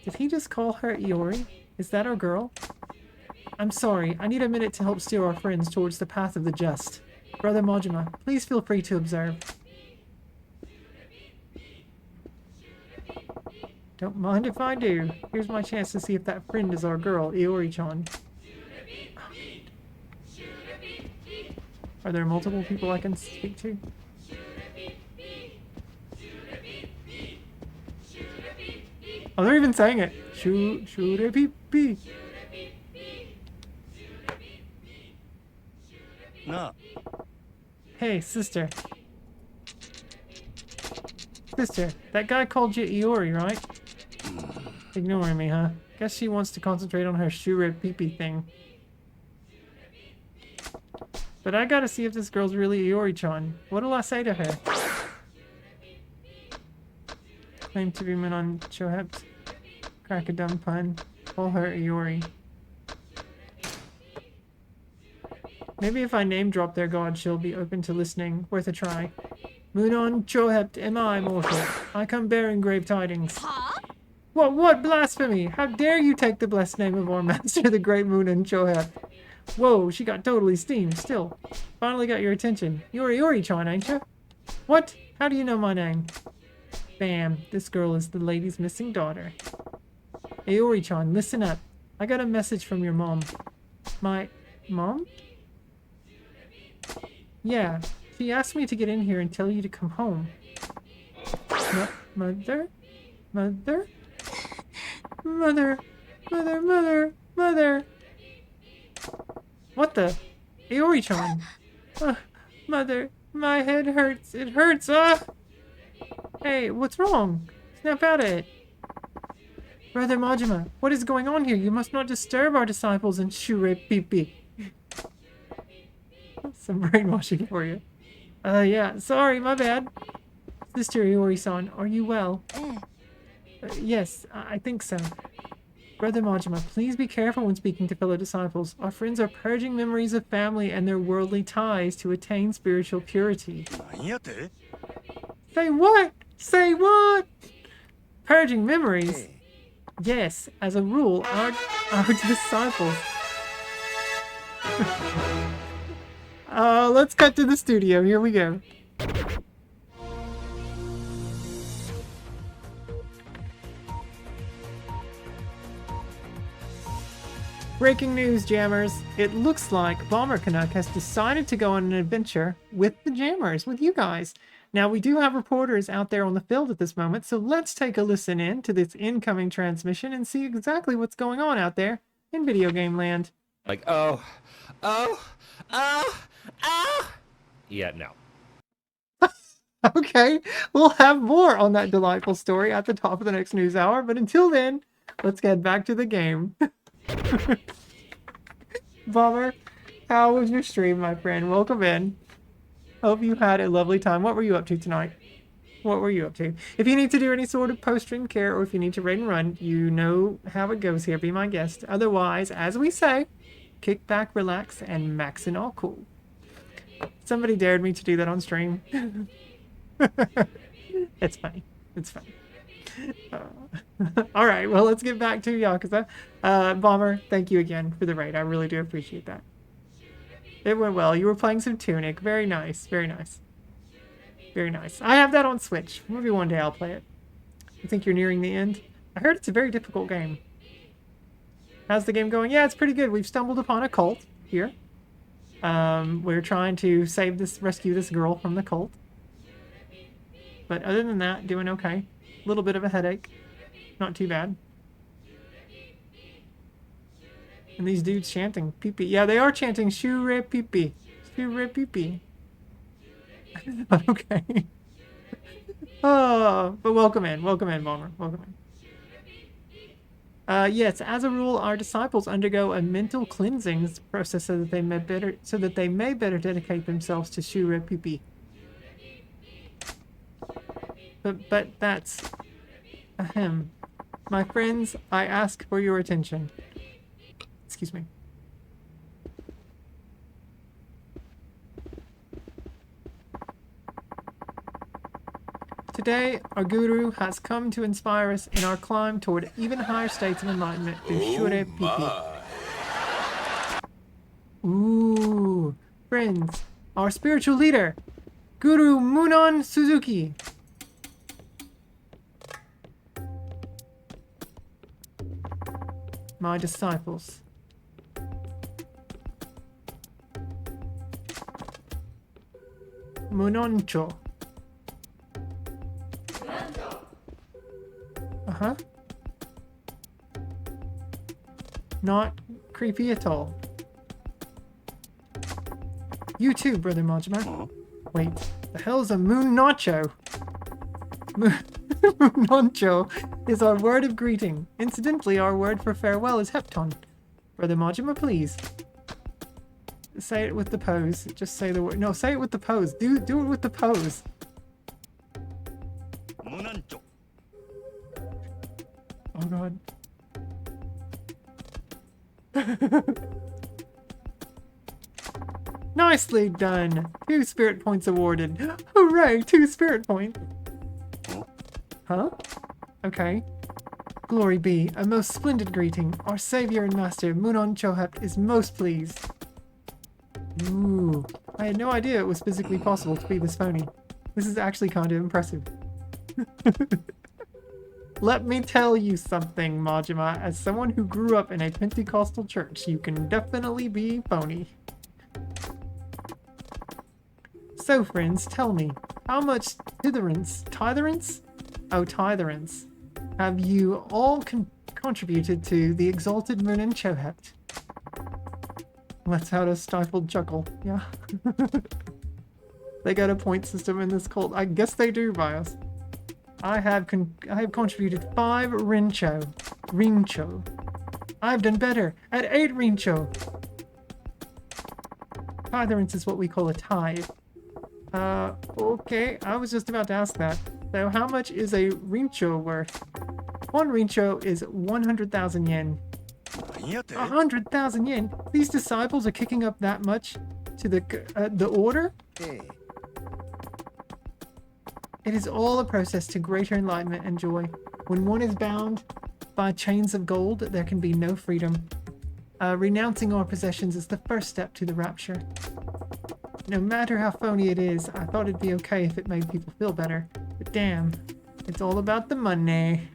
Did he just call her Iori? Is that our girl? I'm sorry, I need a minute to help steer our friends towards the path of the just. Brother Majima, please feel free to observe. Don't mind if I do. Here's my chance to see if that friend is our girl, Iori-chan. Are there multiple people I can speak to? Oh, they're even saying it. Shure-pipi. なあ Hey, sister. Sister, that guy called you Iori, right? Ignoring me, huh? Guess she wants to concentrate on her Shure pee-pee thing. But I gotta see if this girl's really Iori-chan. What'll I say to her? Claim to be Munon Chohept. Crack a dumb pun. Call her Iori. Maybe if I name drop their god, she'll be open to listening. Worth a try. Munon Chohept, am I mortal? I come bearing grave tidings. Huh? What blasphemy? How dare you take the blessed name of our master, the great Munon Chohept? Whoa, she got totally steamed. Still, finally got your attention. You're Iori-chan, ain't you? What? How do you know my name? Bam, this girl is the lady's missing daughter. Iori-chan, listen up. I got a message from your mom. My mom? Yeah, she asked me to get in here and tell you to come home. Mother? Mother? Mother? Mother, mother, mother! What the? Iori-chan! Mother, my head hurts. It hurts, Hey, what's wrong? Snap out of it. Brother Majima, what is going on here? You must not disturb our disciples in Shure Pipi. Some brainwashing for you. Yeah, sorry, my bad. Sister Iori-san, are you well? Yes, I think so. Brother Majima, please be careful when speaking to fellow disciples. Our friends are purging memories of family and their worldly ties to attain spiritual purity. Say what? Say what? Purging memories? Yes, as a rule, our disciples. Let's cut to the studio. Here we go. Breaking news, Jammers. It looks like Bomber Canuck has decided to go on an adventure with the Jammers, with you guys. Now, we do have reporters out there on the field at this moment, so let's take a listen in to this incoming transmission and see exactly what's going on out there in video game land. Like, yeah, no. Okay, we'll have more on that delightful story at the top of the next news hour, but until then, let's get back to the game. Bomber, how was your stream, my friend? Welcome in. Hope you had a lovely time. What were you up to tonight? What were you up to? If you need to do any sort of post-stream care or if you need to raid and run, you know how it goes here. Be my guest. Otherwise, as we say, kick back, relax, and max and all cool. Somebody dared me to do that on stream. It's funny. It's funny. All right, well, let's get back to Yakuza. Bomber, thank you again for the raid. I really do appreciate that. It went well. You were playing some Tunic. Very nice. Very nice. Very nice. I have that on Switch. Maybe one day I'll play it. I think you're nearing the end. I heard it's a very difficult game. How's the game going? Yeah, it's pretty good. We've stumbled upon a cult here. We're trying to rescue this girl from the cult. But other than that, doing okay. A little bit of a headache. Not too bad. And these dudes chanting pee-pee. Yeah, they are chanting Shure pee-pee. Shure pee-pee. Okay. Oh, but welcome in. Welcome in, Bomber. Welcome in. Yes, as a rule, our disciples undergo a mental cleansing process so that they may better dedicate themselves to Shure pee-pee. But that's ahem. My friends, I ask for your attention. Excuse me. Today, our guru has come to inspire us in our climb toward even higher states of enlightenment through Shure Piki. Ooh, friends, our spiritual leader, Guru Munon Suzuki. My disciples. Munoncho. Uh-huh. Not creepy at all. You too, Brother Majima. Wait, the hell's a moon nacho? Noncho is our word of greeting. Incidentally, our word for farewell is hepton. Brother Majima, please. Say it with the pose. Just say the word. No, say it with the pose. Do it with the pose. Munancho. Oh god. Nicely done. 2 spirit points awarded. Hooray, 2 spirit points. Huh? Okay. Glory be, a most splendid greeting. Our savior and master, Munon Chohep, is most pleased. Ooh. I had no idea it was physically possible to be this phony. This is actually kind of impressive. Let me tell you something, Majima. As someone who grew up in a Pentecostal church, you can definitely be phony. So, friends, tell me, how much titherance? Oh, titherance. Have you all contributed to the exalted Munin Chohept? Let's have a stifled chuckle. Yeah. They got a point system in this cult. I guess they do, Bios. I have contributed 5 Rincho. I've done better at 8 Rincho. Titherance is what we call a tithe. Okay, I was just about to ask that. So how much is a Rincho worth? 1 Rincho is 100,000 yen. 100,000 yen? These disciples are kicking up that much to the order? It is all a process to greater enlightenment and joy. When one is bound by chains of gold, there can be no freedom. Renouncing our possessions is the first step to the rapture. No matter how phony it is, I thought it'd be okay if it made people feel better. But damn, it's all about the money.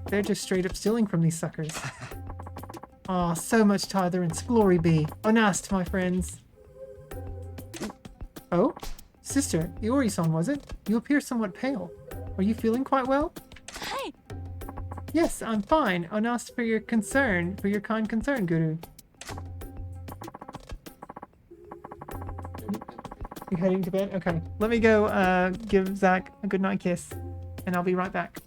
They're just straight up stealing from these suckers. Aw, so much titherance. Glory be. Onast, my friends. Oh? Sister, Iori-san, was it? You appear somewhat pale. Are you feeling quite well? Hi. Yes, I'm fine. Onast for your kind concern, Guru. You heading to bed? Okay. Let me go give Zach a good night kiss, and I'll be right back.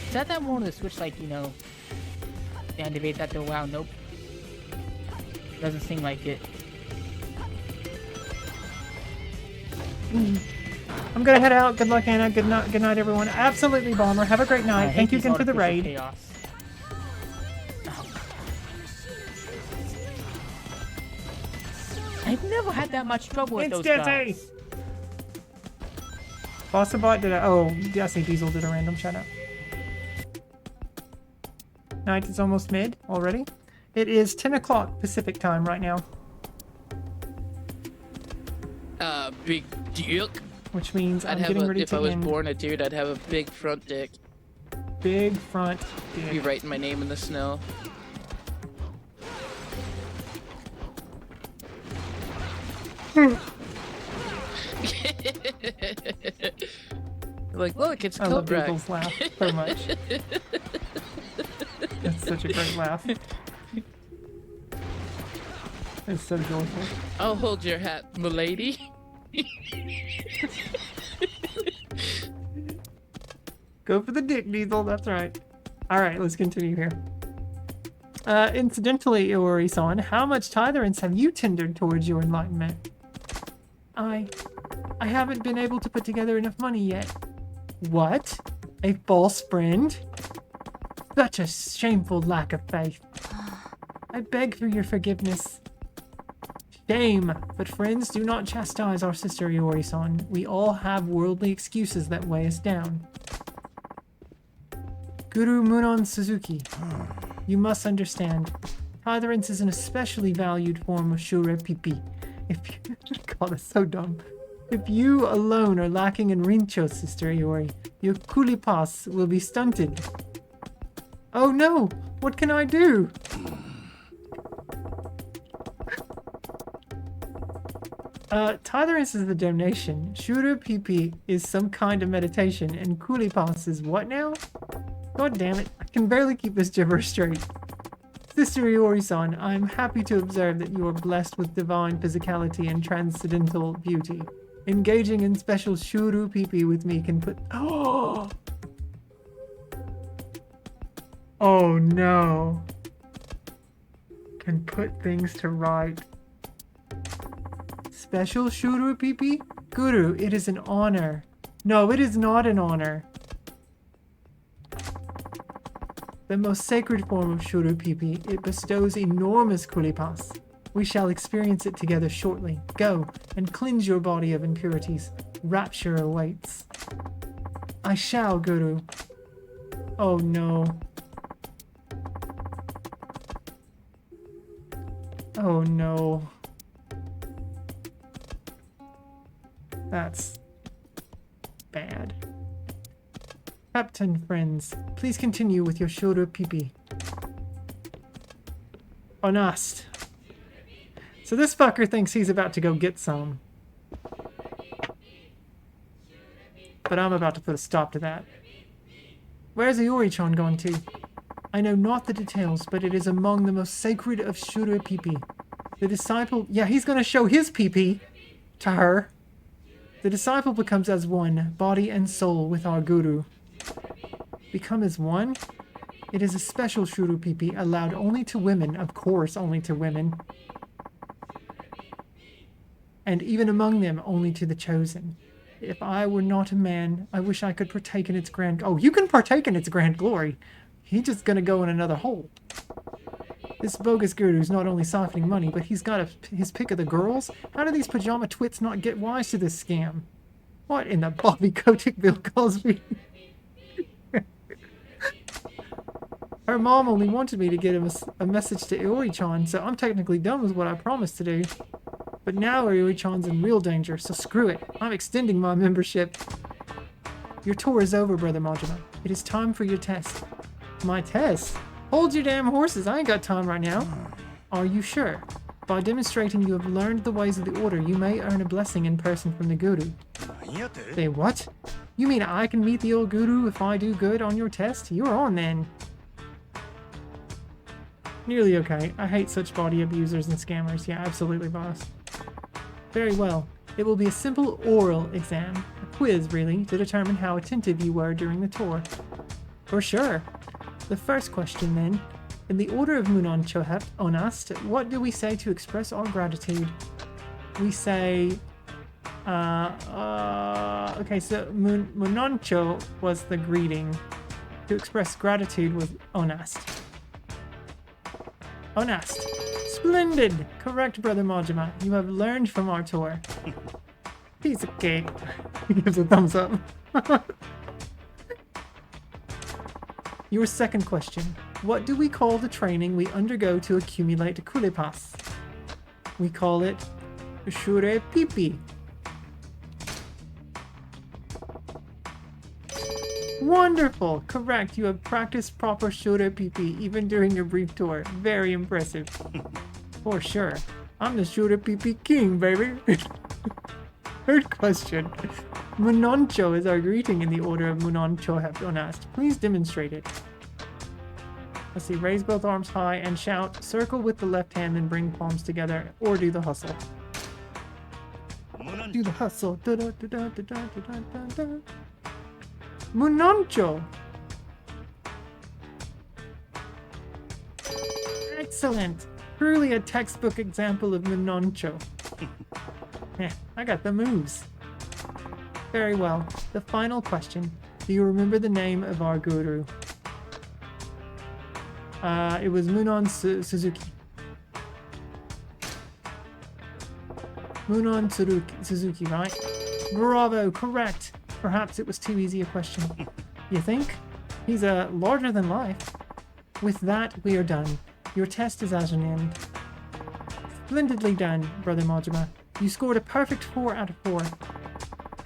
Is that one of the Switch, like, you know, activate that to WoW? Nope. Doesn't seem like it. I'm gonna head out. Good luck, Anna. Good night, everyone. Absolutely, Bomber. Have a great night. Thank you again for the raid. Chaos. I've never had that much trouble with those guys. Bossabot did a... Oh, I say Diesel did a random shout out. Night is almost mid already. It is 10 o'clock Pacific time right now. Big dick. Which means I'm getting ready to If I was born a dude, I'd have a big front dick. Big front dick. Be writing my name in the snow. Like, look, it's I love Cobra. Beagle's laugh so much. That's such a great laugh. It's so joyful. I'll hold your hat, m'lady. Go for the dick, Diesel. That's right. Alright, let's continue here. Incidentally, Iori-san, how much titherance have you tendered towards your enlightenment? I haven't been able to put together enough money yet. What? A false friend? Such a shameful lack of faith. I beg for your forgiveness. Shame! But friends, do not chastise our sister Iori-san. We all have worldly excuses that weigh us down. Guru Munon Suzuki, you must understand. Tolerance is an especially valued form of Shurepipi. If you... God, that's so dumb. If you alone are lacking in Rincho, Sister Iori, your kulipas will be stunted. Oh no! What can I do? Tolerance is the donation. Shurepipi is some kind of meditation, and kulipas is what now? God damn it, I can barely keep this gibberish straight. Sister Iori-san, I am happy to observe that you are blessed with divine physicality and transcendental beauty. Engaging in special shuru pipi with me can put... Oh! Oh no. Can put things to right. Special shuru pipi? Guru, it is an honor. No, it is not an honor. The most sacred form of shuru pipi, it bestows enormous kulipas. We shall experience it together shortly. Go, and cleanse your body of impurities. Rapture awaits. I shall, Guru. Oh no. Oh no. That's bad. Captain friends, please continue with your shuru pipi. Honest. So this fucker thinks he's about to go get some. But I'm about to put a stop to that. Where's Iori-chan going to? I know not the details, but it is among the most sacred of shuru pipi. The disciple... Yeah, he's going to show his pipi to her. The disciple becomes as one, body and soul, with our guru. Become as one? It is a special shuru pipi allowed only to women, of course only to women. And even among them, only to the chosen. If I were not a man, I wish I could partake in its grand... Oh, you can partake in its grand glory. He's just gonna go in another hole. This bogus guru's not only siphoning money, but he's got his pick of the girls. How do these pajama twits not get wise to this scam? What in the Bobby Kotick Bill Cosby? Her mom only wanted me to get a message to Iori-chan, so I'm technically done with what I promised to do. But now Iori-chan's in real danger, so screw it. I'm extending my membership. Your tour is over, Brother Majima. It is time for your test. My test? Hold your damn horses, I ain't got time right now. Are you sure? By demonstrating you have learned the ways of the order, you may earn a blessing in person from the guru. Say what? You mean I can meet the old guru if I do good on your test? You're on then. Nearly okay. I hate such body abusers and scammers. Yeah, absolutely, boss. Very well. It will be a simple oral exam. A quiz, really, to determine how attentive you were during the tour. For sure. The first question, then. In the order of Munon Chohep, Onast, what do we say to express our gratitude? We say... okay, so Munoncho was the greeting. To express gratitude was Onast. Onast. Splendid! Correct, Brother Majima. You have learned from our tour. Piece of cake. He gives a thumbs up. Your second question. What do we call the training we undergo to accumulate kulipas? We call it Shure Pipi. Wonderful! Correct, you have practiced proper Shure Pipi even during your brief tour. Very impressive. For sure. I'm the Shure Pipi king, baby! Third question. Munoncho is our greeting in the order of Munoncho Onast. Please demonstrate it. Let's see, raise both arms high and shout, circle with the left hand and bring palms together, or do the hustle. Do the hustle. Da, da, da, da, da, da, da, da, da. Munoncho! Excellent! Truly a textbook example of Munoncho. I got the moves. Very well. The final question. Do you remember the name of our guru? It was Munon Suzuki. Munon Suzuki, right? Bravo, correct. Perhaps it was too easy a question. You think? He's larger than life. With that, we are done. Your test is at an end. Splendidly done, Brother Majima. You scored a perfect 4 out of 4.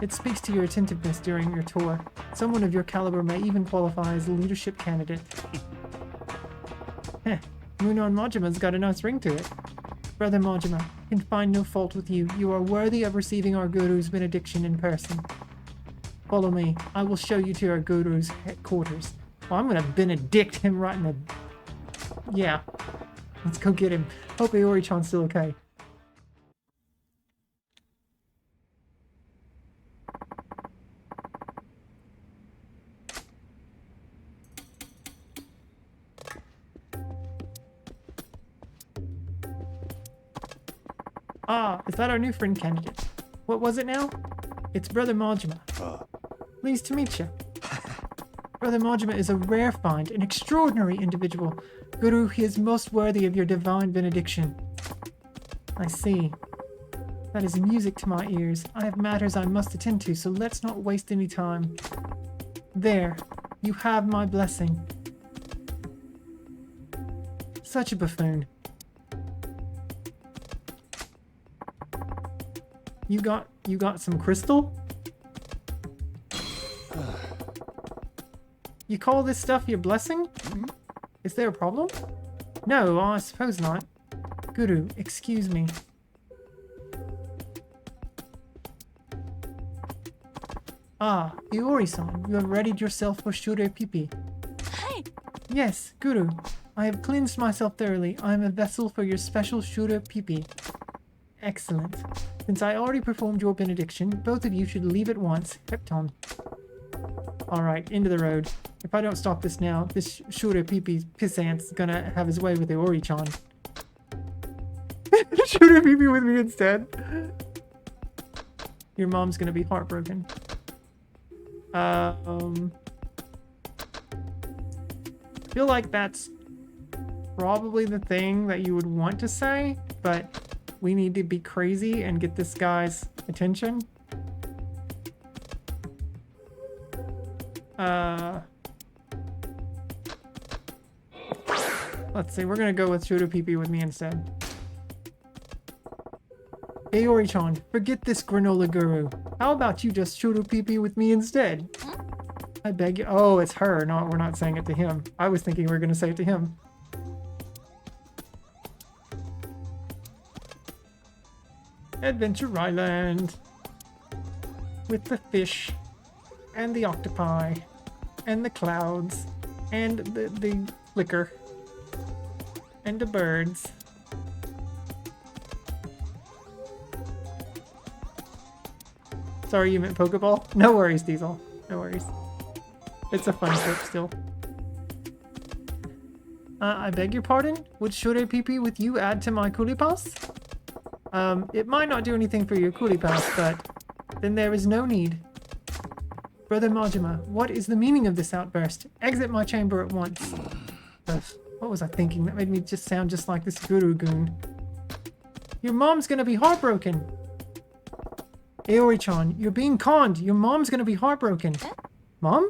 It speaks to your attentiveness during your tour. Someone of your caliber may even qualify as a leadership candidate. Heh, Munon Majima's got a nice ring to it. Brother Majima, can find no fault with you. You are worthy of receiving our Guru's benediction in person. Follow me. I will show you to our Guru's headquarters. Oh, I'm gonna benedict him right in the... Yeah. Let's go get him. Hope Iori-chan's still okay. Ah, is that our new friend candidate? What was it now? It's Brother Majima. Pleased to meet you. Brother Majima is a rare find, an extraordinary individual. Guru, he is most worthy of your divine benediction. I see. That is music to my ears. I have matters I must attend to, so let's not waste any time. There, you have my blessing. Such a buffoon. You got some crystal? You call this stuff your blessing? Is there a problem? No, I suppose not. Guru, excuse me. Ah, Iori-san, you have readied yourself for Shure Pipi. Hey! Yes, Guru. I have cleansed myself thoroughly. I am a vessel for your special Shure Pipi. Excellent. Since I already performed your benediction, both of you should leave at once. Hepton. Alright, into the road. If I don't stop this now, this Shure Pipi pissant's gonna have his way with the Ori-chan. Shure Pipi with me instead. Your mom's gonna be heartbroken. Feel like that's probably the thing that you would want to say, but we need to be crazy and get this guy's attention. Let's see, we're gonna go with Shure Pipi with me instead. Aori-chan, forget this granola guru. How about you just Shure Pipi with me instead? I beg you. Oh, it's her. No, we're not saying it to him. I was thinking we were gonna say it to him. Adventure Island. With the fish. And the octopi. And the clouds. And the liquor. And the birds. Sorry, you meant Pokeball? No worries, Diesel. No worries. It's a fun trip still. I beg your pardon? Would Shure Pipi with you add to my Coolie Pass? It might not do anything for your Coolie Pass, but then there is no need. Brother Majima, what is the meaning of this outburst? Exit my chamber at once. Ugh, what was I thinking? That made me just sound just like this Guru Goon. Your mom's gonna be heartbroken. Aori-chan, you're being conned. Your mom's gonna be heartbroken. Mom?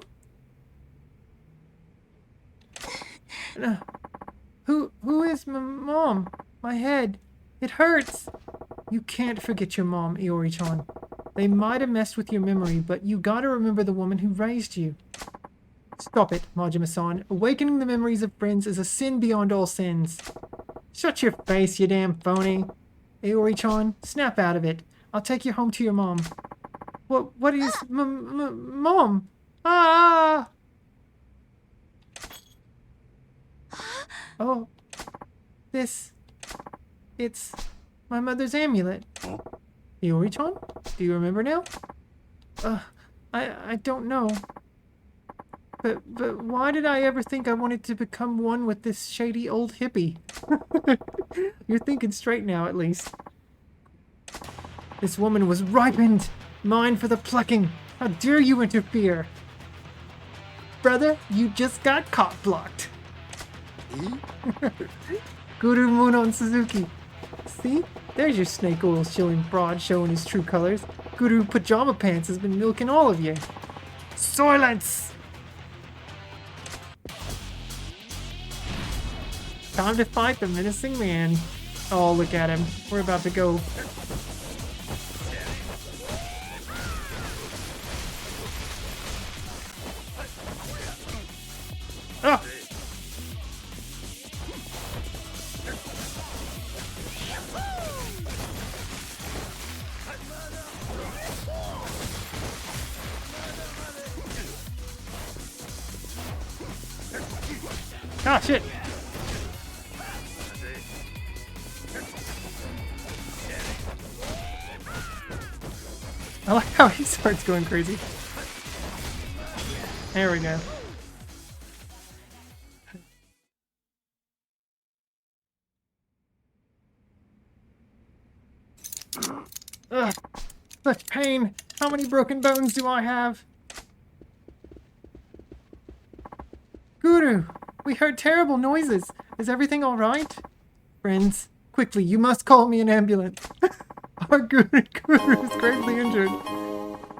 Who is my mom? My head. It hurts. You can't forget your mom, Iori-chan. They might have messed with your memory, but you gotta remember the woman who raised you. Stop it, Majima-san. Awakening the memories of friends is a sin beyond all sins. Shut your face, you damn phony. Aori-chan, snap out of it. I'll take you home to your mom. What is... Mom? Ah! Oh. It's my mother's amulet. Iori-chan? Do you remember now? I don't know. But why did I ever think I wanted to become one with this shady old hippie? You're thinking straight now, at least. This woman was ripened, mine for the plucking. How dare you interfere? Brother, you just got cock-blocked. Guru Munon Suzuki. See? There's your snake oil showing broad, showing his true colors. Guru Pajama Pants has been milking all of you. Silence! Time to fight the menacing man. Oh, look at him. We're about to go. Ah! Ah, shit! I like how he starts going crazy. There we go. Ugh, such pain. How many broken bones do I have? Guru, we heard terrible noises. Is everything all right? Friends, quickly, you must call me an ambulance. Our Guru is gravely injured.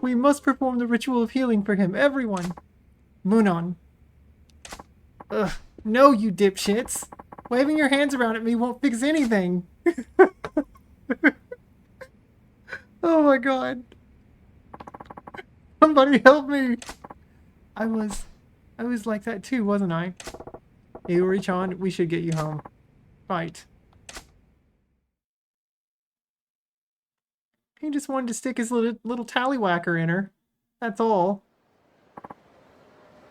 We must perform the ritual of healing for him, everyone. Munon. Ugh, no, you dipshits. Waving your hands around at me won't fix anything. Oh my god. Somebody help me. I was like that too, wasn't I? Iori-chan, we should get you home. Right. He just wanted to stick his little tallywhacker in her. That's all.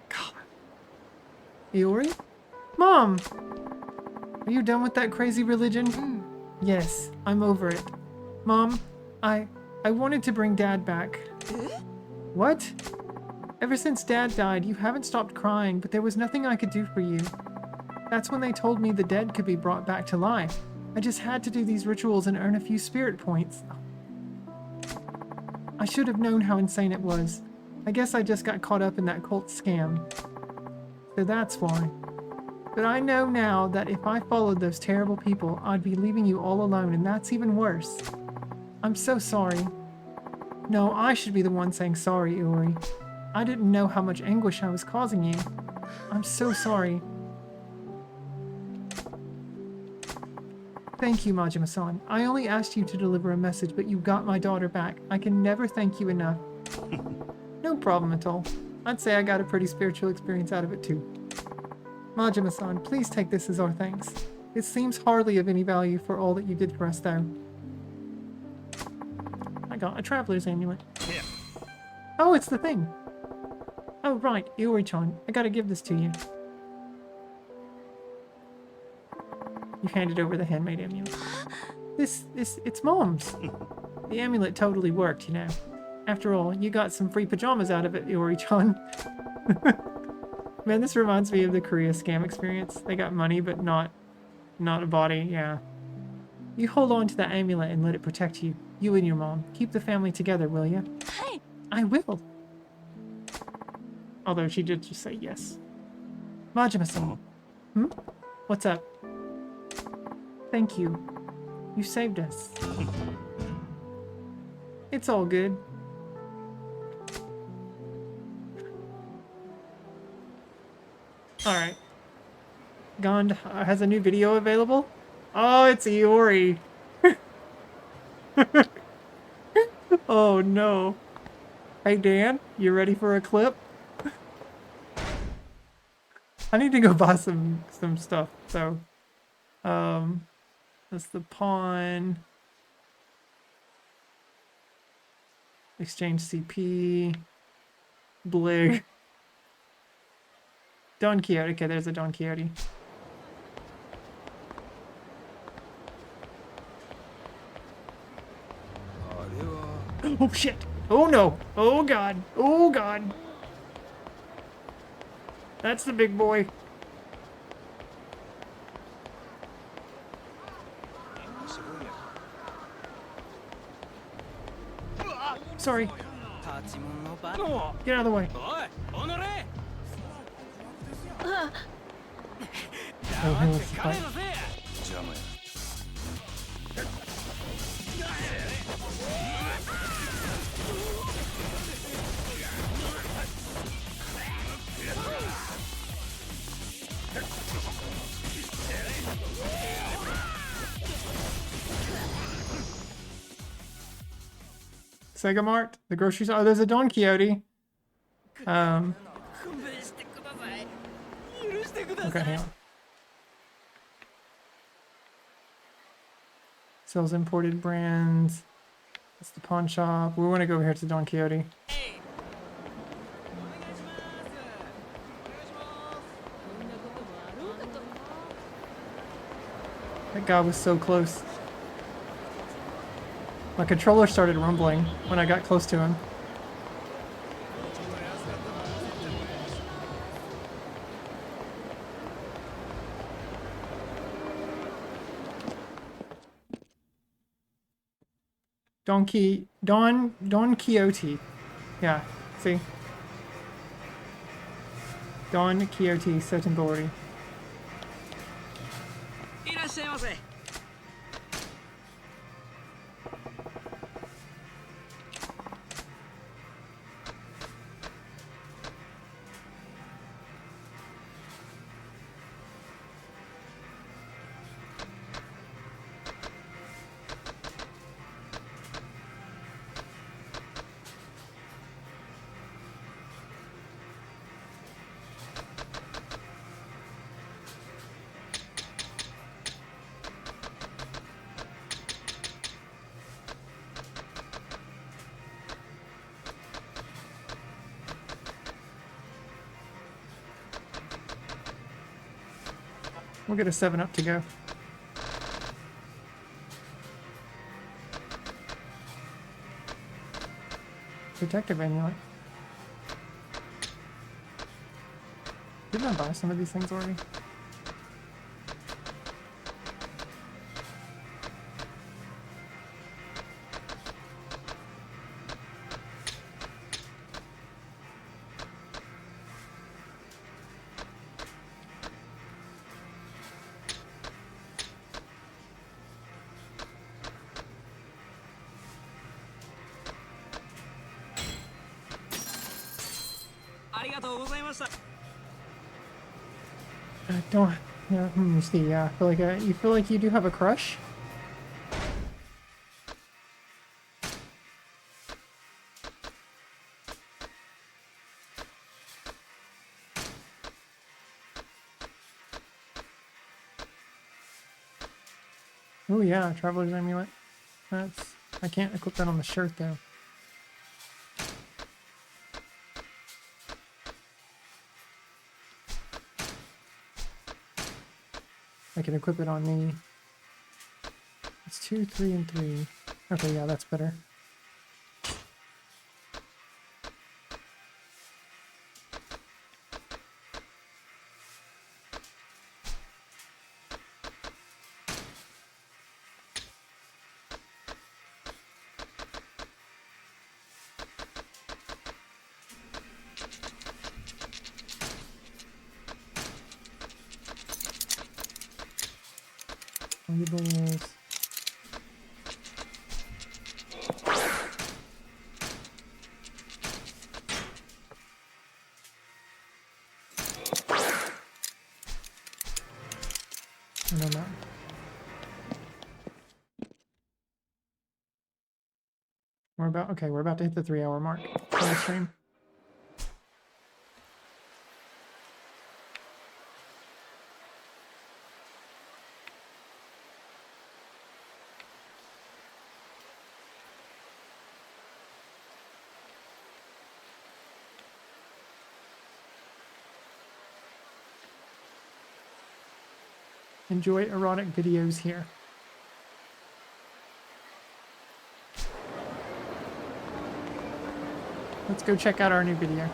God. Iori? Mom! Are you done with that crazy religion? Yes, I'm over it. Mom, I wanted to bring Dad back. What? Ever since Dad died, you haven't stopped crying, but there was nothing I could do for you. That's when they told me the dead could be brought back to life. I just had to do these rituals and earn a few spirit points. I should have known how insane it was. I guess I just got caught up in that cult scam. So that's why. But I know now that if I followed those terrible people, I'd be leaving you all alone, and that's even worse. I'm so sorry. No, I should be the one saying sorry, Iori. I didn't know how much anguish I was causing you. I'm so sorry. Thank you, Majima-san. I only asked you to deliver a message, but you got my daughter back. I can never thank you enough. No problem at all. I'd say I got a pretty spiritual experience out of it too. Majima-san, please take this as our thanks. It seems hardly of any value for all that you did for us, though. I got a traveler's amulet. Yeah. Oh, it's the thing. Oh, right, Iori-chan. I gotta give this to you. You handed over the handmade amulet. It's Mom's. The amulet totally worked, you know. After all, you got some free pajamas out of it, Iori-chan. Man, this reminds me of the Korea scam experience. They got money, but not a body, yeah. You hold on to that amulet and let it protect you. You and your mom. Keep the family together, will you? Hey! I will. Although she did just say yes. Majima-san. Hmm? What's up? Thank you. You saved us. It's all good. Alright. Gond has a new video available? Oh, it's Iori. Oh no. Hey Dan, you ready for a clip? I need to go buy some stuff, so that's the pawn. Exchange CP. Blig. Don Quixote. Okay, there's a Don Quixote. Oh shit! Oh no! Oh god! Oh god! That's the big boy. Sorry. Get out of the way. Oh, he wants to fight. Sega Mart, the grocery store. Oh, there's a Don Quixote. Okay, hang on. Sells imported brands. That's the pawn shop. We want to go over here to Don Quixote. That guy was so close. My controller started rumbling when I got close to him. Don Quixote. Yeah, see? Don Quixote, Sotenbori. We'll get a 7-Up to go. Protective amulet. Didn't I buy some of these things already? Don't. Yeah, let me see. Yeah, I feel like you feel like you do have a crush. Oh yeah, Traveler's Amulet. That's. I can't equip that on the shirt though. I can equip it on me. It's 2, 3, and 3. Okay, yeah, that's better. Labels. And then that. We're about to hit the 3-hour mark on the stream. Enjoy erotic videos here. Let's go check out our new video.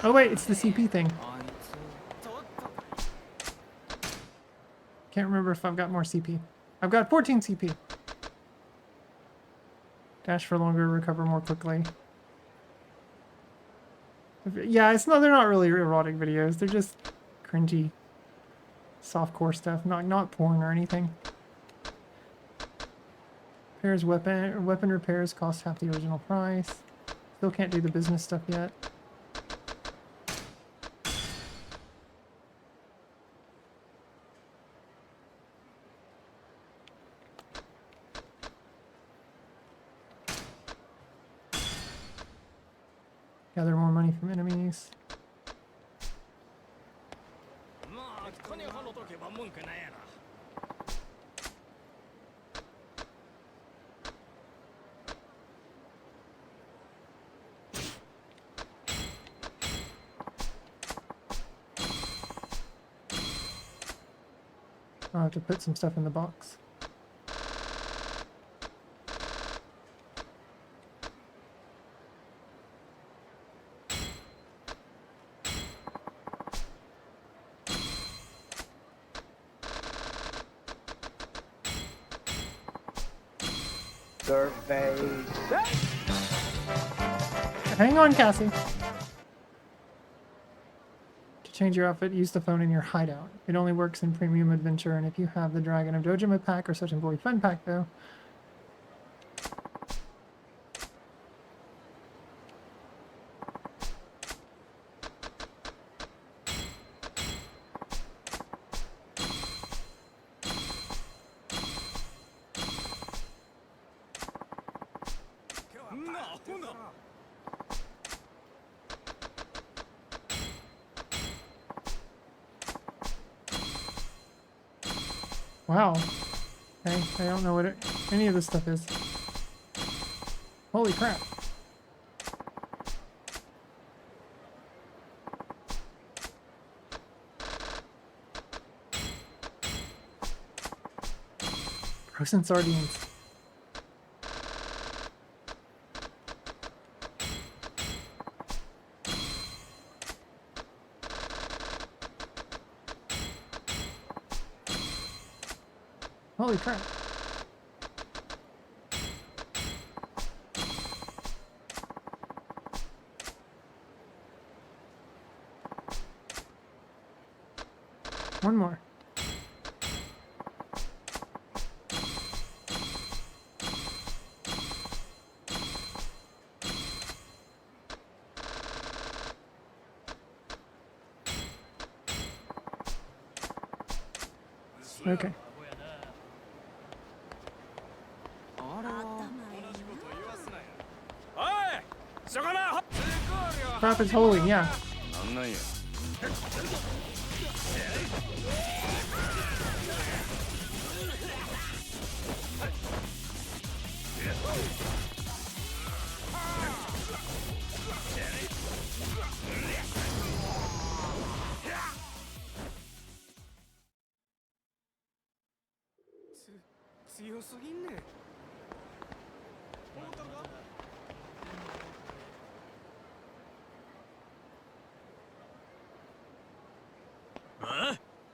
Oh wait, it's the CP thing. Can't remember if I've got more CP. I've got 14 CP. Dash for longer, recover more quickly. Yeah, they're not really erotic videos. They're just cringy, softcore stuff. Not porn or anything. Weapon repairs cost half the original price. Still can't do the business stuff yet. Gather more money from enemies. I'll have to put some stuff in the box. Survey. Hang on, Cassie. To change your outfit, use the phone in your hideout. It only works in Premium Adventure, and if you have the Dragon of Dojima pack or Such and Boy Fun pack, though. Wow. Okay, I don't know what any of this stuff is. Holy crap. Frozen sardines. Holy crap. One more. Okay. Crap is holy, yeah.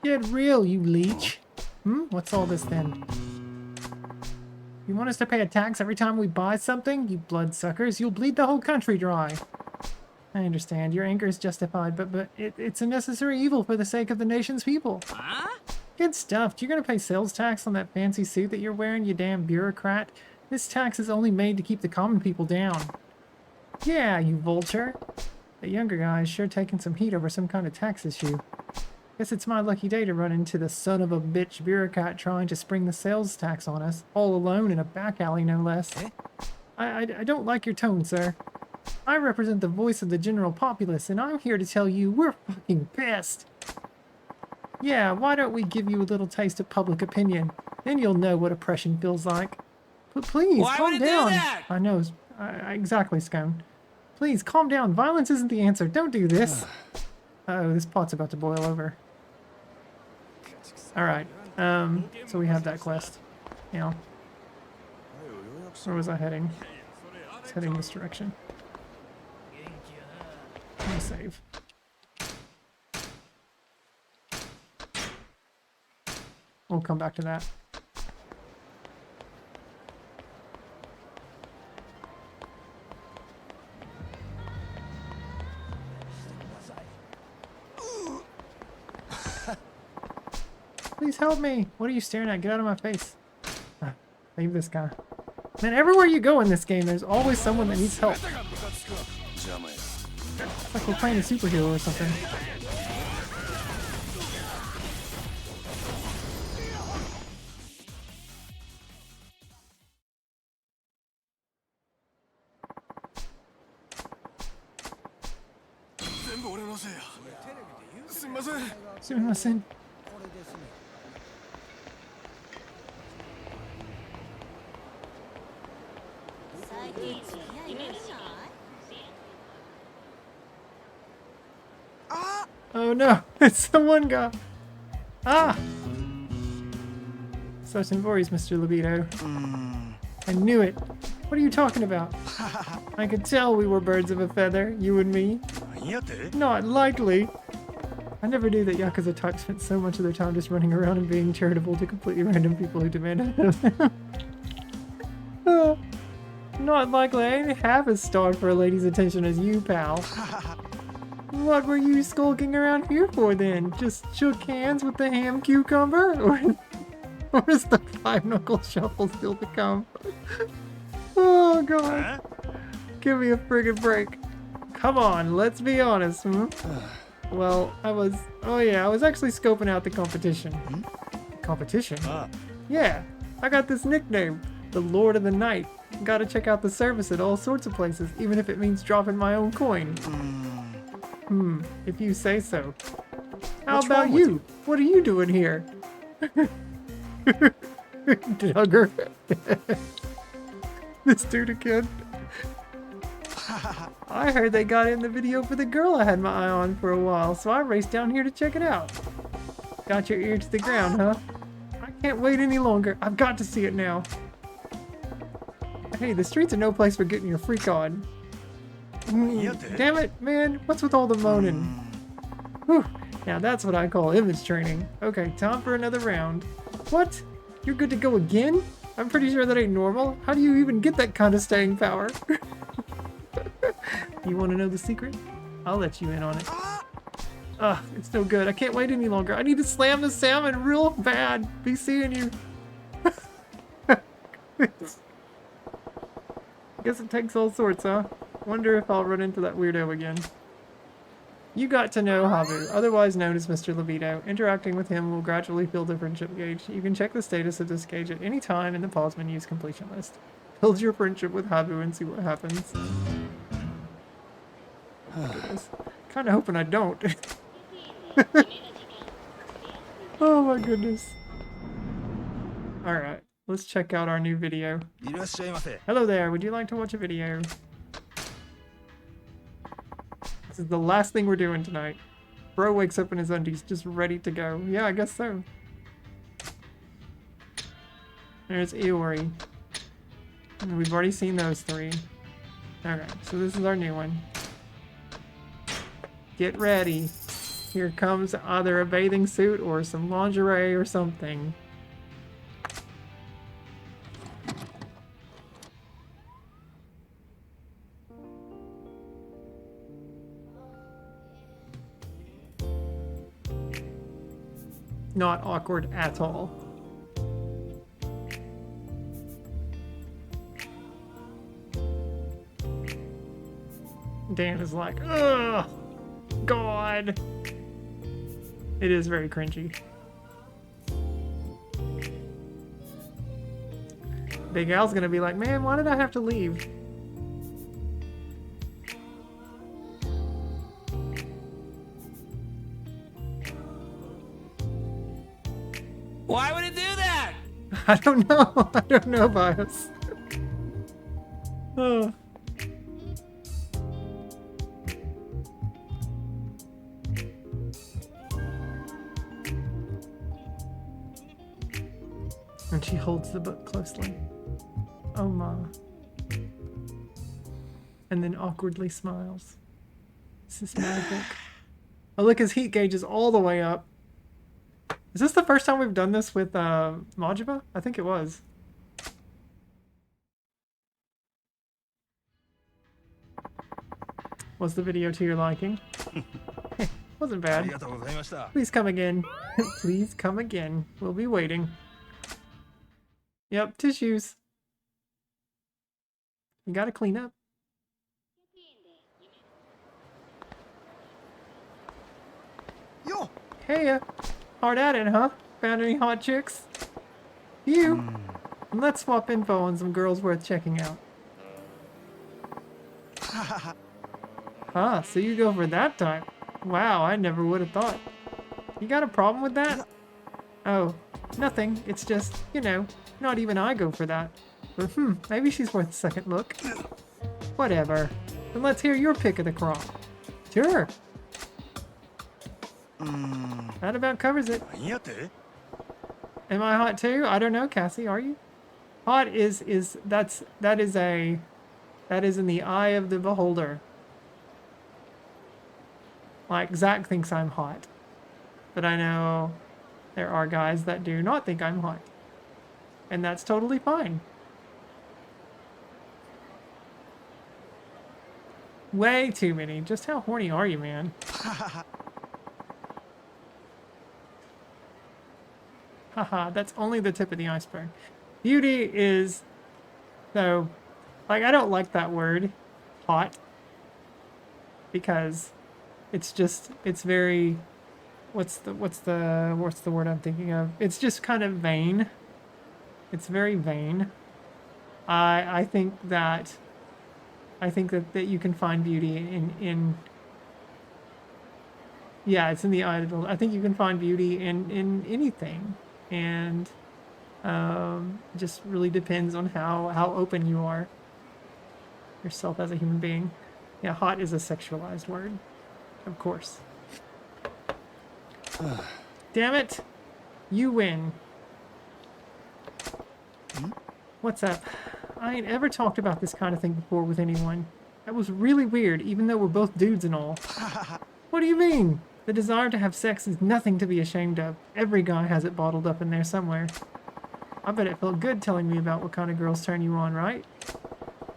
Get real, you leech. What's all this then? You want us to pay a tax every time we buy something? You bloodsuckers, you'll bleed the whole country dry. I understand, your anger is justified, but it's a necessary evil for the sake of the nation's people. Good stuff. You're gonna pay sales tax on that fancy suit that you're wearing, you damn bureaucrat? This tax is only made to keep the common people down. Yeah, you vulture. The younger guy is sure taking some heat over some kind of tax issue. Guess it's my lucky day to run into the son of a bitch bureaucrat trying to spring the sales tax on us, all alone in a back alley no less. I don't like your tone, sir. I represent the voice of the general populace, and I'm here to tell you we're fucking pissed. Yeah, why don't we give you a little taste of public opinion? Then you'll know what oppression feels like. But please, calm down. I know, exactly, Scone. Please, calm down. Violence isn't the answer. Don't do this. Uh-oh, this pot's about to boil over. Alright, so we have that quest. Now, where was I heading? It's heading this direction. Let me save. We'll come back to that. Please help me! What are you staring at? Get out of my face. Leave this guy. Man, everywhere you go in this game, there's always someone that needs help. It's like we're playing a superhero or something. Sumimasen. Oh no, it's the one guy. Ah! Sotenvori's Mr. Libido. I knew it. What are you talking about? I could tell we were birds of a feather, you and me. Not likely. I never knew that Yakuza types spent so much of their time just running around and being charitable to completely random people who demanded it of them. Not likely. I ain't half as starved for a lady's attention as you, pal. What were you skulking around here for then? Just shook hands with the ham cucumber? Or is the five-knuckle shuffle still to come? Oh god. Give me a friggin' break. Come on, let's be honest, Well, I was actually scoping out the competition. Competition? Yeah, I got this nickname, the Lord of the Night. Gotta check out the service at all sorts of places, even if it means dropping my own coin. If you say so. How about you? What are you doing here? Duggar. This dude again. I heard they got in the video for the girl I had my eye on for a while, so I raced down here to check it out. Got your ear to the ground, huh? I can't wait any longer. I've got to see it now. Hey, the streets are no place for getting your freak on. Damn it, man. What's with all the moaning? Whew. Now that's what I call image training. Okay, time for another round. What? You're good to go again? I'm pretty sure that ain't normal. How do you even get that kind of staying power? You want to know the secret? I'll let you in on it. Ugh, it's no good. I can't wait any longer. I need to slam the salmon real bad. Be seeing you. Guess it takes all sorts, huh? Wonder if I'll run into that weirdo again. You got to know Habu, otherwise known as Mr. Libido. Interacting with him will gradually build a friendship gauge. You can check the status of this gauge at any time in the pause menu's completion list. Build your friendship with Habu and see what happens. Kind of hoping I don't. Oh my goodness. Alright, let's check out our new video. Hello there, would you like to watch a video? This is the last thing we're doing tonight. Bro wakes up in his undies, just ready to go. Yeah, I guess so. There's Iori. And we've already seen those three. Okay, so this is our new one. Get ready. Here comes either a bathing suit or some lingerie or something. Not awkward at all. Dan is like, ugh, God. It is very cringy. Big Al's gonna be like, man, why did I have to leave? Why would it do that? I don't know. I don't know, Bios. Oh. And she holds the book closely. Oh, ma. And then awkwardly smiles. This is my book. Oh, look, his heat gauge is all the way up. Is this the first time we've done this with Majima? I think it was. Was the video to your liking? Wasn't bad. Please come again. Please come again. We'll be waiting. Yep, tissues. You gotta clean up. Yo! Hey, hard at it, huh? Found any hot chicks? You? Let's swap info on some girls worth checking out. Ah, so you go for that type. Wow, I never would have thought. You got a problem with that? Oh, nothing. It's just, you know, not even I go for that. But maybe she's worth a second look. Whatever. Then let's hear your pick of the crop. Sure. That about covers it. Am I hot too? I don't know, Cassie, are you? Hot that is in the eye of the beholder. Like, Zach thinks I'm hot. But I know there are guys that do not think I'm hot. And that's totally fine. Way too many. Just how horny are you, man? Haha, that's only the tip of the iceberg. Beauty is, though, like, I don't like that word, hot, because it's just, it's very, what's the word I'm thinking of? It's just kind of vain. It's very vain. I think that you can find beauty in yeah, it's in the eye of the beholder. I think you can find beauty in anything, and just really depends on how open you are yourself as a human being. Yeah, hot is a sexualized word, of course. Damn it, you win. What's up? I ain't ever talked about this kind of thing before with anyone. That was really weird, even though we're both dudes and all. What do you mean? The desire to have sex is nothing to be ashamed of. Every guy has it bottled up in there somewhere. I bet it felt good telling me about what kind of girls turn you on, right?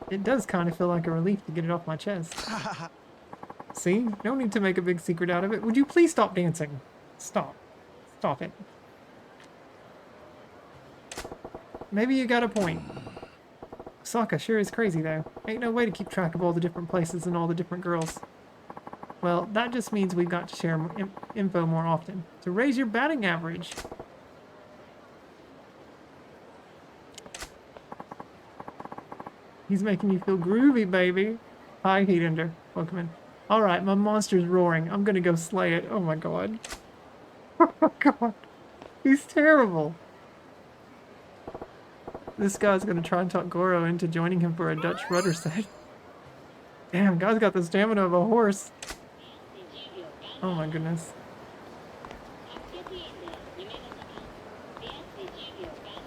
It does kind of feel like a relief to get it off my chest. See? No need to make a big secret out of it. Would you please stop dancing? Stop. Stop it. Maybe you got a point. Osaka sure is crazy, though. Ain't no way to keep track of all the different places and all the different girls. Well, that just means we've got to share info more often. To raise your batting average. He's making you feel groovy, baby. Hi, Heatender. Welcome in. Alright, my monster's roaring. I'm gonna go slay it. Oh my god. Oh my god. He's terrible. This guy's gonna try and talk Goro into joining him for a Dutch rudder set. Damn, guy's got the stamina of a horse. Oh my goodness.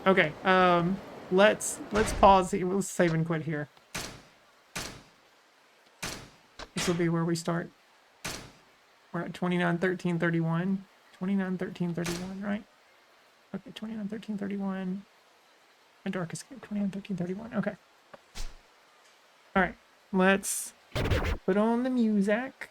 Okay, let's pause. Let's save and quit here. This will be where we start. We're at 29:13:31. 29:13:31, right? Okay, 29:13:31. My dark escape. 29:13:31. Okay. All right. Let's put on the music.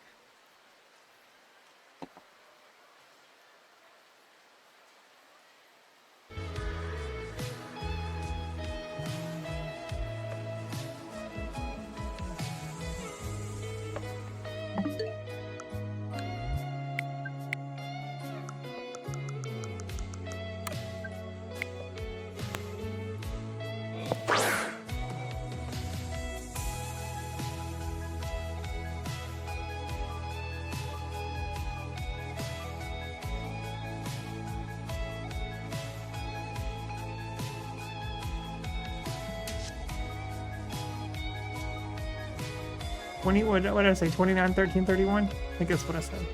What did I say? 29:13:31? I think that's what I said.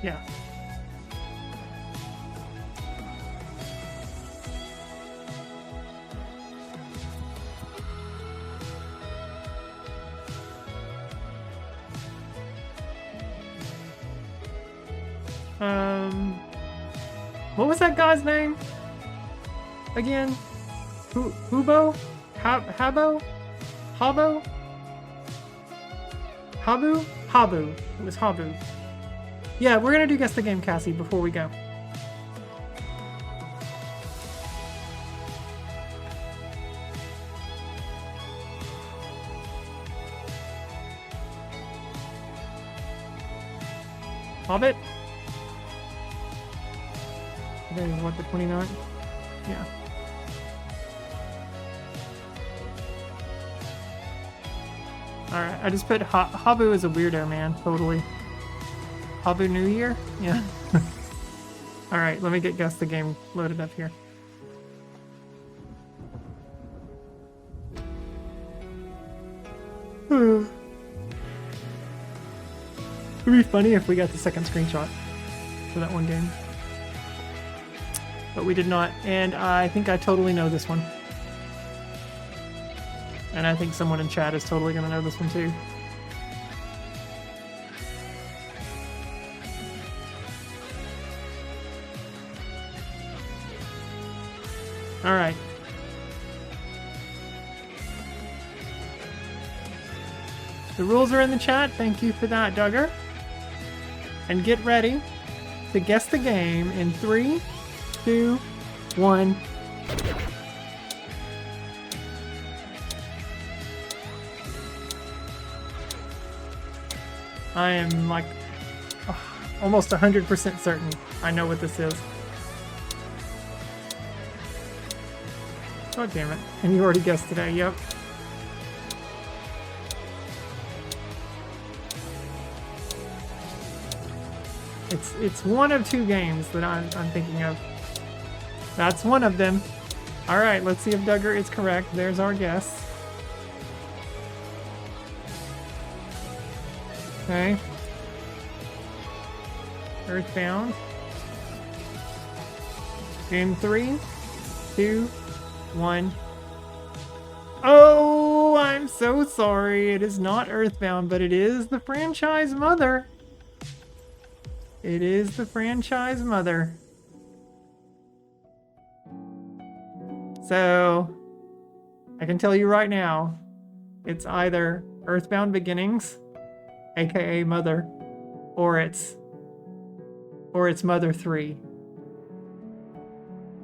Yeah. What was that guy's name? Again? Hubo? Habo? Habo? Habu? Habu. It was Habu. Yeah, we're gonna do Guess the Game, Cassie, before we go. Hobbit? Today is what, the 29th? Yeah. Alright, I just put Habu as a weirdo, man. Totally. Habu New Year? Yeah. Alright, let me get Guess the Game loaded up here. It'd be funny if we got the second screenshot for that one game. But we did not, and I think I totally know this one. And I think someone in chat is totally going to know this one too. Alright. The rules are in the chat. Thank you for that, Duggar. And get ready to guess the game in 3, 2, 1. I am like almost 100% certain I know what this is. God damn it. And you already guessed today, yep. It's one of two games that I'm thinking of. That's one of them. Alright, let's see if Duggar is correct. There's our guess. Okay. Earthbound. In 3, 2, 1. Oh, I'm so sorry. It is not Earthbound, but it is the franchise mother. It is the franchise mother. So, I can tell you right now, it's either Earthbound Beginnings, aka Mother, or it's Mother 3.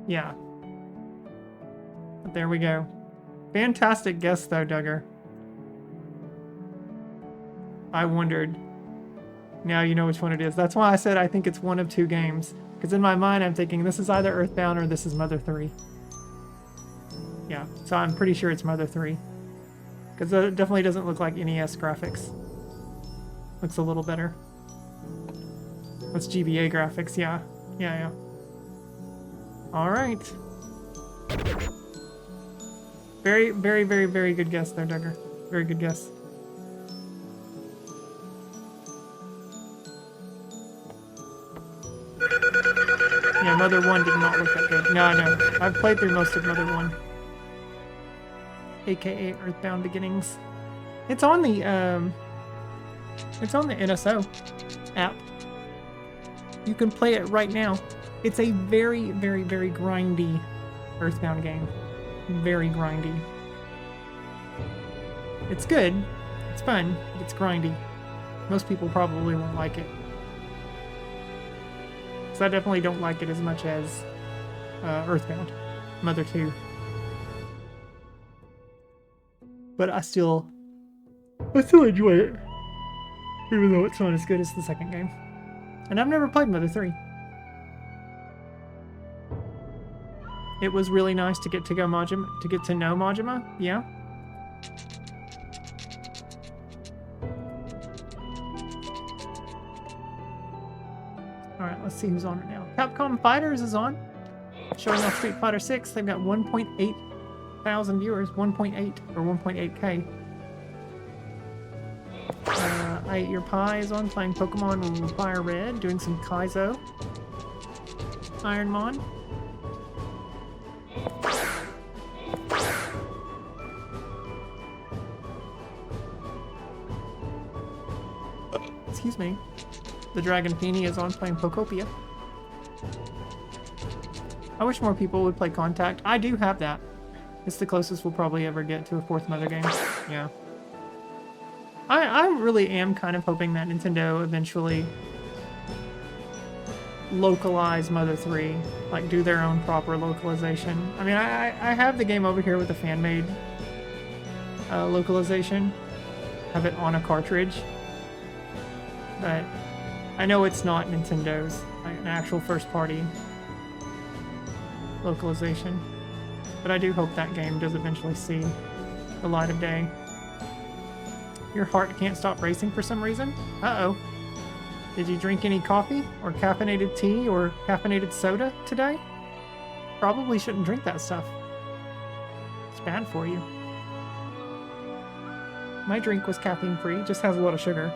Yeah. But there we go. Fantastic guess though, Duggar. I wondered. Now you know which one it is. That's why I said I think it's one of two games. Because in my mind I'm thinking this is either Earthbound or this is Mother 3. Yeah, so I'm pretty sure it's Mother 3. Because it definitely doesn't look like NES graphics. Looks a little better. That's GBA graphics, yeah. Yeah. Alright. Very, very, very, very good guess there, Duggar. Very good guess. Yeah, Mother 1 did not look that good. No, I know. I've played through most of Mother 1. AKA Earthbound Beginnings. It's on the NSO app. You can play it right now. It's a very, very, very grindy Earthbound game. Very grindy. It's good. It's fun, but it's grindy. Most people probably won't like it. Because I definitely don't like it as much as Earthbound, Mother 2. But I still enjoy it. Even though it's not as good as the second game. And I've never played Mother 3. It was really nice to get to know Majima, yeah. Alright, let's see who's on it now. Capcom Fighters is on. Showing off Street Fighter 6. They've got 1.8 thousand viewers. 1.8 or 1.8k. I Ate Your Pie is on, playing Pokemon Fire Red, doing some Kaizo. Ironmon. Excuse me. The Dragon Feeny is on, playing Pokopia. I wish more people would play Contact. I do have that. It's the closest we'll probably ever get to a fourth Mother game. Yeah. I really am kind of hoping that Nintendo eventually localize Mother 3. Like, do their own proper localization. I mean, I have the game over here with the fan-made localization. Have it on a cartridge. But I know it's not Nintendo's, like an actual first-party localization, but I do hope that game does eventually see the light of day. Your heart can't stop racing for some reason? Uh-oh. Did you drink any coffee or caffeinated tea or caffeinated soda today? Probably shouldn't drink that stuff. It's bad for you. My drink was caffeine-free, just has a lot of sugar.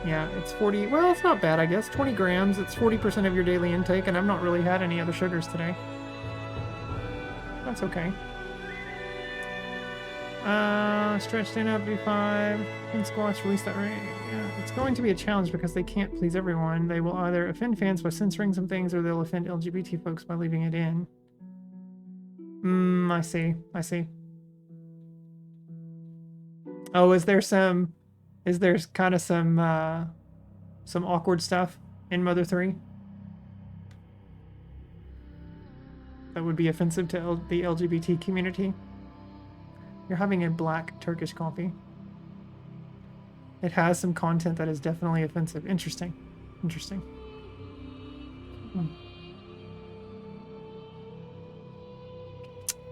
Yeah, it's 40, well, it's not bad, I guess. 20 grams, it's 40% of your daily intake, and I've not really had any other sugars today. That's okay. Stretch, stand up, V5, and squats, release that rate. Yeah, it's going to be a challenge because they can't please everyone. They will either offend fans by censoring some things, or they'll offend LGBT folks by leaving it in. I see. I see. Oh, is there kind of some awkward stuff in Mother 3? That would be offensive to the LGBT community? You're having a black Turkish coffee. It has some content that is definitely offensive. Interesting. Interesting.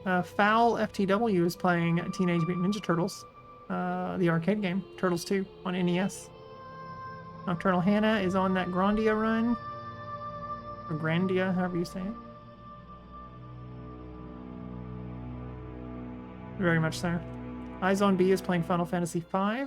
Foul FTW is playing Teenage Mutant Ninja Turtles, the arcade game, Turtles 2 on NES. Nocturnal Hannah is on that Grandia run, or Grandia, however you say it. Very much so. Eyes on B is playing Final Fantasy V.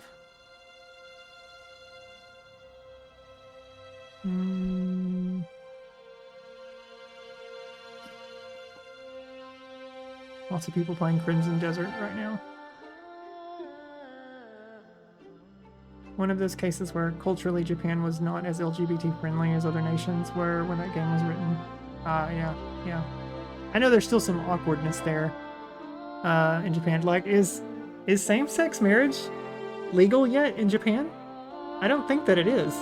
Lots of people playing Crimson Desert right now. One of those cases where culturally Japan was not as LGBT friendly as other nations were when that game was written. Yeah. I know there's still some awkwardness there in Japan. Like, is same-sex marriage legal yet in Japan? I don't think that it is.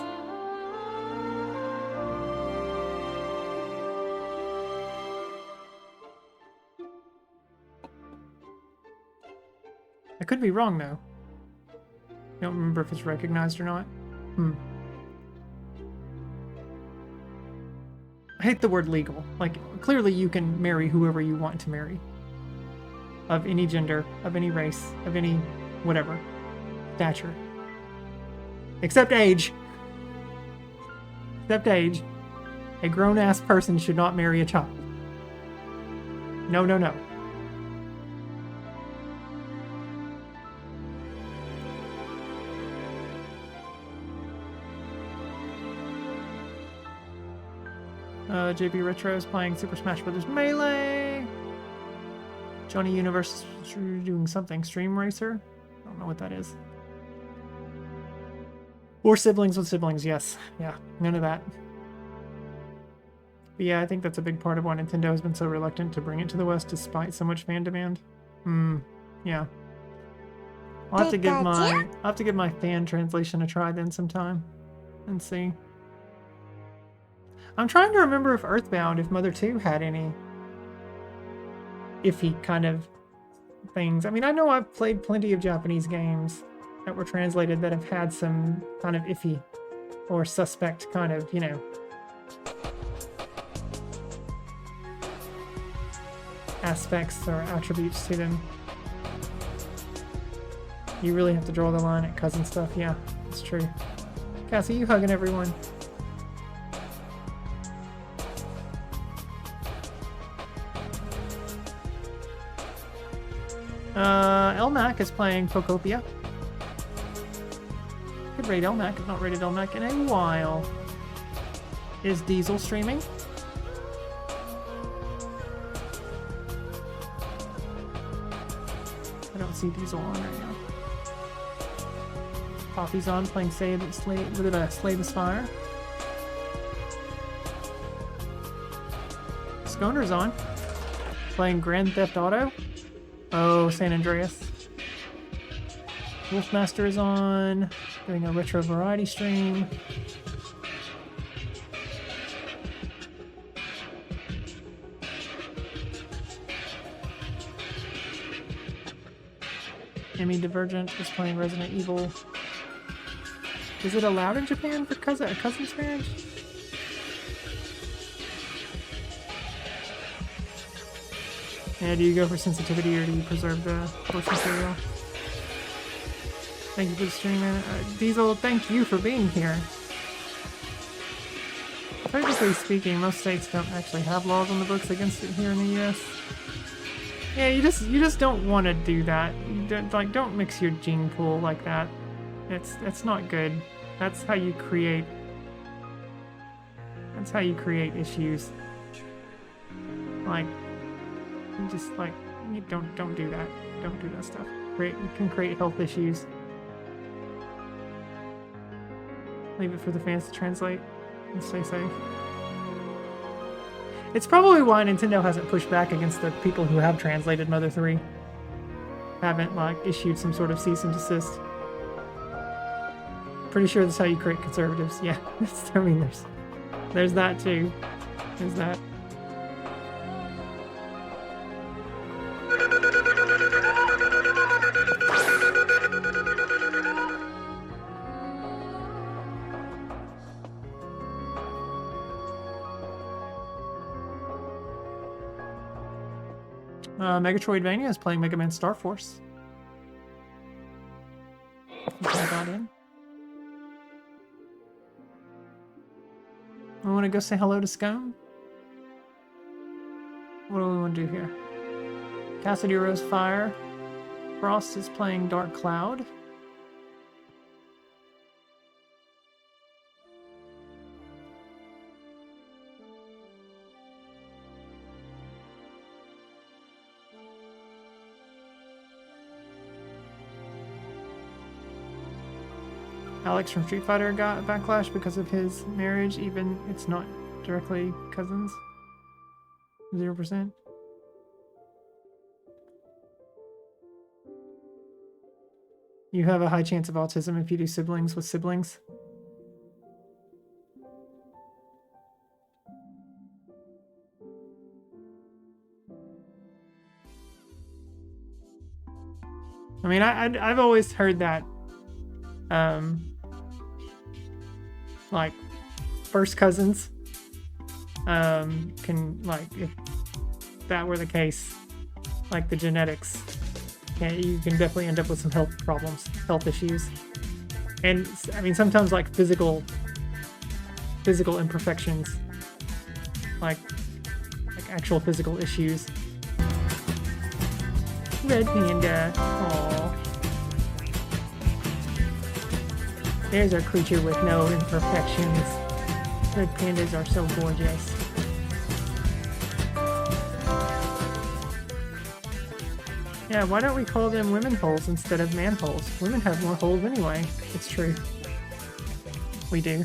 I could be wrong, though. I don't remember if it's recognized or not. I hate the word legal. Like, clearly you can marry whoever you want to marry. Of any gender, of any race, of any whatever. Stature. Except age. Except age. A grown-ass person should not marry a child. No, no, no. JB Retro is playing Super Smash Bros. Melee. Johnny Universe is doing something. Stream Racer? I don't know what that is. Or siblings with siblings, yes. Yeah, none of that. But yeah, I think that's a big part of why Nintendo has been so reluctant to bring it to the West despite so much fan demand. Yeah. I'll have to give my fan translation a try then sometime and see. I'm trying to remember if Earthbound, if Mother 2 had any iffy kind of things. I mean, I know I've played plenty of Japanese games that were translated that have had some kind of iffy or suspect kind of, you know, aspects or attributes to them. You really have to draw the line at cousin stuff. Yeah, it's true. Cassie, you hugging everyone. Elmac is playing Pokopia. Could rate Elmac. I've not rated Elmac in a while. Is Diesel streaming? I don't see Diesel on right now. Poppy's on playing Slay the Spire. Skoner's on playing Grand Theft Auto. Oh, San Andreas. Wolfmaster is on, doing a retro variety stream. Emmy Divergent is playing Resident Evil. Is it allowed in Japan for a cousin's marriage? Yeah, do you go for sensitivity or do you preserve the source material? Thank you for the stream, man. Diesel, thank you for being here. Technically speaking, most states don't actually have laws on the books against it here in the US. Yeah, you just don't want to do that. You don't mix your gene pool like that. It's not good. That's how you create issues. Like, you just you don't do that. Don't do that stuff. You can create health issues. Leave it for the fans to translate and stay safe. It's probably why Nintendo hasn't pushed back against the people who have translated Mother 3. Haven't issued some sort of cease and desist. Pretty sure that's how you create conservatives. Yeah, I mean there's that too. There's that. Megatroidvania is playing Mega Man Star Force. Try that in. I want to go say hello to Scone. What do we want to do here? Cassidy Rose Fire. Frost is playing Dark Cloud. Alex from Street Fighter got backlash because of his marriage, even it's not directly cousins. 0%. You have a high chance of autism if you do siblings with siblings. I mean, I've always heard that first cousins can, if that were the case, the genetics, you can definitely end up with some health problems, health issues. And I mean, sometimes physical imperfections, like actual physical issues. Red Panda, aww. There's our creature with no imperfections. Red pandas are so gorgeous. Yeah, why don't we call them women holes instead of man holes? Women have more holes anyway. It's true. We do.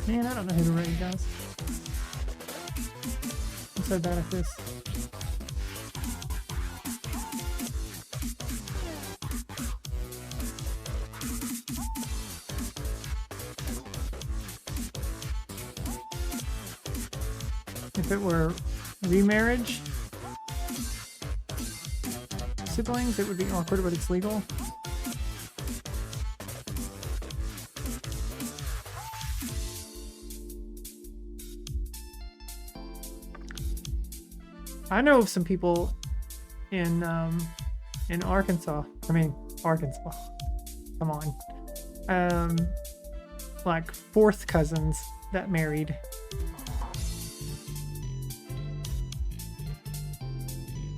Man, I don't know who the rating does. I'm so bad at this. If it were remarriage siblings, it would be awkward, but it's legal. I know of some people in Arkansas. I mean, Arkansas. Come on. Fourth cousins that married.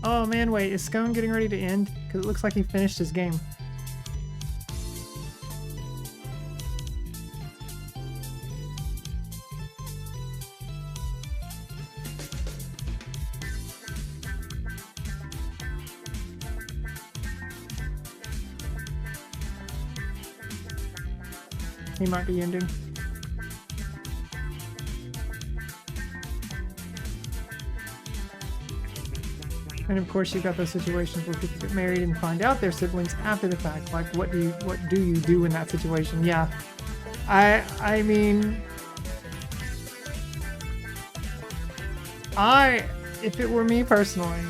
Oh man, wait, is Scone getting ready to end? Because it looks like he finished his game. He might be ending. And of course, you've got those situations where people get married and find out their siblings after the fact. Like, what do you do in that situation? Yeah, I mean, if it were me personally,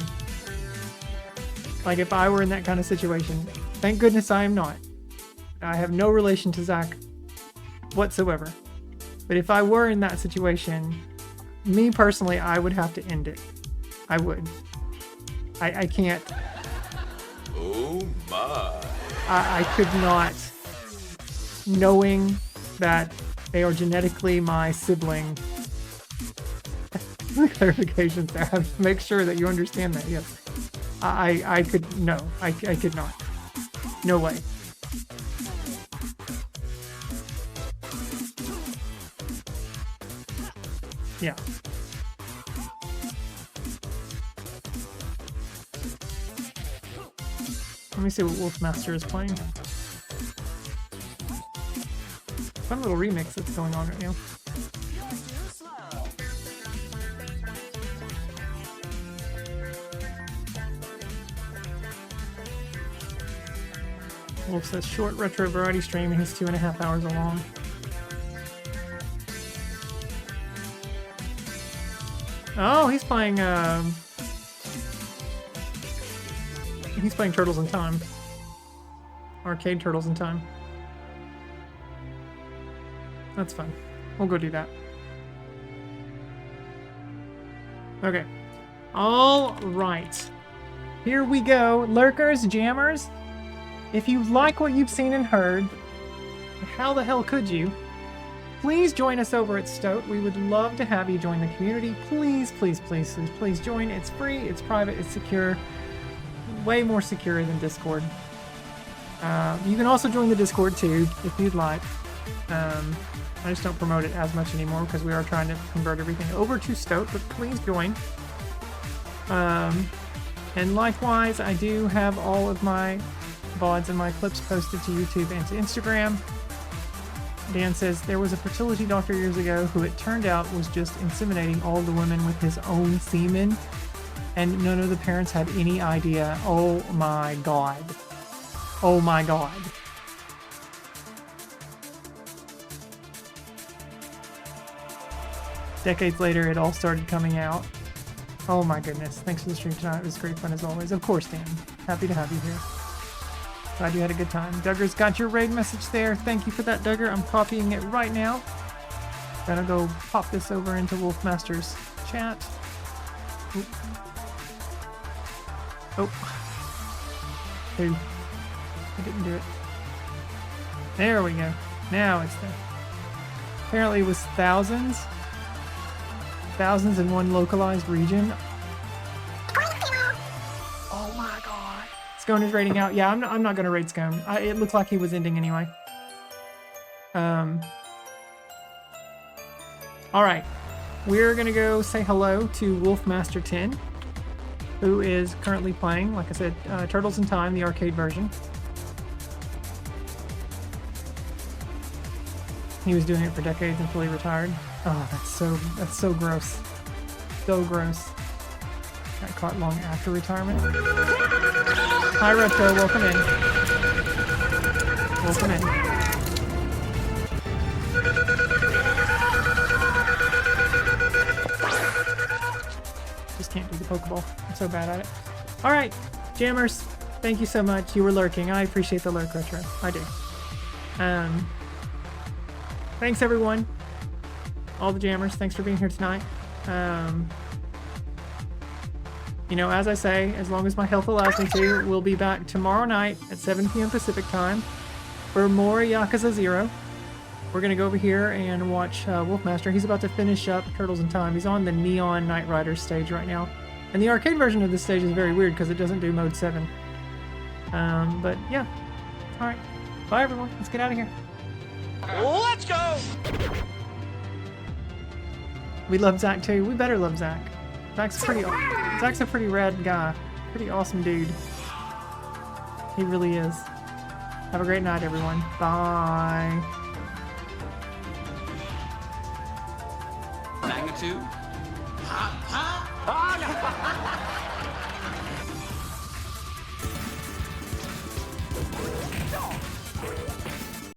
like if I were in that kind of situation, thank goodness I am not. I have no relation to Zach whatsoever. But if I were in that situation, me personally, I would have to end it. I would. I can't. Oh my. I could not, knowing that they are genetically my sibling. Clarifications there. I have to make sure that you understand that, yes. I could, no. I could not. No way. Yeah. Let me see what Wolfmaster is playing. Fun little remix that's going on right now. Wolf says short retro variety stream and he's 2.5 hours long. Oh, he's playing Turtles in Time. Arcade Turtles in Time. That's fun. We'll go do that. Okay. All right. Here we go. Lurkers, jammers. If you like what you've seen and heard, how the hell could you? Please join us over at Stoat. We would love to have you join the community. Please, please, please, please, please join. It's free, it's private, it's secure. Way more secure than Discord. You can also join the Discord too, if you'd like. I just don't promote it as much anymore because we are trying to convert everything over to Stoat, but please join. And likewise, I do have all of my VODs and my clips posted to YouTube and to Instagram. Dan says, there was a fertility doctor years ago who it turned out was just inseminating all the women with his own semen, and none of the parents had any idea. Oh my god. Oh my god. Decades later, it all started coming out. Oh my goodness. Thanks for the stream tonight. It was great fun as always. Of course, Dan. Happy to have you here. Glad you had a good time. Duggar's got your raid message there. Thank you for that, Duggar. I'm copying it right now. Gonna go pop this over into Wolfmaster's chat. Oop. Oh. Ooh. I didn't do it. There we go. Now it's there. Apparently it was thousands. Thousands in one localized region. Oh my god. Scone is raiding out. Yeah, I'm not gonna raid Scone. It looked like he was ending anyway. Alright. We're gonna go say hello to Wolfmaster 10, who is currently playing, like I said, Turtles in Time, the arcade version. He was doing it for decades until he retired. Oh, that's so gross. So gross. Got caught long after retirement. Hi Retro, welcome in. Welcome in. Just can't do the Pokeball. I'm so bad at it. Alright, jammers, thank you so much. You were lurking. I appreciate the lurk, Retro. I do. Thanks everyone. All the jammers, thanks for being here tonight. You know, as I say, as long as my health allows me to, we'll be back tomorrow night at 7 p.m. Pacific time for more Yakuza 0. We're going to go over here and watch Wolfmaster. He's about to finish up Turtles in Time. He's on the Neon Knight Rider stage right now. And the arcade version of this stage is very weird because it doesn't do mode 7. But yeah. Alright. Bye everyone. Let's get out of here. Let's go! We love Zach too. We better love Zach. Zach's a pretty rad guy. Pretty awesome dude. He really is. Have a great night, everyone. Bye. Magnitude. Ha ha.